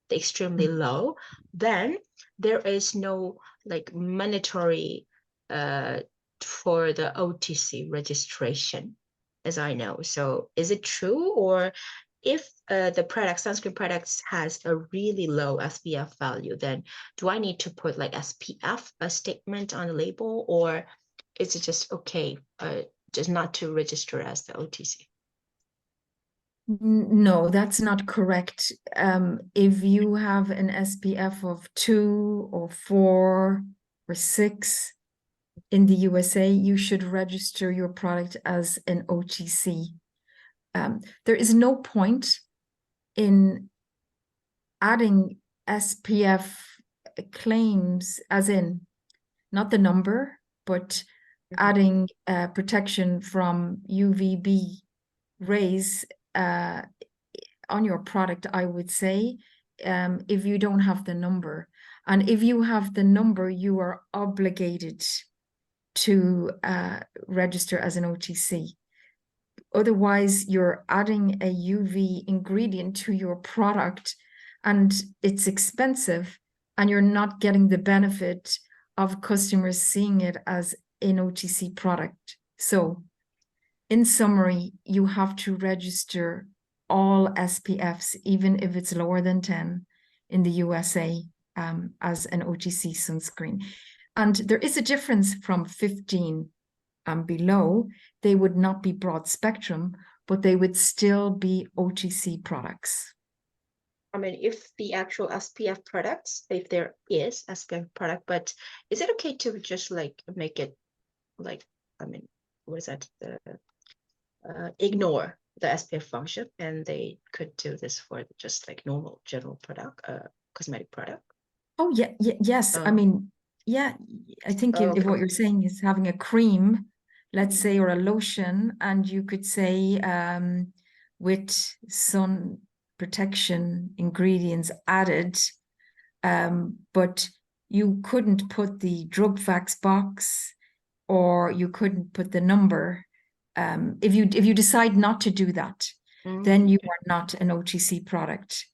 the extremely low, then there is no like mandatory for the OTC registration, as I know. So is it true, or if the product, sunscreen products, has a really low SPF value, then do I need to put like SPF a statement on the label, or is it just okay just not to register as the OTC? No, that's not correct. If you have an SPF of 2 or 4 or 6 in the USA, you should register your product as an OTC. There is no point in adding SPF claims, as in not the number, but adding protection from UVB rays on your product, I would say, if you don't have the number. And if you have the number, you are obligated to register as an OTC. Otherwise, you're adding a UV ingredient to your product and it's expensive, and you're not getting the benefit of customers seeing it as an OTC product. So in summary, you have to register all SPFs, even if it's lower than 10 in the USA, as an OTC sunscreen. And there is a difference from 15 and below. They would not be broad spectrum, but they would still be OTC products. I mean, if the actual SPF products, if there is SPF product, but is it okay to just like make it like, I mean, what is that? Ignore the SPF function, and they could do this for just like normal general product, cosmetic product? Oh, yeah, yes. I mean, yeah, I think if what you're saying is having a cream, let's say, or a lotion, and you could say with sun protection ingredients added, but you couldn't put the drug facts box, or you couldn't put the number. If you decide not to do that, then you are not an OTC product.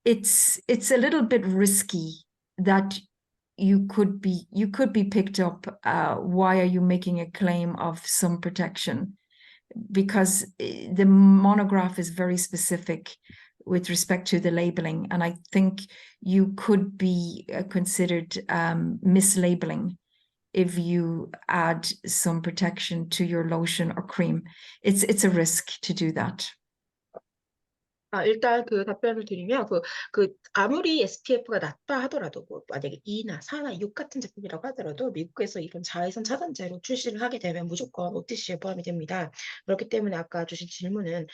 It's a little bit risky that you could be picked up. Why are you making a claim of sun protection? Because the monograph is very specific with respect to the labeling, and I think you could be considered mislabeling if you add some protection to your lotion or cream. It's a risk to do that. 일단 그 답변을 드리면 아무리 SPF가 낮다 하더라도 뭐 만약에 2나 4나 6 같은 제품이라고 하더라도 미국에서 이런 자외선 차단제로 출시를 하게 되면 무조건 OTC에 포함이 됩니다. 그렇기 때문에 아까 주신 질문은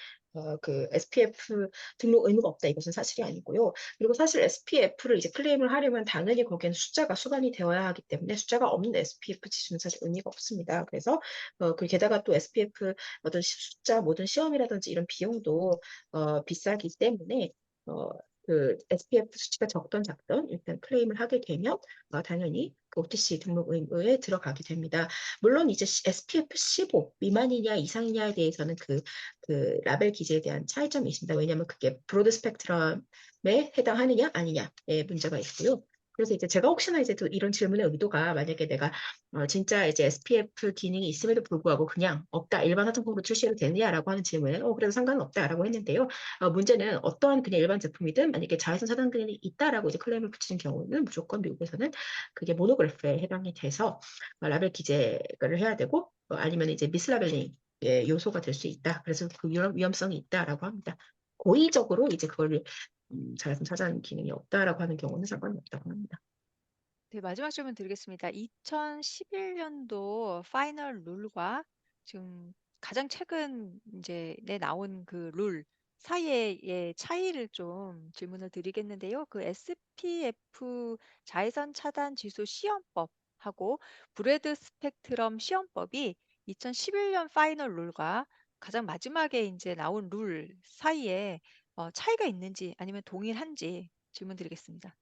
그 SPF 등록 의무가 없다, 이것은 사실이 아니고요. 그리고 사실 SPF를 이제 클레임을 하려면 당연히 거기에는 숫자가 수반이 되어야 하기 때문에 숫자가 없는 SPF 지수는 사실 의미가 없습니다. 그래서 게다가 또 SPF 어떤 숫자, 모든 시험이라든지 이런 비용도 비싸기 때문에 그 SPF 수치가 적던 작던 일단 클레임을 하게 되면 당연히 그 OTC 등록 의무에 들어가게 됩니다. 물론 이제 SPF 15 미만이냐 이상이냐에 대해서는 그 라벨 기재에 대한 차이점이 있습니다. 왜냐하면 그게 브로드 스펙트럼에 해당하느냐 아니냐의 문제가 있고요. 그래서 이제 제가 혹시나 이제 이런 질문의 의도가 만약에 내가 진짜 이제 SPF 기능이 있음에도 불구하고 그냥 없다, 일반 화장품으로 출시해도 되느냐라고 하는 질문에 그래도 상관은 없다라고 했는데요. 문제는 어떠한 그냥 일반 제품이든 만약에 자외선 차단균이 있다라고 이제 클레임을 붙이는 경우는 무조건 미국에서는 그게 모노그래프에 해당이 돼서 라벨 기재를 해야 되고 아니면 이제 미스라벨링의 요소가 될 수 있다. 그래서 그 위험성이 있다라고 합니다. 고의적으로 이제 그걸 자외선 차단 기능이 없다라고 하는 경우는 상관이 없다고 합니다. 네, 마지막 질문 드리겠습니다. 2011년도 파이널 룰과 지금 가장 최근 이제 나온 그 룰 사이의 차이를 좀 질문을 드리겠는데요. 그 SPF 자외선 차단 지수 시험법하고 브레드 스펙트럼 시험법이 2011년 파이널 룰과 가장 마지막에 이제 나온 룰 사이에 차이가 있는지 아니면 동일한지 질문 드리겠습니다.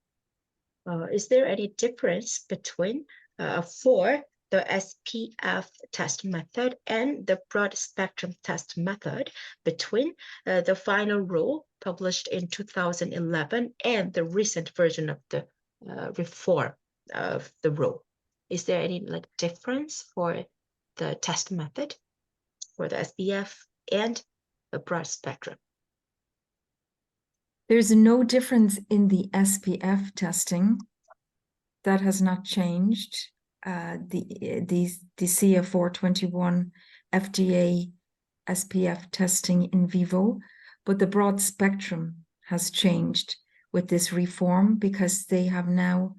Is there any difference between for the SPF test method and the broad spectrum test method between the final rule published in 2011 and the recent version of the reform of the rule? Is there any like difference for the test method for the SPF and the broad spectrum? There's no difference in the SPF testing. That has not changed. The CF421 FDA SPF testing in vivo, but the broad spectrum has changed with this reform because they have now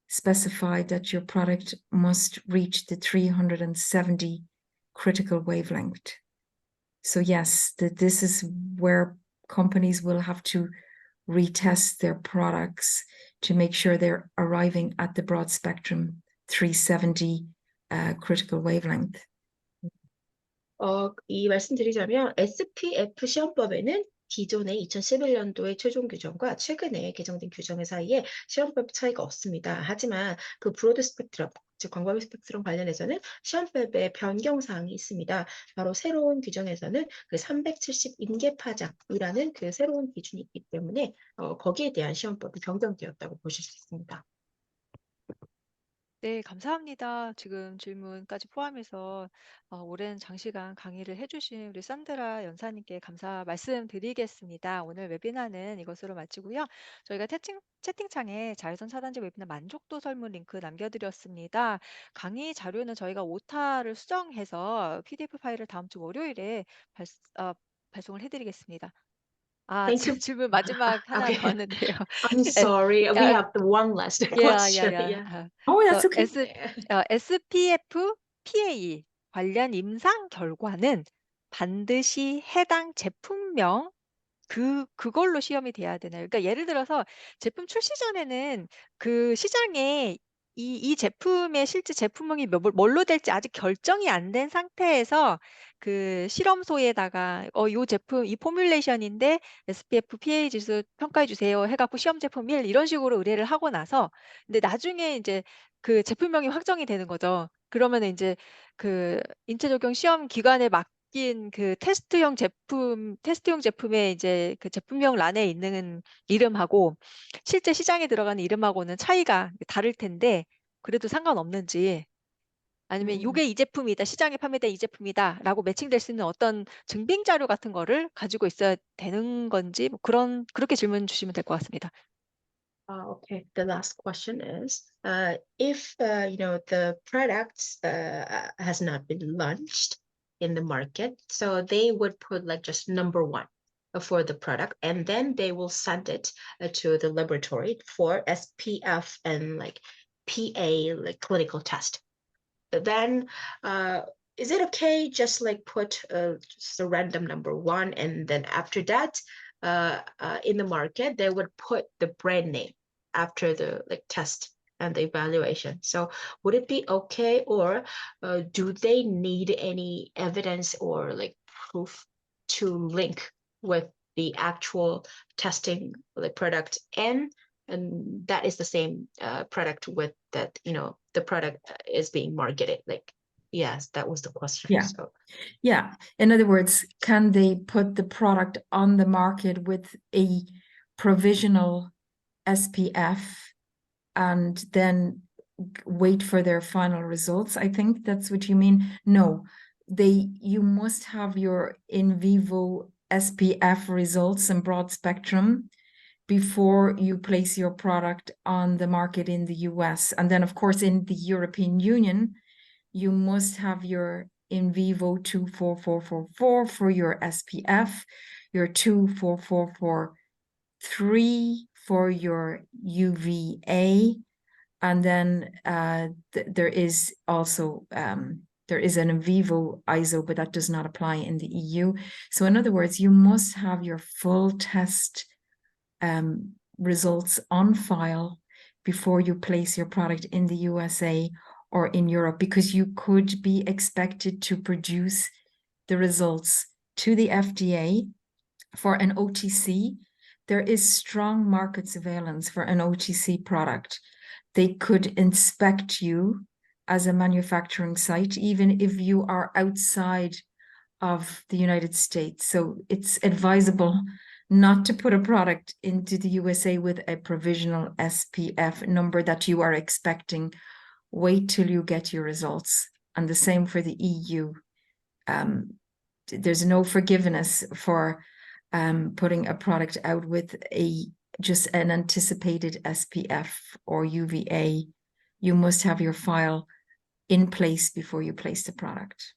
specified that your product must reach the 370 critical wavelength. So yes, this is where companies will have to retest their products to make sure they're arriving at the broad spectrum 370 critical wavelength. 이 말씀드리자면 SPF 시험법에는 기존의 2011년도의 최종 규정과 최근에 개정된 규정 사이에 시험법 차이가 없습니다. 하지만 그 브로드 스펙트럼, 즉 광범위 스펙트럼 관련해서는 시험법에 변경사항이 있습니다. 바로 새로운 규정에서는 그 370 인계 파장이라는 그 새로운 기준이 있기 때문에 거기에 대한 시험법이 변경되었다고 보실 수 있습니다. 네, 감사합니다. 지금 질문까지 포함해서 오랜 장시간 강의를 해주신 우리 산드라 연사님께 감사 말씀드리겠습니다. 오늘 웨비나는 이것으로 마치고요. 저희가 채팅창에 자외선 차단제 웨비나 만족도 설문 링크 남겨드렸습니다. 강의 자료는 저희가 오타를 수정해서 PDF 파일을 다음 주 월요일에 발송을 해드리겠습니다. Thank you. 질문 마지막 하나 Okay. 더 왔는데요. I'm sorry. We have the one last question. Yeah. Oh, that's 그래서 okay. SPF PA 관련 임상 결과는 반드시 해당 제품명 그걸로 시험이 돼야 되나요? 그러니까 예를 들어서 제품 출시 전에는 그 시장에 이 제품의 실제 제품명이 뭘로 될지 아직 결정이 안 된 상태에서 그 실험소에다가 요 제품 이 포뮬레이션인데 SPF PA 지수 평가해 주세요 해갖고 시험 제품 1 이런 식으로 의뢰를 하고 나서 근데 나중에 이제 그 제품명이 확정이 되는 거죠. 그러면은 이제 그 인체 적용 시험 기관에 맡긴 그 테스트용 제품의 이제 그 제품명 란에 있는 이름하고 실제 시장에 들어가는 이름하고는 차이가 다를 텐데 그래도 상관없는지 아니면 요게 이 제품이다, 시장에 판매된 이 제품이다라고 매칭될 수 있는 어떤 증빙 자료 같은 거를 가지고 있어야 되는 건지 뭐 그렇게 질문 주시면 될 것 같습니다. Okay. The last question is, if the product has not been launched in the market, so they would put like just number 1 for the product, and then they will send it to the laboratory for SPF and like PA like clinical test. Then is it okay just like put just a random number 1, and then after that in the market they would put the brand name after the like test and the evaluation? So would it be okay, or do they need any evidence or like proof to link with the actual testing like product and that is the same product with that the product is being marketed? Like, yes, that was the question. Yeah. So Yeah. In other words, can they put the product on the market with a provisional SPF and then wait for their final results? I think that's what you mean. No, you must have your in vivo SPF results and broad spectrum before you place your product on the market in the US. And then, of course, in the European Union, you must have your in vivo 24444 for your SPF, your 24443 for your UVA, and then there is also there is an in vivo ISO, but that does not apply in the EU. So in other words, you must have your full test results on file before you place your product in the USA or in Europe, because you could be expected to produce the results to the FDA for an OTC. There is strong market surveillance for an OTC product. They could inspect you as a manufacturing site, even if you are outside of the United States. So it's advisable not to put a product into the USA with a provisional SPF number that you are expecting. Wait till you get your results. And the same for the EU. There's no forgiveness for putting a product out with just an anticipated SPF or UVA. You must have your file in place before you place the product.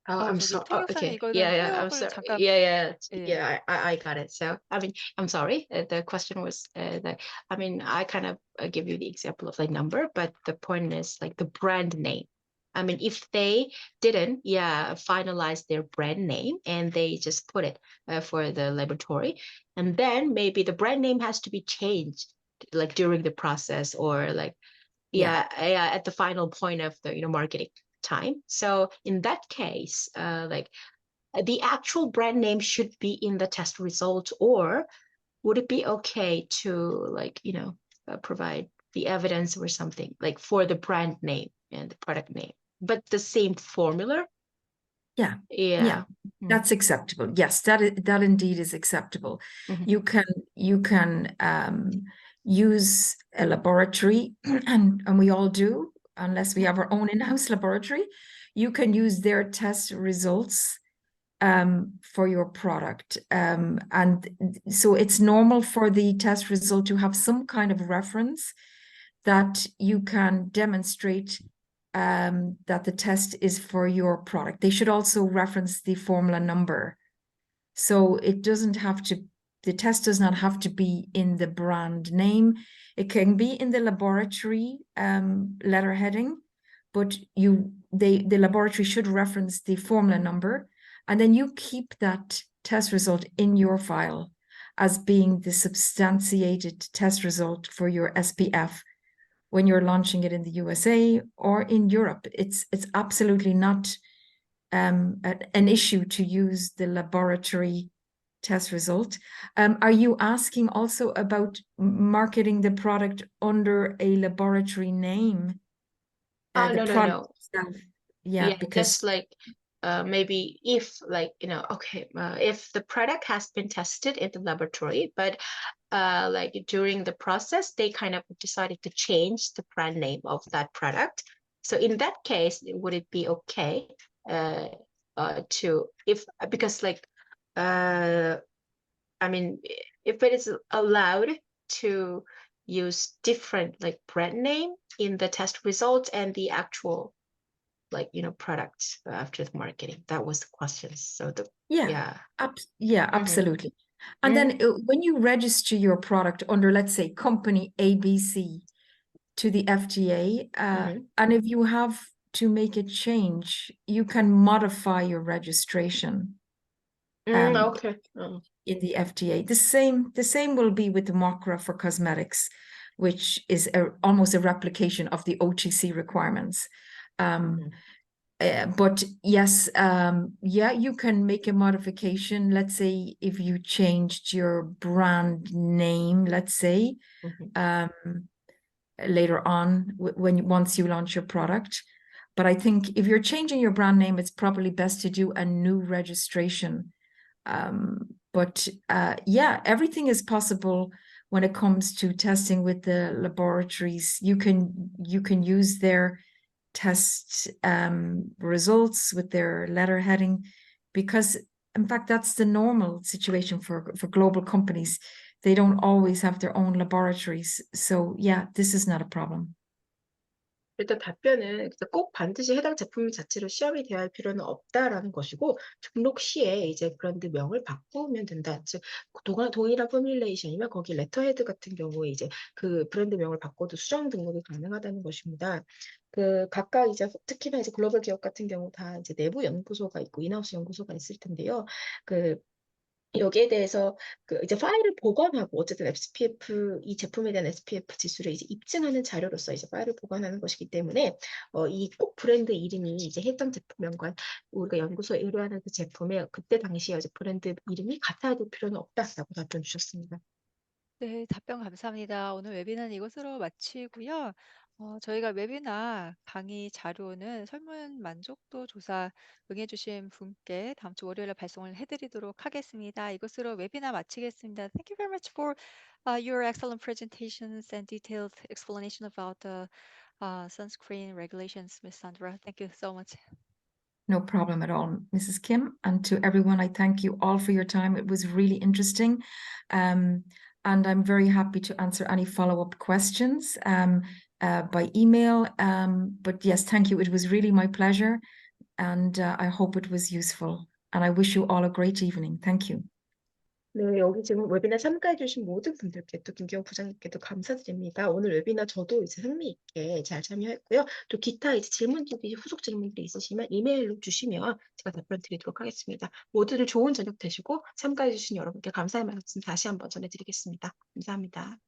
Oh, I'm 저기 sorry. 통역사님 Okay. 이거는 Yeah. I'm 통역을 sorry. 잠깐 예. I got it. So, I mean, I'm sorry. The question was that, I mean, I kind of give you the example of like number, but the point is like the brand name. I mean, if they didn't, finalize their brand name and they just put it for the laboratory, and then maybe the brand name has to be changed like during the process or like, at the final point of the, marketing time. So in that case, like the actual brand name should be in the test result, or would it be okay to like, provide the evidence or something like for the brand name and the product name, but the same formula? Yeah. Yeah. That's acceptable. Yes, that indeed is acceptable. Mhm. You can use a laboratory, and we all do, unless we have our own in-house laboratory. You can use their test results for your product. And so it's normal for the test result to have some kind of reference that you can demonstrate that the test is for your product. They should also reference the formula number. So it doesn't have to, the test does not have to be in the brand name. It can be in the laboratory letter heading, but the laboratory should reference the formula number, and then you keep that test result in your file as being the substantiated test result for your SPF when you're launching it in the USA or in Europe. It's absolutely not an issue to use the laboratory test result. Are you asking also about marketing the product under a laboratory name? Oh, The no. product itself? Yeah, because Just like maybe if like, if the product has been tested in the laboratory, but like during the process, they kind of decided to change the brand name of that product. So in that case, would it be okay because like, I mean, if it is allowed to use different like brand name in the test results and the actual like, product after the marketing? That was the question. So yeah, Mhm. absolutely. And then when you register your product under, let's say, company ABC to the FDA, and if you have to make a change, you can modify your registration Okay. in the FDA. The same will be with the MOCRA for cosmetics, which is almost a replication of the OTC requirements. But yes, you can make a modification. Let's say if you changed your brand name, let's say, later on once you launch your product. But I think if you're changing your brand name, it's probably best to do a new registration. But everything is possible when it comes to testing with the laboratories. You can use their test results with their letter heading, because in fact that's the normal situation for global companies. They don't always have their own laboratories. So this is not a problem. 일단 답변은 꼭 반드시 해당 제품 자체로 시험이 되어야 할 필요는 없다라는 것이고, 등록 시에 이제 브랜드명을 바꾸면 된다. 즉 동일한 포뮬레이션이면 거기 레터헤드 같은 경우에 이제 그 브랜드명을 바꿔도 수정 등록이 가능하다는 것입니다. 각각 이제 특히나 이제 글로벌 기업 같은 경우 다 이제 내부 연구소가 있고 인하우스 연구소가 있을 텐데요. 여기에 대해서 이제 파일을 보관하고, 어쨌든 SPF, 이 제품에 대한 SPF 지수를 이제 입증하는 자료로서 이제 파일을 보관하는 것이기 때문에 이 꼭 브랜드 이름이 이제 해당 제품명과 우리가 연구소에 의뢰하는 그 제품의 그때 당시에 이제 브랜드 이름이 같아야 될 필요는 없다라고 답변 주셨습니다. 네, 답변 감사합니다. 오늘 웨비나는 이것으로 마치고요. 저희가 웨비나 강의 자료는 설문 만족도 조사 응해주신 분께 다음 주 월요일에 발송을 해드리도록 하겠습니다. 이것으로 웨비나 마치겠습니다. Thank you very much for your excellent presentations and detailed explanation about the sunscreen regulations, Ms. Sandra. Thank you so much. No problem at all, Mrs. Kim. And to everyone, I thank you all for your time. It was really interesting. And I'm very happy to answer any follow-up questions by email. But yes, thank you. It was really my pleasure. And I hope it was useful. And I wish you all a great evening. Thank you. 네, 여기 지금 웨비나 참가해주신 모든 분들께 또 김기영 부장님께도 감사드립니다. 오늘 웨비나 저도 이제 흥미있게 잘 참여했고요. 또 기타 이제 질문들이 후속 질문들이 있으시면 이메일로 주시면 제가 답변 드리도록 하겠습니다. 모두들 좋은 저녁 되시고 참가해주신 여러분께 감사의 말씀 다시 한번 전해드리겠습니다. 감사합니다.